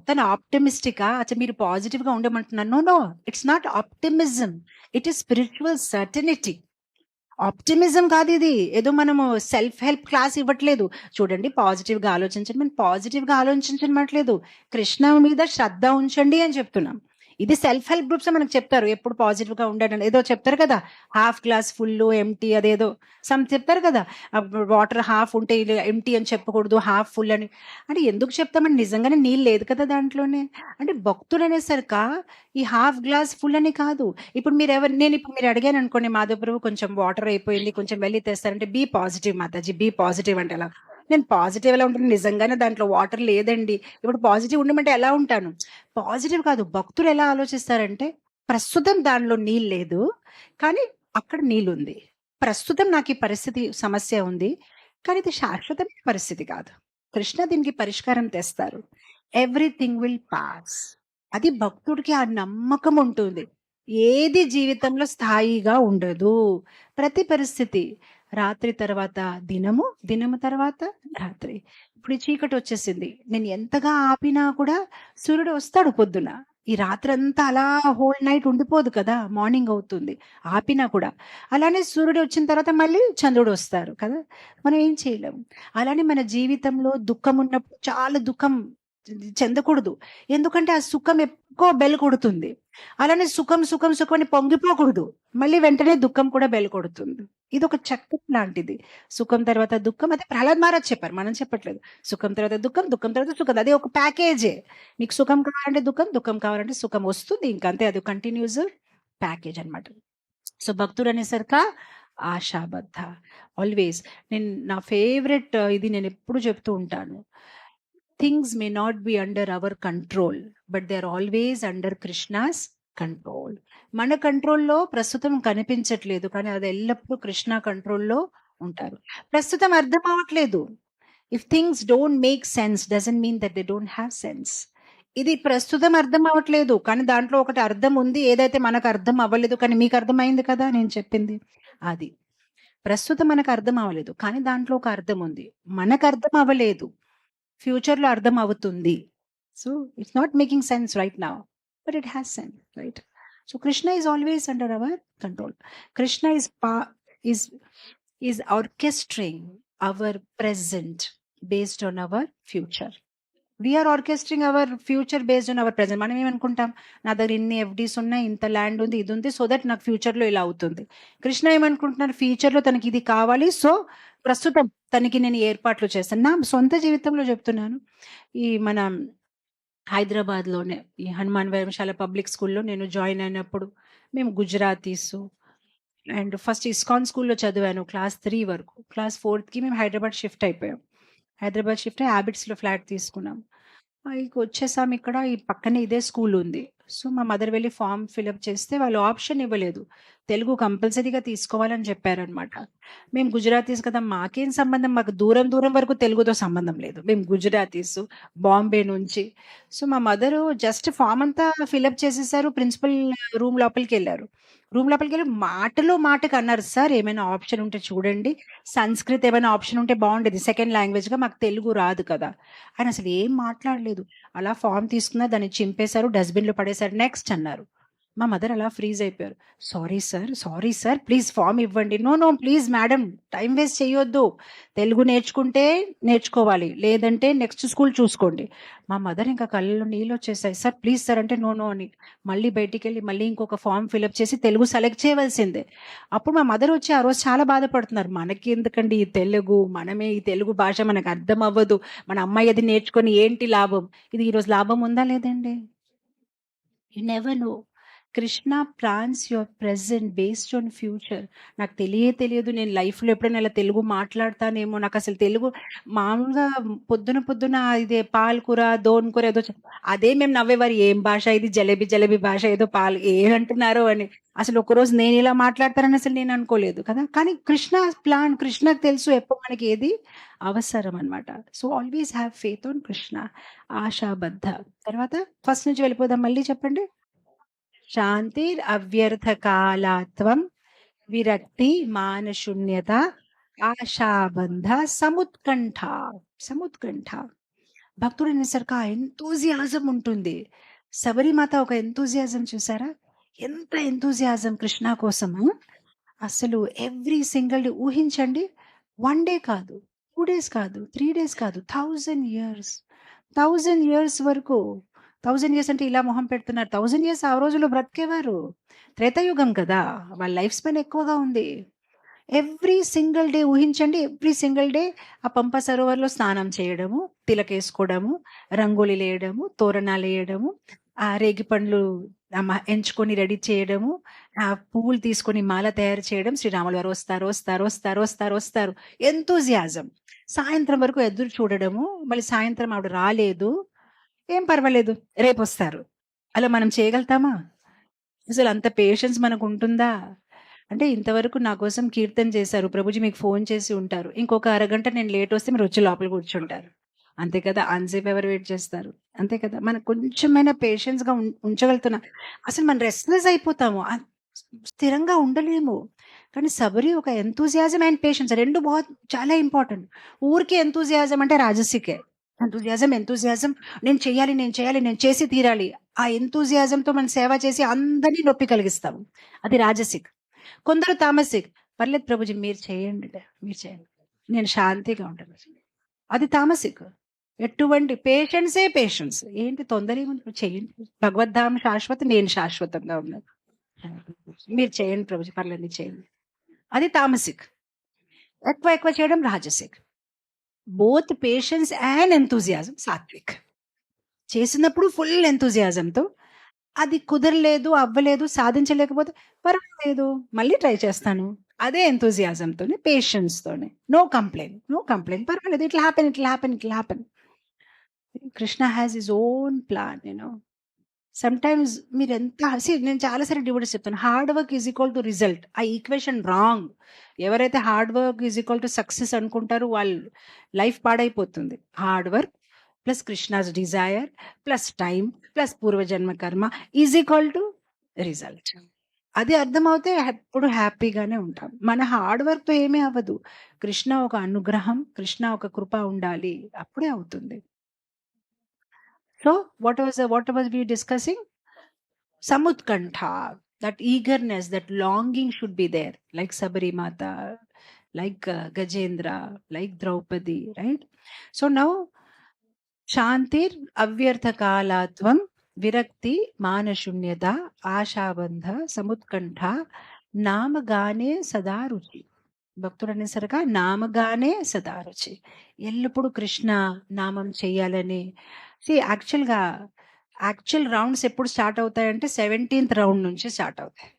తను ఆప్టిమిస్టికా? అచ్చా మీరు పాజిటివ్‌గా ఉండమంటున్నారు. No, no. It's not optimism. It is spiritual certainty. Optimism కాదిది. ఏదో మనము సెల్ఫ్ హెల్ప్ క్లాస్ ఇవ్వట్లేదు. చూడండి పాజిటివ్‌గా ఆలోచించండి. మనం పాజిటివ్‌గా ఆలోచించమనట్లేదు. కృష్ణ మీద శ్రద్ధ ఉంచండి అని చెప్తున్నాం. ఇది సెల్ఫ్ హెల్ప్ గ్రూప్స్ మనకు చెప్తారు. ఎప్పుడు పాజిటివ్‌గా ఉండండి. ఏదో చెప్తారు కదా! హాఫ్ గ్లాస్ ఫుల్లు, ఎంప్టీ అదేదో చెప్తారు కదా! వాటర్ హాఫ్ ఉంటే ఎంప్టీ అని చెప్పకూడదు. హాఫ్ ఫుల్ అని. అంటే ఎందుకు చెప్తామండి? నిజంగానే నీళ్ళు లేదు కదా దాంట్లోనే. అంటే భక్తుడు అనేసరిక ఈ హాఫ్ గ్లాస్ ఫుల్ అని కాదు. ఇప్పుడు మీరు అడిగాను అనుకోండి, మాధవప్రభు కొంచెం వాటర్ అయిపోయింది, కొంచెం వెళ్ళి తెస్తారంటే బీ పాజిటివ్ మాతాజీ, బీ పాజిటివ్ అంటే ఎలా? నేను పాజిటివ్ ఎలా ఉంటాను? నిజంగానే దాంట్లో వాటర్ లేదండి. ఇప్పుడు పాజిటివ్ ఉండమంటే ఎలా ఉంటాను? పాజిటివ్ కాదు. భక్తులు ఎలా ఆలోచిస్తారంటే, ప్రస్తుతం దానిలో నీళ్ళు లేదు. కానీ అక్కడ నీళ్ళుంది. ప్రస్తుతం నాకు ఈ పరిస్థితి సమస్య ఉంది. కానీ ఇది శాశ్వతమైన పరిస్థితి కాదు. కృష్ణ దీనికి పరిష్కారం తెస్తారు. Everything will pass. అది భక్తుడికి ఆ నమ్మకం ఉంటుంది. ఏది జీవితంలో స్థాయిగా ఉండదు. ప్రతి పరిస్థితి రాత్రి తర్వాత దినము, దినము తర్వాత రాత్రి. ఇప్పుడు ఈ చీకటి వచ్చేసింది. నేను ఎంతగా ఆపినా కూడా సూర్యుడు వస్తాడు పొద్దున. ఈ రాత్రంతా అలా హోల్ నైట్ ఉండిపోదు కదా! మార్నింగ్ అవుతుంది. ఆపినా కూడా. అలానే సూర్యుడు వచ్చిన తర్వాత మళ్ళీ చంద్రుడు వస్తారు కదా! మనం ఏం చేయలేము. అలానే మన జీవితంలో దుఃఖం ఉన్నప్పుడు చాలా దుఃఖం చెందకూడదు. ఎందుకంటే ఆ సుఖం ఎక్కువ బెల్ కొడుతుంది. అలానే సుఖం, సుఖం, సుఖం అని పొంగిపోకూడదు. మళ్ళీ వెంటనే దుఃఖం కూడా బెల్ కొడుతుంది. ఇదొక చక్రం లాంటిది. సుఖం తర్వాత దుఃఖం. అదే ప్రహ్లాద్ మహారాజ్ చెప్పారు. మనం చెప్పట్లేదు. సుఖం తర్వాత దుఃఖం, దుఃఖం తర్వాత సుఖం. అది ఒక ప్యాకేజే. మీకు సుఖం కావాలంటే దుఃఖం, దుఃఖం కావాలంటే సుఖం వస్తుంది. ఇంకంతే అది కంటిన్యూస్ ప్యాకేజ్ అన్నమాట. సో, భక్తుడు అనేసరిక ఆశాబద్ధ. ఆల్వేస్ నా ఫేవరెట్ ఇది నేనెప్పుడు చెప్తూ ఉంటాను. Things may not be under our control, but they are always under Krishna's control. మన కంట్రోల్‌లో ప్రస్తుతం కనిపించట్లేదు. కానీ అది ఎల్లప్పుడూ కృష్ణ కంట్రోల్‌లో ఉంటారు. ప్రస్తుతం అర్థం అవ్వట్లేదు. If things don't make sense doesn't mean that they don't have sense. ఇది ప్రస్తుతం అర్థం అవ్వట్లేదు. కానీ దాంట్లో ఒకటి అర్థం ఉంది. ఏదైతే మనకు అర్థం అవ్వలేదు కానీ మీకు అర్థమైంది కదా నేను చెప్పింది. అది. ప్రస్తుతం మనకు అర్థం అవ్వలేదు. కానీ దాంట్లో ఒక అర్థం ఉంది. మనకు అర్థం అవ్వలేదు. ఫ్యూచర్‌లో అర్థం అవుతుంది. So, it's not making sense right now. But it has sense. Right? So Krishna is always under our control. Krishna is orchestrating our present based on our future. We are orchestrating our future based on our present. మనం ఏమనుకుంటాం, నా దగ్గర ఇన్ని FDs ఉన్నాయి, ఇంత land ఉంది, ఇది ఉంది, సో దట్ నాకు ఫ్యూచర్లో ఇలా అవుతుంది. కృష్ణ ఏమనుకుంటున్నారు, ఫ్యూచర్లో తనకి ఇది కావాలి, సో ప్రస్తుతం తనకి నేను ఏర్పాట్లు చేస్తాను. నా సొంత జీవితంలో చెప్తున్నాను. ఈ మన హైదరాబాద్లోనే ఈ హనుమాన్ వేమశాల పబ్లిక్ స్కూల్లో నేను జాయిన్ అయినప్పుడు మేము గుజరాతీస్ అండ్ ఫస్ట్ ఇస్కాన్ స్కూల్లో చదివాను క్లాస్ 3 వరకు. క్లాస్ 4కి మేము హైదరాబాద్ షిఫ్ట్ అయిపోయాం. హైదరాబాద్ షిఫ్ట్ అయ్యి హ్యాబిట్స్లో ఫ్లాట్ తీసుకున్నాం. ఇక వచ్చేసాం. ఇక్కడ ఈ పక్కనే ఇదే స్కూల్ ఉంది. సో మా మదర్ వెళ్ళి ఫామ్ ఫిలప్ చేస్తే వాళ్ళు ఆప్షన్ ఇవ్వలేదు, తెలుగు కంపల్సరీగా తీసుకోవాలని చెప్పారనమాట. మేము గుజరాతీస్ కదా, మాకేం సంబంధం, మాకు దూరం దూరం వరకు తెలుగుతో సంబంధం లేదు, మేము గుజరాతీస్ బాంబే నుంచి. సో మా మదరు జస్ట్ ఫామ్ అంతా ఫిలప్ చేసేసారు, ప్రిన్సిపల్ రూమ్ లోపలికి వెళ్ళారు. రూమ్ లోపలికి వెళ్ళి మాటకు అన్నారు, సార్ ఏమైనా ఆప్షన్ ఉంటే చూడండి, సంస్కృత్ ఏమైనా ఆప్షన్ ఉంటే బాగుండేది, సెకండ్ లాంగ్వేజ్గా, మాకు తెలుగు రాదు కదా. ఆయన అసలు ఏం మాట్లాడలేదు, అలా ఫామ్ తీసుకున్నారు, దాన్ని చింపేశారు, డస్ట్బిన్లో పడేశారు, నెక్స్ట్ అన్నారు. మా మదర్ అలా ఫ్రీజ్ అయిపోయారు. సారీ సార్ ప్లీజ్ ఫామ్ ఇవ్వండి. No please madam, time waste చేయొద్దు, తెలుగు నేర్చుకుంటే నేర్చుకోవాలి, లేదంటే నెక్స్ట్ స్కూల్ చూసుకోండి. మా మదర్ ఇంకా కళ్ళలో నీళ్ళు వచ్చేసాయి. సార్ ప్లీజ్ సార్ అంటే నో అని మళ్ళీ బయటికి వెళ్ళి మళ్ళీ ఇంకొక ఫామ్ ఫిలప్ చేసి తెలుగు సెలెక్ట్ చేయవలసిందే. అప్పుడు మా మదర్ వచ్చి ఆ రోజు చాలా బాధపడుతున్నారు, మనకి ఎందుకండి ఈ తెలుగు, మనమే ఈ తెలుగు భాష మనకు అర్థం అవ్వదు, మన అమ్మాయి అది నేర్చుకొని ఏంటి లాభం. ఇది ఈరోజు లాభం ఉందా లేదండి? You never know. Krishna plans your present based on future. నాకు తెలియదు నేను లైఫ్లో ఎప్పుడైనా ఇలా తెలుగు మాట్లాడతానేమో. నాకు అసలు తెలుగు మామూలుగా పొద్దున ఇదే పాలకూర దోన్కూర ఏదో అదే మేము నవ్వేవారు, ఏం భాష ఇది, జలేబీ భాష, ఏదో పాలు ఏమంటున్నారో అని. అసలు ఒకరోజు నేను ఇలా మాట్లాడతానని అసలు నేను అనుకోలేదు కదా. కానీ కృష్ణ ప్లాన్, కృష్ణకు తెలుసు ఎప్పుడు మనకి ఏది అవసరం అనమాట. So always have faith on Krishna. ఆశాబద్ధ. తర్వాత ఫస్ట్ నుంచి వెళ్ళిపోదాం, మళ్ళీ చెప్పండి. శాంతిర్ అవ్యర్థ కాలాత్వం, విరక్తి మానశూన్యత, ఆశాబంధ, సముత్కంఠ. భక్తుడు అనేసరికి ఆ ఎంతూజియాజం ఉంటుంది. శబరిమాత ఒక ఎంతూజియాజం చూసారా, ఎంత ఎంతూజియాజం కృష్ణ కోసము. అసలు ఎవ్రీ సింగిల్ డే ఊహించండి, 1 డే కాదు, 2 డేస్ కాదు, 3 డేస్ కాదు, 1000 ఇయర్స్ వరకు. 1000 ఇయర్స్ అంటే ఇలా మొహం పెడుతున్నారు, 1000 ఇయర్స్ ఆ రోజుల్లో బ్రతికేవారు. త్రేతాయుగం కదా, వాళ్ళ లైఫ్ స్పాన్ ఎక్కువగా ఉంది. ఎవ్రీ సింగిల్ డే ఊహించండి, ఎవ్రీ సింగిల్ డే ఆ పంప సరోవర్లో స్నానం చేయడము, తిలకేసుకోవడము, రంగోలీలు వేయడము, తోరణాలు వేయడము, ఆ రేగి పండ్లు ఎంచుకొని రెడీ చేయడము, ఆ పువ్వులు తీసుకొని మాల తయారు చేయడం, శ్రీరాములు వారు వస్తారు, ఎంతూజియాజం. సాయంత్రం వరకు ఎదురు చూడడము, మళ్ళీ సాయంత్రం ఆవిడ రాలేదు, ఏం పర్వాలేదు రేపు వస్తారు. అలా మనం చేయగలుగుతామా? అసలు అంత పేషెన్స్ మనకు ఉంటుందా? అంటే ఇంతవరకు నా కోసం కీర్తన చేశారు, ప్రభుజీ మీకు ఫోన్ చేసి ఉంటారు, ఇంకొక అరగంట నేను లేట్ వస్తే మీరు వచ్చి లోపల కూర్చుంటారు, అంతే కదా. అన్సేపు ఎవరు వెయిట్ చేస్తారు, అంతే కదా. మనకు కొంచెమైనా పేషెన్స్గా ఉంచగలుగుతున్నా. అసలు మనం రెస్ట్లెస్ అయిపోతాము, స్థిరంగా ఉండలేము. కానీ సబరి ఒక ఎంతూజియాజం అండ్ పేషెన్స్ రెండు చాలా ఇంపార్టెంట్. ఊరికే ఎంతూజియాజం అంటే రాజసికే. ఎంతూజియాజం నేను చేయాలి, నేను చేసి తీరాలి. ఆ ఎంతూజియాజంతో మనం సేవ చేసి అందరినీ నొప్పి కలిగిస్తాము, అది రాజసిక్. కొందరు తామసిక్, పర్లేదు ప్రభుజీ మీరు చేయండి, నేను శాంతిగా ఉంటాను, అది తామసిక్. ఎటువంటి పేషెన్స్ ఏంటి తొందర ఏముంది, చేయండి, భగవద్ధామ శాశ్వత, నేను శాశ్వతంగా ఉన్నాను, మీరు చేయండి ప్రభుజీ, పర్లేదు మీరు చేయండి, అది తామసిక్. ఎక్కువ చేయడం రాజసిక్. బోత్ పేషెన్స్ అండ్ ఎంతూజియాజం సాత్విక్. చేసినప్పుడు ఫుల్ ఎంతూజియాజంతో, అది కుదరలేదు, అవ్వలేదు, సాధించలేకపోతే పర్వాలేదు మళ్ళీ ట్రై చేస్తాను, అదే ఎంతూజియాజంతోనే, పేషెన్స్తోనే, నో కంప్లైంట్, పర్వాలేదు, ఇట్లా happen. Krishna has his own plan. Sometimes మీరు నేను చాలాసారి డివోటీస్ చెప్తాను, hard work is equal to result. ఆ ఈక్వేషన్ రాంగ్. ఎవరైతే hard work is equal to success అనుకుంటారో వాళ్ళ లైఫ్ పాడైపోతుంది. Hard work plus Krishna's desire plus time plus purvajanma karma is equal to result. అది అర్థమవుతే ఎప్పుడు హ్యాపీగానే ఉంటాం. మన హార్డ్ వర్క్తో ఏమీ అవ్వదు, కృష్ణ ఒక అనుగ్రహం, కృష్ణ ఒక కృప ఉండాలి, అప్పుడే అవుతుంది. So what was we discussing? Samutkantha, that eagerness, that longing should be there, like Sabari Mata, like Gajendra, like Draupadi, right? So now, Shantir Avyartha Kalatvam, Virakti, Manashunyata, Ashabandha, Samutkantha, Namagane Sadaruchi. భక్తుడు అనేసరిగా నామగానే సదారుచి, ఎల్లప్పుడూ కృష్ణ నామం చెయ్యాలని. Actual rounds ఎప్పుడు start అవుతాయంటే 17th round నుంచి start అవుతాయి.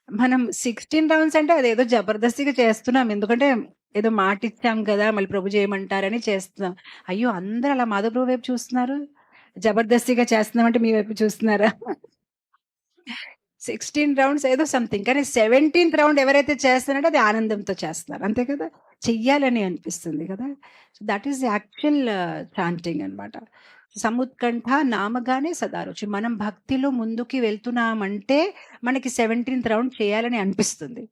మనం 16 rounds అంటే అదేదో జబర్దస్తిగా చేస్తున్నాం, ఎందుకంటే ఏదో మాట ఇచ్చాం కదా మళ్ళీ ప్రభు చేయమంటారని చేస్తున్నాం. అయ్యో, అందరూ అలా మాధవ ప్రభు వైపు చూస్తున్నారు, జబర్దస్తిగా చేస్తున్నామంటే మీ వైపు చూస్తున్నారా? 16 రౌండ్స్ ఏదో సంథింగ్, కానీ 17th రౌండ్ ఎవరైతే చేస్తున్నారో అది ఆనందంతో చేస్తున్నారు, అంతే కదా, చెయ్యాలని అనిపిస్తుంది కదా. So that is actual chanting అనమాట. సముత్కంఠ నామగానే సదారుచి. మనం భక్తిలో ముందుకి వెళ్తున్నామంటే మనకి 17th రౌండ్ చేయాలని అనిపిస్తుంది.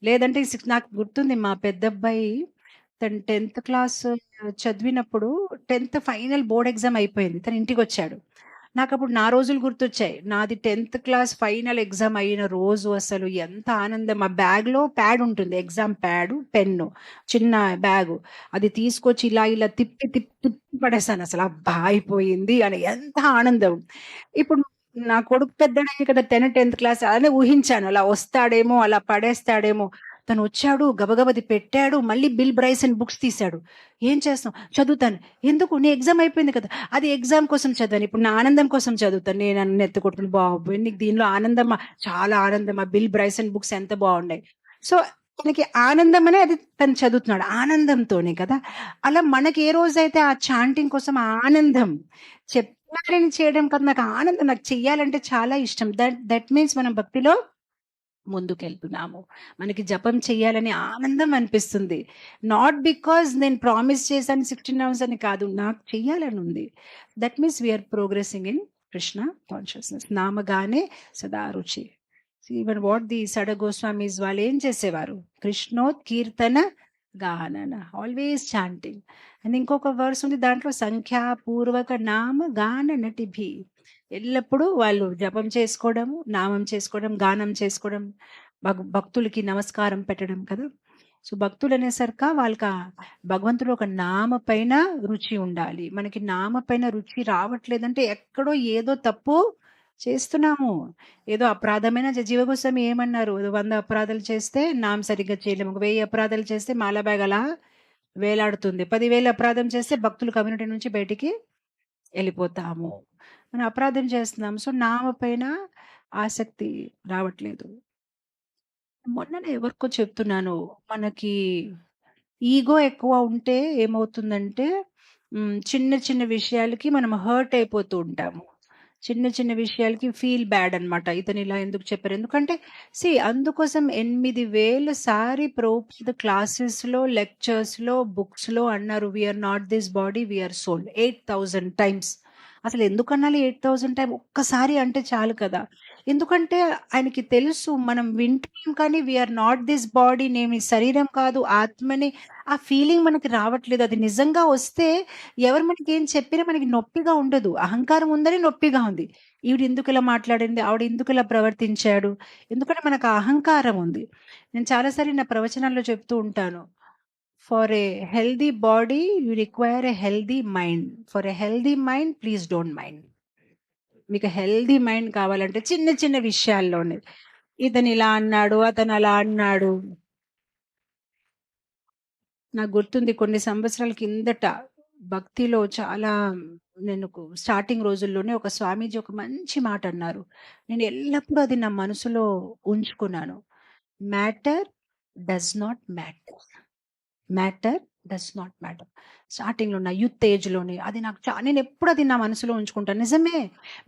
లేదంటే నాకు గుర్తుంది, మా పెద్దబ్బాయి తను 10th క్లాస్ చదివినప్పుడు 10th ఫైనల్ బోర్డ్ ఎగ్జామ్ అయిపోయింది, తను ఇంటికి వచ్చాడు. నాకు అప్పుడు నా రోజులు గుర్తొచ్చాయి. నాది 10th క్లాస్ ఫైనల్ ఎగ్జామ్ అయిన రోజు అసలు ఎంత ఆనందం. మా బ్యాగ్లో ప్యాడ్ ఉంటుంది, ఎగ్జామ్ ప్యాడ్, పెన్ను, చిన్న బ్యాగు, అది తీసుకొచ్చి ఇలా ఇలా తిప్పి తిప్పి తిప్పి పడేసాను. అసలు అబ్బా అయిపోయింది అని ఎంత ఆనందం. ఇప్పుడు నా కొడుకు పెద్దడే కదా, 10th క్లాస్, అలానే ఊహించాను అలా వస్తాడేమో, అలా పడేస్తాడేమో. తను వచ్చాడు, గబగబది పెట్టాడు, మళ్ళీ బిల్ బ్రైసన్ బుక్స్ తీశాడు. ఏం చేస్తాం, చదువుతాను. ఎందుకు, నీ ఎగ్జామ్ అయిపోయింది కదా, అది ఎగ్జామ్ కోసం చదివాను, ఇప్పుడు నా ఆనందం కోసం చదువుతాను. నేను అన్న ఎత్తుకొట్టుకుని, బాబు నీకు దీనిలో ఆనందమా, చాలా ఆనందమా, బిల్ బ్రైసన్ బుక్స్ ఎంత బాగున్నాయి. సో తనకి ఆనందం అనే అది తను చదువుతున్నాడు, ఆనందంతోనే కదా. అలా మనకి ఏ రోజైతే ఆ చాంటింగ్ కోసం ఆ ఆనందం, చెప్పాలని చేయడం కదా, నాకు ఆనందం, నాకు చెయ్యాలంటే చాలా ఇష్టం. దట్ మీన్స్ మనం భక్తిలో ముందుకెళ్తున్నాము, మనకి జపం చెయ్యాలని ఆనందం అనిపిస్తుంది. నాట్ బికాజ్ నేను ప్రామిస్ చేశాను 16 అవర్స్ అని కాదు, నాకు చెయ్యాలని ఉంది. That means we are progressing in Krishna consciousness. నామగానే సదా రుచి. ఈవెన్ వాట్ ది సడ గోస్వామీస్ వాళ్ళు ఏం చేసేవారు, కృష్ణోత్ కీర్తన గానన, ఆల్వేస్ చాంటింగ్. అండ్ ఇంకొక వర్స్ ఉంది దాంట్లో, సంఖ్యాపూర్వక నామ గాన నటిభి, ఎల్లప్పుడూ వాళ్ళు జపం చేసుకోవడం, నామం చేసుకోవడం, గానం చేసుకోవడం, భక్తులకి నమస్కారం పెట్టడం కదా. సో భక్తులు అనేసరిక వాళ్ళకి భగవంతుడు ఒక నామ పైన రుచి ఉండాలి. మనకి నామ పైన రుచి రావట్లేదంటే ఎక్కడో ఏదో తప్పు చేస్తున్నాము, ఏదో అపరాధమైన. జీవగోస్వామి ఏమన్నారు, 100 అపరాధాలు చేస్తే నామ సరిగ్గా చేయలేము, 1000 అపరాధాలు చేస్తే మాల బ్యాగ్ అలా వేలాడుతుంది, 10,000 అపరాధం చేస్తే భక్తులు కమ్యూనిటీ నుంచి బయటికి వెళ్ళిపోతాము. మనం అపరాధం చేస్తున్నాం. సో నామ పైన ఆసక్తి రావట్లేదు. మొన్ననే ఎవరికో చెప్తున్నాను, మనకి ఈగో ఎక్కువ ఉంటే ఏమవుతుందంటే చిన్న చిన్న విషయాలకి మనం హర్ట్ అయిపోతూ ఉంటాము. చిన్న చిన్న విషయాలకి ఫీల్ బ్యాడ్ అనమాట, ఇతను ఇలా ఎందుకు చెప్పారు. ఎందుకంటే అందుకోసం 8,000 సారి ప్రభుపాద క్లాసెస్లో, లెక్చర్స్లో, బుక్స్లో అన్నారు, we are not this body, we are soul. 8,000 times. అసలు ఎందుకు అనాలి 8,000 టైం? ఒక్కసారి అంటే చాలు కదా. ఎందుకంటే ఆయనకి తెలుసు మనం వింటున్నాం కానీ వీఆర్ నాట్ దిస్ బాడీ, నేను ఈ శరీరం కాదు, ఆత్మని. ఆ ఫీలింగ్ మనకి రావట్లేదు. అది నిజంగా వస్తే ఎవరు మనకి ఏం చెప్పినా మనకి నొప్పిగా ఉండదు. అహంకారం ఉందని నొప్పిగా ఉంది. ఈవిడ ఎందుకు ఇలా మాట్లాడింది, ఆవిడ ఎందుకు ఇలా ప్రవర్తించాడు, ఎందుకంటే మనకు ఆ అహంకారం ఉంది. నేను చాలాసారి నా ప్రవచనాల్లో చెప్తూ ఉంటాను, for a healthy body you require A healthy mind. For a healthy mind please don't mind. మీకు హెల్దీ మైండ్ కావాలంటే చిన్న చిన్న విషయాల్లోనే, ఇతను ఇలా అన్నాడు, అతను అలా అన్నాడు. నాకు గుర్తుంది కొన్ని సంవత్సరాల కిందట భక్తిలో చాలా, నేను స్టార్టింగ్ రోజుల్లోనే ఒక స్వామీజీ ఒక మంచి మాట అన్నారు. నేను ఎల్లప్పుడూ అది నా మనసులో ఉంచుకున్నాను. Matter does not matter, matter does not matter. స్టార్టింగ్లో నా యూత్ ఏజ్లోనే అది నాకు నేను ఎప్పుడు అది నా మనసులో ఉంచుకుంటాను. నిజమే,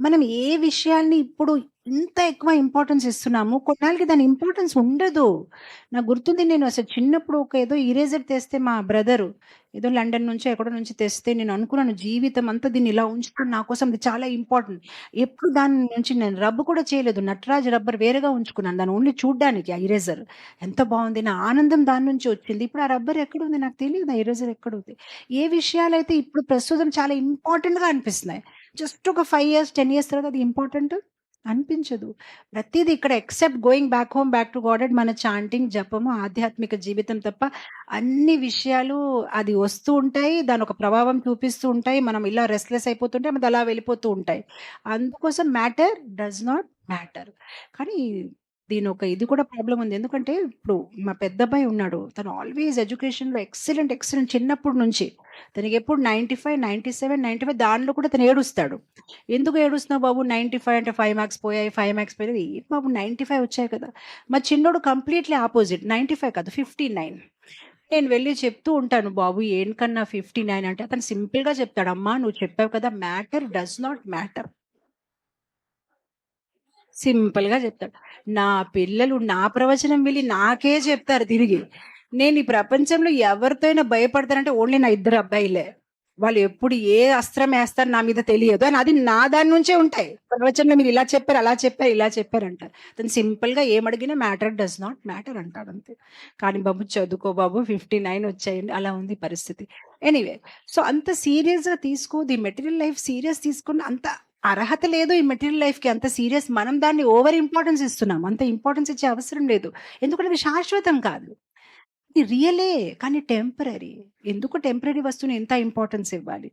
మనం ఏ విషయాల్ని ఇప్పుడు ఇంత ఎక్కువ ఇంపార్టెన్స్ ఇస్తున్నాము, కొన్నాళ్ళకి దాని ఇంపార్టెన్స్ ఉండదు. నాకు గుర్తుంది, నేను అసలు చిన్నప్పుడు ఒక ఏదో ఇరేజర్ తెస్తే మా బ్రదరు ఏదో లండన్ నుంచి ఎక్కడో నుంచి తెస్తే నేను అనుకున్నాను, జీవితం అంతా దీన్ని ఇలా ఉంచుకుని నా కోసం ఇది చాలా ఇంపార్టెంట్. ఎప్పుడు దాని నుంచి నేను రబ్బు కూడా చేయలేదు, నటరాజ్ రబ్బర్ వేరేగా ఉంచుకున్నాను, దాన్ని ఓన్లీ చూడ్డానికి. ఆ ఇరేజర్ ఎంత బాగుంది, నా ఆనందం దాని నుంచి వచ్చింది. ఇప్పుడు ఆ రబ్బర్ ఎక్కడుంది నాకు తెలియదు, ఆ ఇరేజర్ ఎక్కడుంది. ఏ విషయాలైతే ఇప్పుడు ప్రస్తుతం చాలా ఇంపార్టెంట్గా అనిపిస్తున్నాయి, జస్ట్ ఒక 5 years 10 years తర్వాత అది ఇంపార్టెంట్ అనిపించదు. ప్రతీది ఇక్కడ except going back home, back to God మన చాంటింగ్, జపము, ఆధ్యాత్మిక జీవితం తప్ప అన్ని విషయాలు అది వస్తూ ఉంటాయి. దానొక ప్రభావం చూపిస్తూ ఉంటాయి. మనం ఇలా రెస్ట్‌లెస్ అయిపోతుంటే అది అలా వెళ్ళిపోతూ ఉంటాయి. అందుకోసం మ్యాటర్ డస్ నాట్ మ్యాటర్. కానీ దీనొక ఇది కూడా ప్రాబ్లమ్ ఉంది. ఎందుకంటే ఇప్పుడు మా పెద్దబ్బాయి ఉన్నాడు. తను ఆల్‌వేస్ ఎడ్యుకేషన్‌లో ఎక్సలెంట్, ఎక్సలెంట్ చిన్నప్పటి నుంచి. తనకెప్పుడు 95, 97, 95 దానిలో కూడా తను ఏడుస్తాడు. ఎందుకు ఏడుస్తున్నావు బాబు 95 అంటే 5 మార్క్స్ పోయాయి, 5 మార్క్స్ పోయాయి. ఏం బాబు 95 వచ్చాయి కదా! మా చిన్నోడు కంప్లీట్‌లీ అపోజిట్ 95 కాదు 59. నేను వెళ్లి చెప్తూ ఉంటాను, బాబు ఏంకన్నా 59 అంటే అతను సింపుల్‌గా చెప్తాడు, అమ్మా నువ్వు చెప్పావు కదా మ్యాటర్ డస్ నాట్ మ్యాటర్. సింపుల్‌గా చెప్తాడు. నా పిల్లలు నా ప్రవచనం విని నాకే చెప్తారు తిరిగి. నేను ఈ ప్రపంచంలో ఎవరితో అయినా భయపడతానంటే ఓన్లీ నా ఇద్దరు అబ్బాయిలే. వాళ్ళు ఎప్పుడు ఏ అస్త్రం ఏస్తారు నా మీద తెలియదు. అని అది నా దాని నుంచే ఉంటాయి. ప్రవచనంలో మీరు ఇలా చెప్పారు, అలా చెప్పారు, ఇలా చెప్పారంటారు. తను సింపుల్‌గా ఏమడిగినా మ్యాటర్ డస్ నాట్ మ్యాటర్ అంటాడు అంతే. కానీ బాబు చదువుకో బాబు 59 వచ్చాయండి. అలా ఉంది పరిస్థితి. ఎనీవే సో అంత సీరియస్‌గా తీసుకో. ది మెటీరియల్ లైఫ్ సీరియస్ తీసుకున్న అంత అర్హత లేదు ఈ మెటీరియల్ లైఫ్‌కి అంత సీరియస్. మనం దాన్ని ఓవర్ ఇంపార్టెన్స్ ఇస్తున్నాం. అంత ఇంపార్టెన్స్ ఇచ్చే అవసరం లేదు. ఎందుకంటే అది శాశ్వతం కాదు. ఇది రియలే కానీ టెంపరరీ. ఎందుకు టెంపరరీ వస్తువుని ఎంత ఇంపార్టెన్స్ ఇవ్వాలి?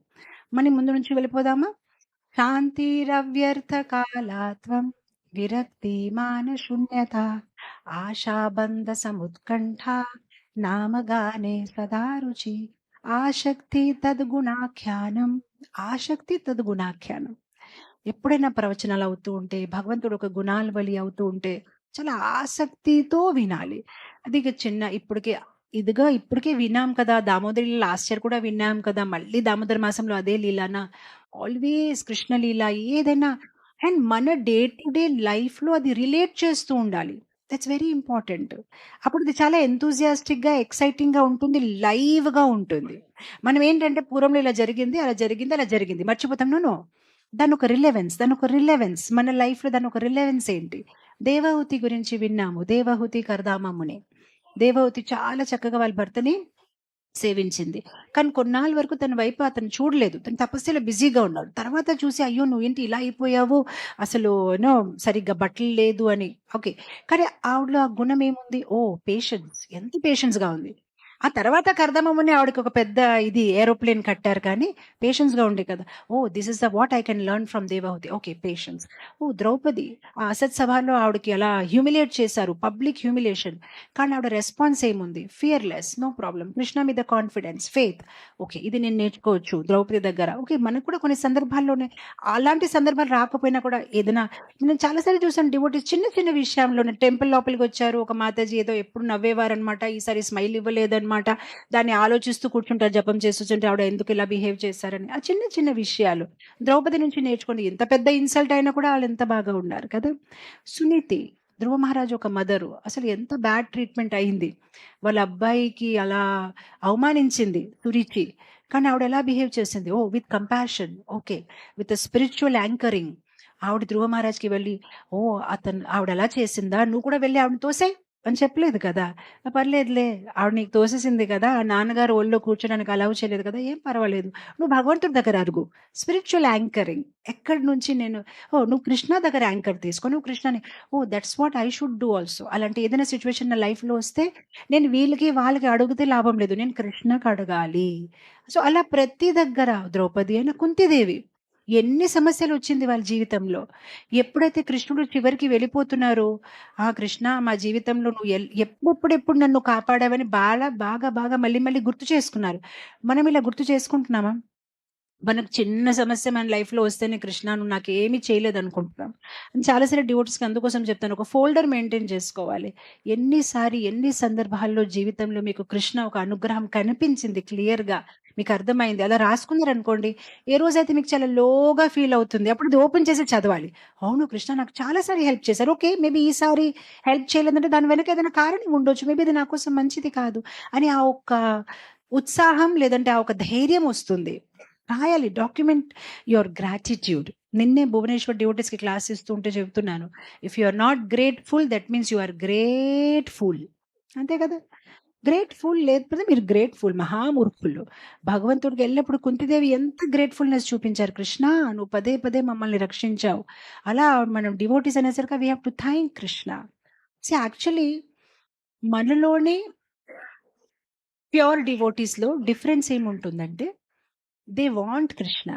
మనం ముందు నుంచి వెళ్ళిపోదామా? శాంతిరవ్యర్థ కాలాత్వం విరక్తి మానశూన్యత ఆశాబంధ సముత్కంఠ నామగానే సదా రుచి ఆసక్తి తద్గుణాఖ్యానం. ఆసక్తి తద్గుణాఖ్యానం. ఎప్పుడైనా ప్రవచనాలు అవుతూ ఉంటే, భగవంతుడు ఒక గుణాల బలి అవుతూ ఉంటే, చాలా ఆసక్తితో వినాలి. అది ఇక చిన్న ఇప్పటికే విన్నాం కదా! దామోదరి లీల లాస్ట్ ఇయర్ కూడా విన్నాం కదా! మళ్ళీ దామోదర మాసంలో అదే లీలనా? ఆల్వేస్ కృష్ణ లీల ఏదైనా అండ్ మన డే టు డే లైఫ్‌లో అది రిలేట్ చేస్తూ ఉండాలి. That's very important. అప్పుడు అది చాలా ఎంతూసియాస్టిక్‌గా, ఎక్సైటింగ్‌గా ఉంటుంది. లైవ్‌గా ఉంటుంది. మనం ఏంటంటే పూర్వంలో ఇలా జరిగింది, అలా జరిగింది, అలా జరిగింది. మర్చిపోతాం. నో. నో. దానొక రిలెవెన్స్. మన లైఫ్‌లో దానొక రిలెవెన్స్ ఏంటి? దేవహూతి గురించి విన్నాము. దేవహూతి కర్దమముని. దేవహూతి చాలా చక్కగా వాళ్ళ భర్తని సేవించింది. కానీ కొన్నాళ్ళ వరకు తన వైపు అతను చూడలేదు. తను తపస్సులో బిజీగా ఉన్నాడు. తర్వాత చూసి అయ్యో! నువ్వేంటి ఇలా అయిపోయావు? అసలు సరిగ్గా బట్టలు లేదు అని. ఓకే. కానీ ఆవిడలో ఆ గుణం ఏముంది? ఓహ్! పేషెన్స్. ఎంత పేషెన్స్‌గా ఉంది. ఆ తర్వాత కర్దమముని ఆవిడకి ఒక పెద్ద ఏరోప్లేన్ కట్టారు కానీ పేషెన్స్‌గా ఉండే కదా! Oh! This is what I can learn from Devahuti. Okay. Patience. Oh! Draupadi ఆ అసత్ సభలో ఆవిడకి అలా హ్యూమిలియేట్ చేశారు. Public humiliation. కానీ ఆవిడ రెస్పాన్స్ ఏముంది? ఫియర్‌లెస్. No problem. కృష్ణ మీద కాన్ఫిడెన్స్, ఫెయిత్. ఓకే. ఇది నేను నేర్చుకోవచ్చు ద్రౌపది దగ్గర. ఓకే. మనకు కూడా కొన్ని సందర్భాల్లోనే అలాంటి సందర్భాలు రాకపోయినా కూడా ఏదైనా నేను చాలా సార్లు చూసాను డివోటీస్ చిన్న చిన్న విషయంలోనే టెంపుల్ లోపలికొచ్చారు. ఒక మాతాజీ ఏదో ఎప్పుడు నవ్వేవారనమాట. ఈసారి స్మైల్ ఇవ్వలేదనమాట. దాన్ని ఆలోచిస్తూ కూర్చుంటారు జపం చేస్తుంటే ఆవిడ ఎందుకు ఇలా బిహేవ్ చేశారని. ఆ చిన్న చిన్న విషయాలు. ద్రౌపది నుంచి నేర్చుకోండి. ఎంత పెద్ద ఇన్సల్ట్ అయినా కూడా ఆళ్ళెంత బాగా ఉన్నారు కదా! సునీతి. ధ్రువ మహారాజు ఒక మదరు. అసలు ఎంత బ్యాడ్ ట్రీట్‌మెంట్ అయింది. వాళ్ళ అబ్బాయికి అలా అవమానించింది సురుచి. కానీ ఆవిడ ఎలా బిహేవ్ చేసింది? Oh! With compassion. Okay. With spiritual anchoring. ఆవిడ ధ్రువ మహారాజ్‌కి వెళ్ళి, ఓహ్! ఆవిడ అలా చేసిందా? నువ్వు కూడా వెళ్లి ఆవిడని తోసేయి అని చెప్పలేదు కదా! పర్లేదులే ఆవిడ నీకు తోసేసింది కదా! నాన్నగారు ఒళ్ళో కూర్చోడానికి అలౌ చేయలేదు కదా! ఏం పర్వాలేదు. నువ్వు భగవంతుడి దగ్గర అడుగు. Spiritual anchoring. ఎక్కడి నుంచి ఓహ్! నువ్వు కృష్ణ దగ్గర యాంకర్ తీసుకో. నువ్వు కృష్ణని oh! That's what I should do also. అలాంటి ఏదైనా సిట్యుయేషన్ నా లైఫ్‌లో వస్తే నేను వీళ్ళకి, వాళ్ళకి అడిగితే లాభం లేదు. నేను కృష్ణకి అడగాలి. సో, అలా ప్రతి దగ్గర ద్రౌపది అయినా కుంతిదేవి. ఎన్ని సమస్యలొచ్చింది వాళ్ళ జీవితంలో. ఎప్పుడైతే కృష్ణుడు చివరికి వెళ్ళిపోతున్నారో, ఆ! కృష్ణ మా జీవితంలో నువ్వు ఎప్పుడెప్పుడు నన్ను కాపాడావని బాగా బాగా మళ్ళీ మళ్ళీ గుర్తు చేసుకున్నారు. మనం ఇలా గుర్తు చేసుకుంటున్నామా? మనకు చిన్న సమస్య మన లైఫ్‌లో వస్తేనే కృష్ణ నువ్వు నాకేమి చేయలేదనుకుంటున్నాం. చాలా సార్లు డివోటీస్‌కి అందుకోసం చెప్తాను. ఒక ఫోల్డర్ మెయింటైన్ చేసుకోవాలి. ఎన్ని సందర్భాల్లో జీవితంలో మీకు కృష్ణ ఒక అనుగ్రహం కనిపించింది క్లియర్‌గా. మీకు అర్థమైంది. అలా రాసుకున్నారనుకోండి, ఏ రోజైతే మీకు చాలా లోగా ఫీల్ అవుతుంది. అప్పుడు అది ఓపెన్ చేసి చదవాలి. అవును కృష్ణ నాకు చాలా సార్లు హెల్ప్ చేశారు. ఓకే. మేబీ ఈసారి హెల్ప్ చేయలేదంటే దాని వెనక ఏదైనా కారణం ఉండొచ్చు. మేబీ ఇది నా కోసం మంచిది కాదు అని ఆ ఒక్క ఉత్సాహం లేదంటే ఆ ఒక ధైర్యం వస్తుంది. రాయాలి. Document your gratitude. నిన్నే భువనేశ్వర్ డివోటీస్‌కి క్లాస్ ఇస్తూ ఉంటే చెప్తున్నాను. If you are not grateful that means you are great fool. అంతే కదా! గ్రేట్‌ఫుల్ లేకపోతే మీరు గ్రేట్‌ఫుల్ మహామూర్ఖులు. భగవంతుడికి ఎల్లప్పుడు కుంతిదేవి ఎంత గ్రేట్‌ఫుల్‌నెస్ చూపించారు. కృష్ణ నువ్వు పదే పదే మమ్మల్ని రక్షించావు. అలా మనం డివోటీస్ అనేసరికి we have to thank Krishna. Actually మనలోని ప్యూర్ డివోటీస్‌లో డిఫరెన్స్ ఏముంటుందంటే they want Krishna.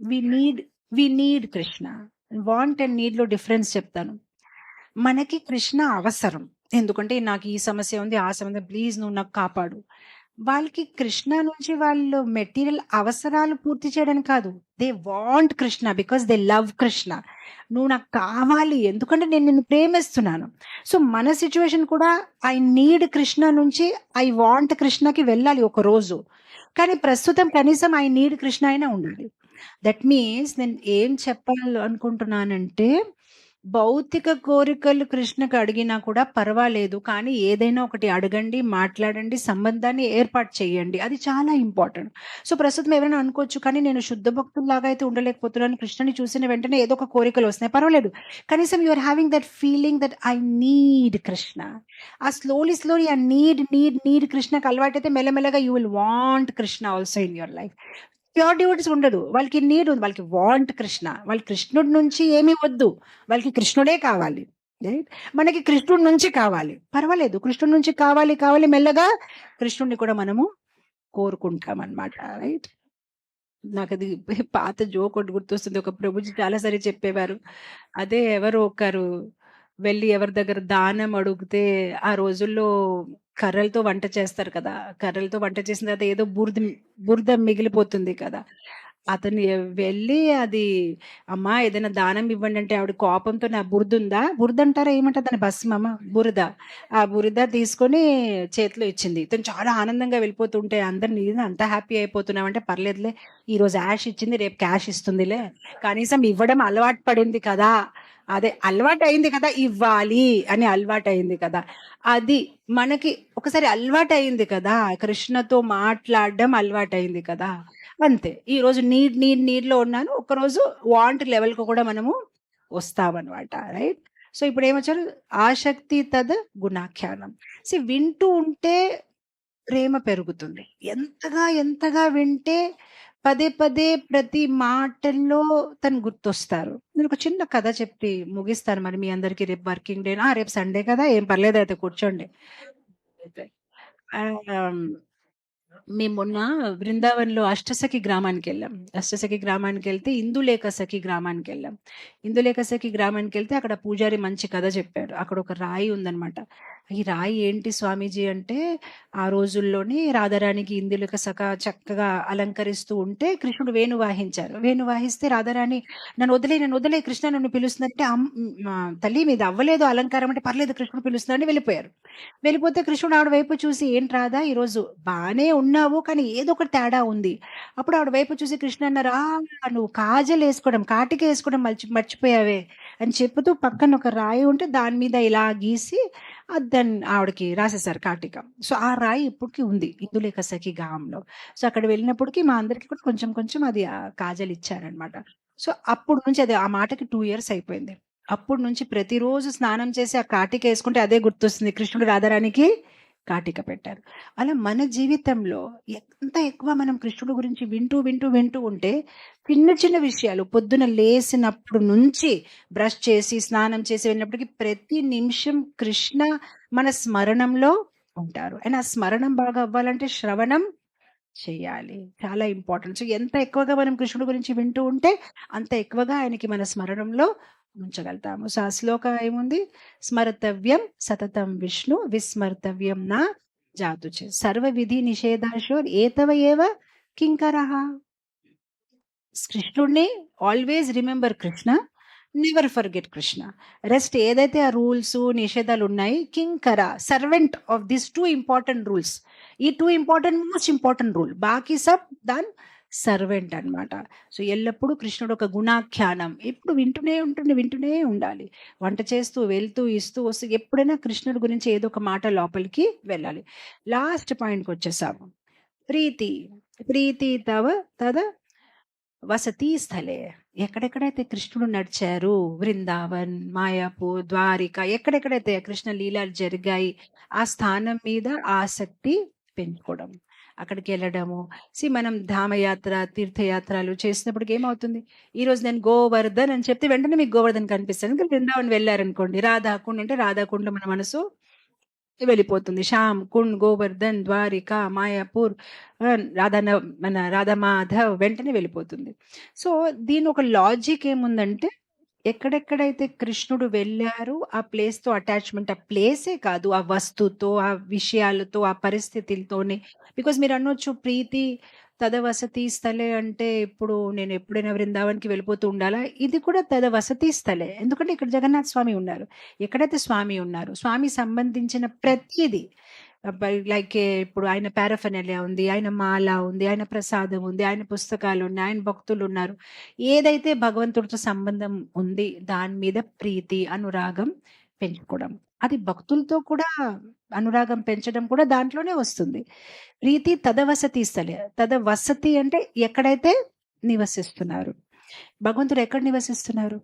We need Krishna. Want and నీడ్‌లో డిఫరెన్స్ చెప్తాను. మనకి కృష్ణ అవసరం. ఎందుకంటే నాకు ఈ సమస్య ఉంది, ఆ సమస్య ప్లీజ్ నువ్వు నాకు కాపాడు. వాళ్ళకి కృష్ణ నుంచి వాళ్ళు మెటీరియల్ అవసరాలు పూర్తి చేయడానికి కాదు. They want Krishna because they love Krishna. నువ్వు నాకు కావాలి ఎందుకంటే నేను నిన్ను ప్రేమిస్తున్నాను. సో మన సిచ్యువేషన్ కూడా ఐ నీడ్ కృష్ణ నుంచి ఐ వాంట్ కృష్ణకి వెళ్ళాలి ఒక రోజు. కానీ ప్రస్తుతం కనీసం ఐ నీడ్ కృష్ణ అయినా ఉండాలి. దట్ మీన్స్ నేను ఏం చెప్పాలి అనుకుంటున్నానంటే భౌతిక కోరికలు కృష్ణకు అడిగినా కూడా పర్వాలేదు. కానీ ఏదైనా ఒకటి అడగండి, మాట్లాడండి, సంబంధాన్ని ఏర్పాటు చేయండి. అది చాలా ఇంపార్టెంట్. సో ప్రస్తుతం ఎవరైనా అనుకోవచ్చు, కానీ నేను శుద్ధ భక్తుల్లాగా అయితే ఉండలేకపోతున్నాను. కృష్ణుని చూసిన వెంటనే ఏదో ఒక కోరికలు వస్తున్నాయి. పర్వాలేదు. కనీసం you are having that feeling that I need Krishna. ఆ స్లోలీ ఆ నీడ్ కృష్ణకు అలవాటైతే మెల్లమెల్లగా you will want Krishna also in your life. Pure devotees ఉండదు. వాళ్ళకి నీడ్ ఉంది. వాళ్ళకి వాంట్ కృష్ణ. వాళ్ళకి కృష్ణుడి నుంచి ఏమీ వద్దు. వాళ్ళకి కృష్ణుడే కావాలి. రైట్? మనకి కృష్ణుడి నుంచి కావాలి. పర్వాలేదు. కృష్ణుడి నుంచి కావాలి మెల్లగా కృష్ణుడిని కూడా మనము కోరుకుంటామన్నమాట. రైట్? నాకది పాత జోక్ ఒకటి గుర్తొస్తుంది. ఒక ప్రభుజీ చాలా సారి చెప్పేవారు. అదే ఎవరో ఒకరు వెళ్ళి ఎవరి దగ్గర దానం అడిగితే ఆ రోజుల్లో కర్రలతో వంట చేస్తారు కదా! కర్రలతో వంట చేసిన తర్వాత ఏదో బురద మిగిలిపోతుంది కదా! అతను వెళ్ళి అది అమ్మా ఏదైనా దానం ఇవ్వండి అంటే ఆవిడ కోపంతో నా బురదుందా? బురద అంటారా ఏమంటారు దాన్ని భస్మమా? బురద. ఆ బురద తీసుకొని చేతిలో ఇచ్చింది. ఇతను చాలా ఆనందంగా వెళ్ళిపోతుంటే అందరు నీది అంత హ్యాపీ అయిపోతున్నావంటే పర్లేదులే ఈరోజు యాష్ ఇచ్చింది రేపు క్యాష్ ఇస్తుందిలే. కనీసం ఇవ్వడం అలవాటు పడింది కదా! అదే అలవాటయింది కదా! ఇవ్వాలి అని అలవాటయింది కదా! అది మనకి ఒకసారి అలవాటయింది కదా! కృష్ణతో మాట్లాడడం అలవాటయింది కదా! అంతే. ఈరోజు నీడ్‌లో ఉన్నాను. ఒకరోజు వాంట్ లెవెల్‌కి కూడా మనము వస్తామనమాట. రైట్? సో ఇప్పుడేమొచ్చారు? ఆసక్తి తద్ గుణాఖ్యానం. వింటూ ఉంటే ప్రేమ పెరుగుతుంది. ఎంతగా వింటే పదే పదే ప్రతి మాటల్లో తను గుర్తొస్తారు. నేను ఒక చిన్న కథ చెప్పి ముగిస్తాను. మరి మీ అందరికీ రేపు వర్కింగ్ డేనా? రేపు సండే కదా! ఏం పర్లేదయితే కూర్చోండి. ఆహ్, మేము మొన్న బృందావన్‌లో అష్టసఖి గ్రామానికెళ్ళాం. అష్టసఖి గ్రామానికెళ్తే ఇందులేఖ సఖి గ్రామానికెళ్ళాం. ఇందులేఖ సఖి గ్రామానికెళ్తే అక్కడ పూజారి మంచి కథ చెప్పాడు. అక్కడ ఒక రాయి ఉందనమాట. ఈ రాయి ఏంటి స్వామీజీ అంటే, ఆ రోజుల్లోనే రాధారాణికి ఇందులేఖ సఖ చక్కగా అలంకరిస్తూ ఉంటే కృష్ణుడు వేణు వాయించారు. వేణు వాయిస్తే రాధారాణి నన్ను వదిలేయి కృష్ణ నన్ను పిలుస్తుందంటే తల్లి మీది అవ్వలేదు అలంకారం అంటే పర్లేదు కృష్ణుడు పిలుస్తున్నాడని వెళ్ళిపోయారు. వెళ్ళిపోతే కృష్ణుడు ఆవిడ వైపు చూసి ఏంటి రాధా ఈరోజు బానే ఉన్నావు కానీ ఏదో ఒక తేడా ఉంది. అప్పుడు ఆవిడ వైపు చూసి కృష్ణ అన్నారు, నువ్వు కాజల్ వేసుకోవడం కాటిక వేసుకోవడం మర్చిపోయావే అని చెప్తూ పక్కన ఒక రాయి ఉంటే దాని మీద ఇలా గీసి దాన్ని ఆవిడకి రాసేసారు కాటిక. సో ఆ రాయి ఇప్పటికి ఉంది ఇందులేఖ సఖి గ్రామంలో. సో అక్కడ వెళ్ళినప్పటికీ మా అందరికి కూడా కొంచెం అది కాజల్ ఇచ్చారనమాట. సో అప్పుడు నుంచి అది ఆ మాటకి 2 years అయిపోయింది. అప్పుడు నుంచి ప్రతిరోజు స్నానం చేసి ఆ కాటిక వేసుకుంటే అదే గుర్తొస్తుంది. కృష్ణుడు రాధారాణికి కాటిక పెట్టారు. అలా మన జీవితంలో ఎంత ఎక్కువ మనం కృష్ణుడు గురించి వింటూ ఉంటే చిన్న విషయాలు పొద్దున లేసినప్పుడు నుంచి బ్రష్ చేసి స్నానం చేసి వెళ్ళినప్పటికీ ప్రతి నిమిషం కృష్ణ మన స్మరణంలో ఉంటారు. అండ్ ఆ స్మరణం బాగా అవ్వాలంటే శ్రవణం చేయాలి. చాలా ఇంపార్టెంట్. సో ఎంత ఎక్కువగా మనం కృష్ణుడి గురించి వింటూ ఉంటే అంత ఎక్కువగా ఆయనకి మన స్మరణంలో ఉంచగలుగుతాము. సో ఆ శ్లోక ఏముంది? స్మర్తవ్యం సతతం విష్ణు విస్మర్తవ్యం నా జాతుచే సర్వ విధి నిషేధాశో ఏతవ ఏవ కింకరః. కృష్ణుడిని always remember Krishna, never forget Krishna. Rest ఏదైతే ఆ రూల్స్ నిషేధాలు ఉన్నాయి కింకర servant of this 2 important rules. ఈ 2 మోస్ట్ ఇంపార్టెంట్ రూల్ బాకీ సబ్ దాన్ సర్వెంట్ అన్నమాట. సో ఎల్లప్పుడూ కృష్ణుడు ఒక గుణాఖ్యానం ఎప్పుడు వింటూనే ఉండాలి. వంట చేస్తూ వెళ్తూ ఇస్తూ వస్తూ ఎప్పుడైనా కృష్ణుడి గురించి ఏదో ఒక మాట లోపలికి వెళ్ళాలి. లాస్ట్ పాయింట్కి వచ్చేసాము. ప్రీతి తవ తద వసతి స్థలే. ఎక్కడెక్కడైతే కృష్ణుడు నడిచారు, వృందావన్, మాయాపూర్, ద్వారిక ఎక్కడెక్కడైతే కృష్ణ లీలలు జరిగాయి, ఆ స్థానం మీద ఆసక్తి పెంచుకోవడం. అక్కడికెళ్ళడము. మనం ధామయాత్ర, తీర్థయాత్రలు చేసినప్పటికి ఏమవుతుంది? ఈరోజు నేను గోవర్ధన్ అని చెప్తే వెంటనే మీకు గోవర్ధన్ కనిపిస్తది. ఇంకా బృందావన్ వెళ్లారనుకోండి, రాధాకుండ్ అంటే రాధాకుండ్‌లో మన మనసు వెళ్ళిపోతుంది. శ్యామ్ కుండ్, గోవర్ధన్, ద్వారిక, మాయాపూర్, మన రాధామాధవ్ వెంటనే వెళ్ళిపోతుంది. సో దీని ఒక లాజిక్ ఏముందంటే, ఎక్కడెక్కడైతే కృష్ణుడు వెళ్ళారు ఆ ప్లేస్‌తో అటాచ్‌మెంట్, ఆ ప్లేసే కాదు, ఆ వస్తువుతో, ఆ విషయాలతో, ఆ పరిస్థితులతోనే. బికాజ్ మీరు అనొచ్చు ప్రీతి తదవసతి స్థలే అంటే, ఇప్పుడు నేను ఎప్పుడైనా వృందావన్‌కి వెళ్ళిపోతూ ఉండాలా? ఇది కూడా తదవసతి స్థలే. ఎందుకంటే ఇక్కడ జగన్నాథ స్వామి ఉన్నారు. ఎక్కడైతే స్వామి ఉన్నారు, స్వామి సంబంధించిన ప్రతీది లైక్ ఇప్పుడు ఆయన పారాఫెర్నాలియా ఉంది, ఆయన మాల ఉంది, ఆయన ప్రసాదం ఉంది, ఆయన పుస్తకాలు ఉన్నాయి, ఆయన భక్తులు ఉన్నారు. ఏదైతే భగవంతుడితో సంబంధం ఉంది దాని మీద ప్రీతి, అనురాగం పెంచుకోవడం. అది భక్తులతో కూడా అనురాగం పెంచడం కూడా దాంట్లోనే వస్తుంది. ప్రీతి తదవసతి స్థలే. తదవసతి అంటే ఎక్కడైతే నివసిస్తున్నారు. భగవంతుడు ఎక్కడ నివసిస్తున్నారు?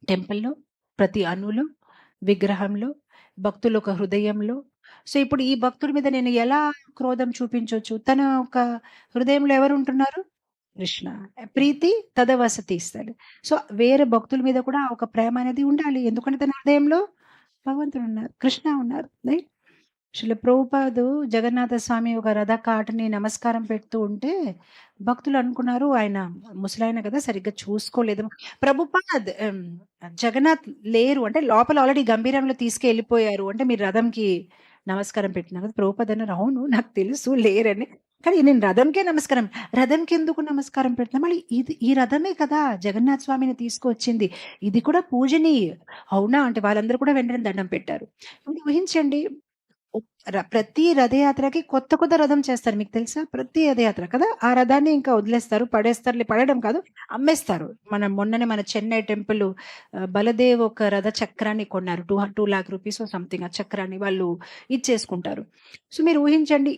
టెంపుల్‌లో, ప్రతి అణువులో, విగ్రహంలో, భక్తుల ఒక హృదయంలో. సో ఇప్పుడు ఈ భక్తుడి మీద నేను ఎలా క్రోధం చూపించొచ్చు? తన ఒక హృదయంలో ఎవరుంటున్నారు? కృష్ణ. ప్రీతి తదవసతి స్థలే. సో వేరే భక్తుల మీద కూడా ఒక ప్రేమ అనేది ఉండాలి. ఎందుకంటే తన హృదయంలో భగవంతుడు ఉన్నారు, కృష్ణ ఉన్నారు. రైట్? శ్రీల ప్రభుపాదు జగన్నాథ స్వామి ఒక రథ కాటుని నమస్కారం పెడుతూ ఉంటే భక్తులు అనుకున్నారు ఆయన ముసలాయన కదా, సరిగ్గా చూసుకోలేదు. ప్రభుపాద్ జగన్నాథ్ లేరు అంటే లోపల ఆల్రెడీ గంభీరంలో తీసుకెళ్ళిపోయారు అంటే మీరు రథంకి నమస్కారం పెట్టినా కదా. ప్రభుపాద్ అన్నారు, అవును నాకు తెలుసు లేరని, కానీ నేను రథంకే నమస్కారం, రథంకి ఎందుకు నమస్కారం పెడుతున్నా? మళ్ళీ ఈ రథమే కదా జగన్నాథ స్వామిని తీసుకొచ్చింది, ఇది కూడా పూజనీయ. అవునా అంటే వాళ్ళందరూ కూడా వెంటనే దండం పెట్టారు. ఇప్పుడు ఊహించండి, ప్రతి రథయాత్రకి కొత్త కొత్త రథం చేస్తారు, మీకు తెలుసా? ప్రతి రథయాత్ర కదా, ఆ రథాన్ని ఇంకా వదిలేస్తారు, పడేస్తారు, పడేయడం కాదు అమ్మేస్తారు. మొన్ననే మన చెన్నై టెంపుల్ బలదేవ్ ఒక రథ చక్రాన్ని కొన్నారు, 2 lakh rupees సంథింగ్. ఆ చక్రాన్ని వాళ్ళు ఇచ్చేసుకుంటారు. సో మీరు ఊహించండి,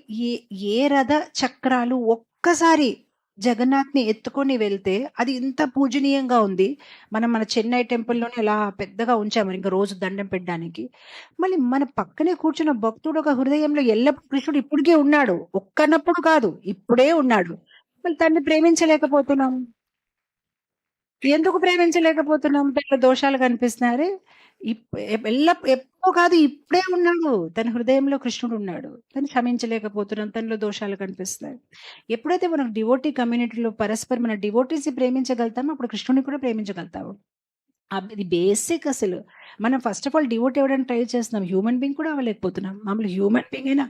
ఏ రథ చక్రాలు ఒక్కసారి జగన్నాథ్ని ఎత్తుకొని వెళ్తే అది ఇంత పూజనీయంగా ఉంది. మన చెన్నై టెంపుల్లోనే ఎలా పెద్దగా ఉంచాము ఇంకా రోజు దండం పెట్టడానికి. మళ్ళీ మన పక్కనే కూర్చున్న భక్తుడు ఒక హృదయంలో ఎల్లప్పుడు కృష్ణుడు ఇప్పటికే ఉన్నాడు, ఒక్కనప్పుడు కాదు ఇప్పుడే ఉన్నాడు. మళ్ళీ తన్ని ప్రేమించలేకపోతున్నాం. ఎందుకు ప్రేమించలేకపోతున్నాం? పెద్ద దోషాలు కనిపిస్తున్నారే. ఎప్పుడో కాదు ఇప్పుడే ఉన్నాడు. తన హృదయంలో కృష్ణుడు ఉన్నాడు. తను క్షమించలేకపోతున్నాం. తనలో దోషాలు కనిపిస్తున్నాయి. ఎప్పుడైతే మనం డివోటీ కమ్యూనిటీలో పరస్పరం మన డివోటీస్‌ని ప్రేమించగలుగుతామో అప్పుడు కృష్ణుడిని కూడా ప్రేమించగలుగుతాము. ఇది బేసిక్ అసలు. మనం ఫస్ట్ ఆఫ్ ఆల్ డివోటీ అవ్వడానికి ట్రై చేస్తున్నాం. హ్యూమన్ బీయింగ్ కూడా అవ్వలేకపోతున్నాం. మామూలు హ్యూమన్ బీయింగ్ అయినా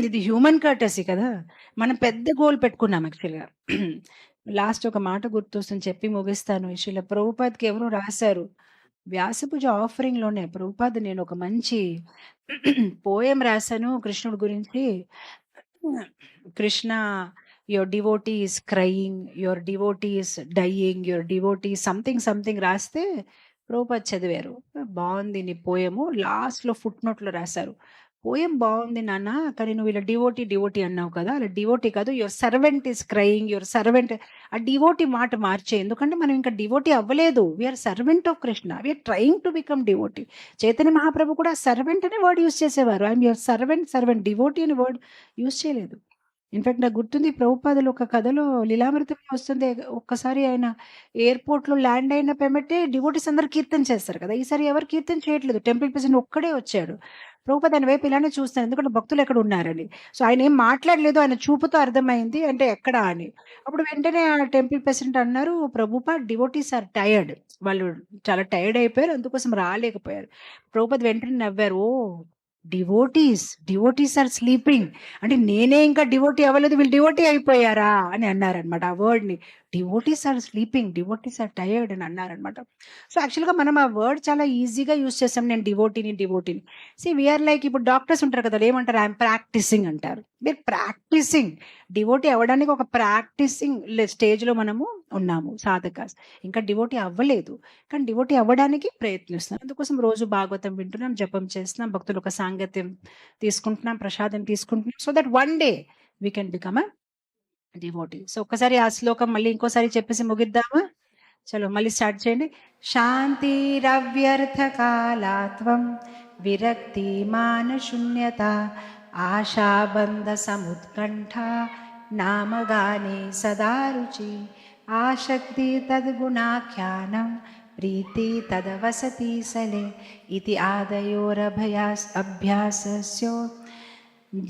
ఇది హ్యూమన్ కర్టసీ కదా! మనం పెద్ద గోల్ పెట్టుకున్నాం యాక్చువల్‌గా. లాస్ట్ ఒక మాట గుర్తొస్తుంది చెప్పి ముగిస్తాను. శ్రీల ప్రభుపాద్‌కి ఎవరో రాశారు. వ్యాసపూజ ఆఫరింగ్‌లోనే ప్రభుపాద్ నేను ఒక మంచి పోయెమ్ రాశాను కృష్ణుడి గురించి. Krishna your devotee is crying, your devotee is dying, your devotee something రాస్తే ప్రభుపాద్ చదివారు. బావుంది నీ పోయెము. లాస్ట్‌లో ఫుట్ నోట్‌లో రాశారు. పోయెమ్ బావుంది నాన్న, కానీ నువ్వు ఇలా డివోటీ అన్నావు కదా! అలా డివోటీ కాదు, your servant is crying, your servant. ఆ డివోటీ మాట మార్చేయి. ఎందుకంటే మనం ఇంకా డివోటీ అవ్వలేదు. We are servant of Krishna. We are trying to become devotee. Chaitanya Mahaprabhu కూడా సర్వెంట్ అనే వర్డ్ యూజ్ చేసేవారు. I am your servant. Devotee అనే వర్డ్ యూజ్ చేయలేదు. ఇన్‌ఫాక్ట్ నాకు గుర్తుంది ప్రభుపాదులు ఒక కథలో లీలామృతంలో వస్తుంది. ఒక్కసారి ఆయన ఎయిర్‌పోర్ట్‌లో ల్యాండ్ అయిన వెంబటే డివోటీస్ అందరూ కీర్తన చేస్తారు కదా! ఈసారి ఎవరు కీర్తన చేయట్లేదు. టెంపుల్ ప్రెసిడెంట్ ఒక్కడే వచ్చాడు. ప్రభుపాద్ ఆయన వైపు ఇలానే చూస్తాను. ఎందుకంటే భక్తులు ఎక్కడ ఉన్నారని. సో ఆయన ఏం మాట్లాడలేదు. ఆయన చూపుతో అర్థమైంది అంటే ఎక్కడ అని. అప్పుడు వెంటనే ఆ టెంపుల్ ప్రెసిడెంట్ అన్నారు, ప్రభుపాద్ డివోటీస్ ఆర్ టైర్డ్. వాళ్ళు చాలా టైర్డ్ అయిపోయారు. అందుకోసం రాలేకపోయారు. ప్రభుపాద్ వెంటనే నవ్వారు. ఓహ్! Devotees are sleeping. అంటే నేనే ఇంకా డివోటీ అవ్వలేదు, వీళ్ళు డివోటీ అయిపోయారా అని అన్నారనమాట. ఆ వర్డ్‌ని devotees are sleeping, devotees are tired అని అన్నారనమాట. సో యాక్చువల్‌గా మనం ఆ వర్డ్ చాలా ఈజీగా యూజ్ చేసాం. నేను డివోటీని. వి ఆర్ లైక్ ఇప్పుడు డాక్టర్స్ ఉంటారు కదా! ఏమంటారు? ఐయామ్ ప్రాక్టీసింగ్ అంటారు. మీరు ప్రాక్టీసింగ్ డివోటీ అవ్వడానికి ఒక ప్రాక్టీసింగ్ స్టేజ్‌లో మనము ఉన్నాము సాధకాస్. ఇంకా డివోటీ అవ్వలేదు. కానీ డివోటీ అవ్వడానికి ప్రయత్నిస్తున్నాం. అందుకోసం రోజు భాగవతం వింటున్నాం, జపం చేస్తున్నాం, భక్తులు ఒక సాంగత్యం తీసుకుంటున్నాం, ప్రసాదం తీసుకుంటున్నాం. So that one day we can become a devotee. So ఒక్కసారి ఆ శ్లోకం మళ్ళీ ఇంకోసారి చెప్పేసి ముగిద్దామా? చలో మళ్ళీ స్టార్ట్ చేయండి. శాంతిరవ్యర్థకాలాత్వం విరక్తి మానశూన్యత ఆశాబంధ సముత్కంఠ నామగానే సదా రుచి ఆసక్తి తద్గుణాఖ్యానం ప్రీతి తదవసతి సలే ఇది అభ్యాసస్యో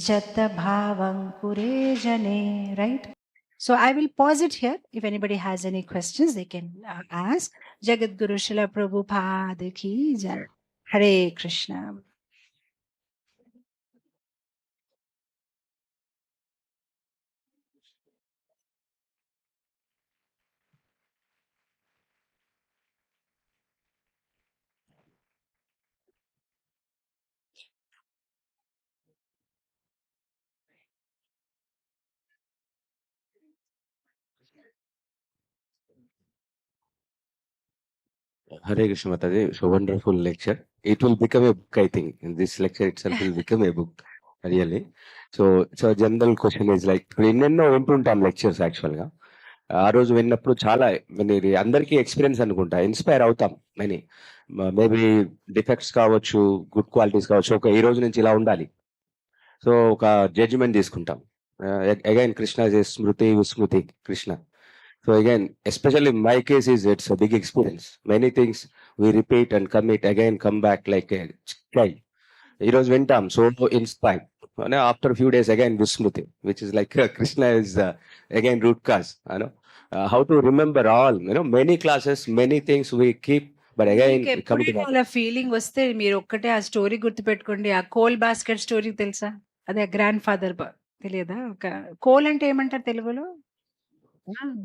జత భావం కురే జనే. Right? So I will pause it here. If anybody has any questions, they can ask. Jagat Guru Srila Prabhupada ki jai. Hare Krishna. Hare Krishna Mataji, so wonderful lecture. It will become a book, I think. And this lecture itself will become a book, really. So general question is like, ఎన్నెన్నో వింటుంటాం lectures యాక్చువల్గా. ఆ రోజు విన్నప్పుడు చాలా ఇది అందరికీ experience అనుకుంటా, ఇన్స్పైర్ అవుతాం. మేబీ డిఫెక్ట్స్ కావచ్చు, గుడ్ క్వాలిటీస్ కావచ్చు, ఈ రోజు నుంచి ఇలా ఉండాలి. సో ఒక జడ్జిమెంట్ తీసుకుంటాం. అగైన్ కృష్ణ ఇస్ స్మృతి విస్మృతి Krishna. So again, especially in my case, it's a big experience. Many things we repeat and commit again, come back like a child. It was Ventam, so inspired. And after a few days, again Vismruti, which is like Krishna is again root cause. How to remember all, many classes, many things we keep, but again we come to that. అలా feeling వస్తే మీరు ఒక్కటే ఆ story గుర్తు పెట్టుకోండి. ఆ coal basket story తెలుసా? అదే గ్రాండ్ ఫాదర్ తెలియదా? ఒక కోల్ అంటే ఏమంటారు తెలుగులో?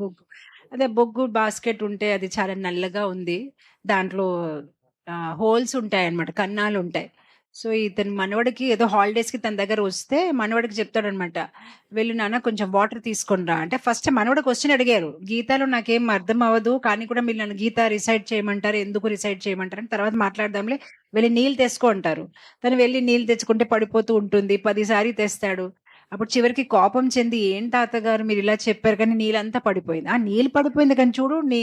బొగ్గు. అదే బొగ్గు బాస్కెట్ ఉంటే అది చాలా నల్లగా ఉంది. దాంట్లో హోల్స్ ఉంటాయన్నమాట, కన్నాలు ఉంటాయి. సో ఇతను మనవడికి ఏదో హాలిడేస్కి తన దగ్గర వస్తే మనవడికి చెప్తాడనమాట, వెళ్ళి నాన్న కొంచెం వాటర్ తీసుకొని రా అంటే. ఫస్ట్ మనవడ క్వశ్చన్ అడిగారు, గీతాలో నాకేం అర్థం అవ్వదు కానీ కూడా మీరు నన్ను గీత రిసైడ్ చేయమంటారు, ఎందుకు రిసైడ్ చేయమంటారు అని తర్వాత మాట్లాడదాంలే, వెళ్ళి నీళ్ళు తెచ్చుకో అంటారు. తను వెళ్ళి నీళ్ళు తెచ్చుకుంటే పడిపోతూ ఉంటుంది, 10 సార్లు తెస్తాడు. అప్పుడు చివరికి కోపం చెంది, ఏం తాతగారు మీరు ఇలా చెప్పారు కానీ నీళ్ళంతా పడిపోయింది. ఆ నీళ్ళు పడిపోయింది కానీ చూడు నీ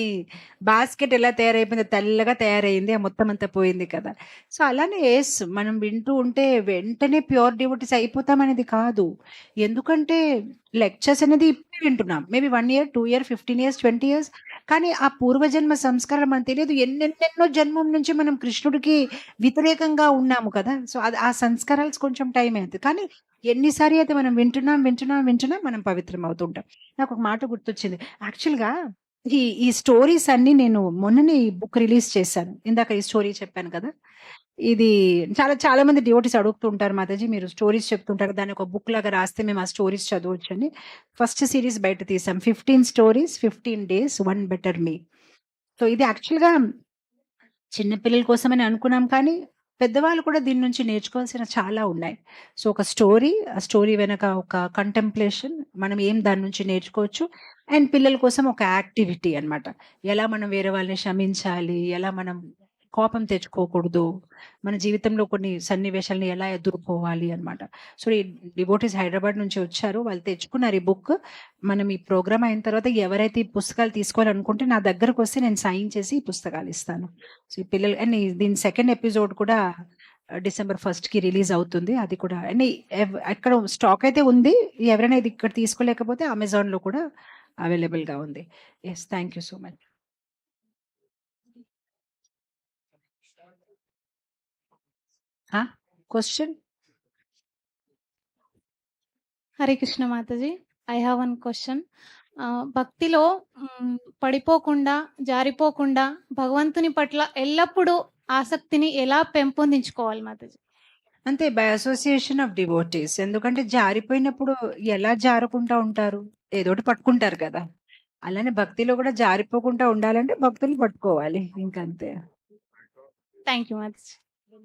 బాస్కెట్ ఎలా తయారైపోయింది, తెల్లగా తయారైంది, ఆ మొత్తం అంతా పోయింది కదా. సో అలానే మనం వింటూ ఉంటే వెంటనే ప్యూర్ డివోటీస్ అయిపోతామనేది కాదు. ఎందుకంటే లెక్చర్స్ అనేది ఇప్పుడు వింటున్నాం, maybe 1 year 2 year 15 years 20 years, కానీ ఆ పూర్వజన్మ సంస్కారం మనకు తెలియదు. ఎన్నెన్నెన్నో జన్మం నుంచి మనం కృష్ణుడికి వ్యతిరేకంగా ఉన్నాము కదా. సో ఆ సంస్కారాలు కొంచెం టైం అవుతుంది, కానీ ఎన్నిసారి అయితే మనం వింటున్నాం మనం పవిత్రం అవుతుంటాం. నాకు ఒక మాట గుర్తొచ్చింది. యాక్చువల్గా ఈ స్టోరీస్ అన్ని నేను మొన్ననే ఈ బుక్ రిలీజ్ చేశాను. ఇందాక ఈ స్టోరీ చెప్పాను కదా, ఇది చాలా మంది డివోటీస్ అడుగుతుంటారు, మాతాజీ మీరు స్టోరీస్ చెప్తుంటారు, దాన్ని ఒక బుక్ లాగా రాస్తే మేము ఆ స్టోరీస్ చదవచ్చని ఫస్ట్ సిరీస్ బయట తీసాం. 15 stories 15 days 1 better me. So ఇది యాక్చువల్గా చిన్నపిల్లల కోసమని అనుకున్నాం, కానీ పెద్దవాళ్ళు కూడా దీని నుంచి నేర్చుకోవాల్సిన చాలా ఉన్నాయి. సో ఒక స్టోరీ, ఆ స్టోరీ వెనక ఒక కంటెంప్లేషన్, మనం ఏం దాని నుంచి నేర్చుకోవచ్చు. అండ్ పిల్లల కోసం ఒక యాక్టివిటీ అన్నమాట, ఎలా మనం వేరే వాళ్ళని క్షమించాలి, ఎలా మనం కోపం తెచ్చుకోకూడదు, మన జీవితంలో కొన్ని సన్నివేశాలను ఎలా ఎదుర్కోవాలి అన్నమాట. సో ఈ డివోటీస్ హైదరాబాద్ నుంచి వచ్చారు, వాళ్ళు తెచ్చుకున్నారు ఈ బుక్. మనం ఈ ప్రోగ్రామ్ అయిన తర్వాత ఎవరైతే ఈ పుస్తకాలు తీసుకోవాలనుకుంటే నా దగ్గరకు వస్తే నేను సైన్ చేసి ఈ పుస్తకాలు ఇస్తాను. సో ఈ పిల్లలు, అండ్ దీని సెకండ్ ఎపిసోడ్ కూడా December 1st రిలీజ్ అవుతుంది. అది కూడా అండ్ ఎక్కడ స్టాక్ అయితే ఉంది, ఎవరైనా ఇది ఇక్కడ తీసుకోలేకపోతే అమెజాన్లో కూడా అవైలబుల్గా ఉంది. Yes, thank you so much. Question? Hare Krishna Mataji, I have one question. భక్తిలో పడిపోకుండా జారిపోకుండా భగవంతుని పట్ల ఎల్లప్పుడూ ఆసక్తిని ఎలా పెంపొందించుకోవాలి మాతాజీ? అంతే, బై అసోసియేషన్ ఆఫ్ డివోటీస్. ఎందుకంటే జారిపోయినప్పుడు ఎలా జారకుండా ఉంటారు, ఏదోటి పట్టుకుంటారు కదా. అలానే భక్తిలో కూడా జారిపోకుండా ఉండాలంటే భక్తులు పట్టుకోవాలి, ఇంకంతే. Thank you Mataji.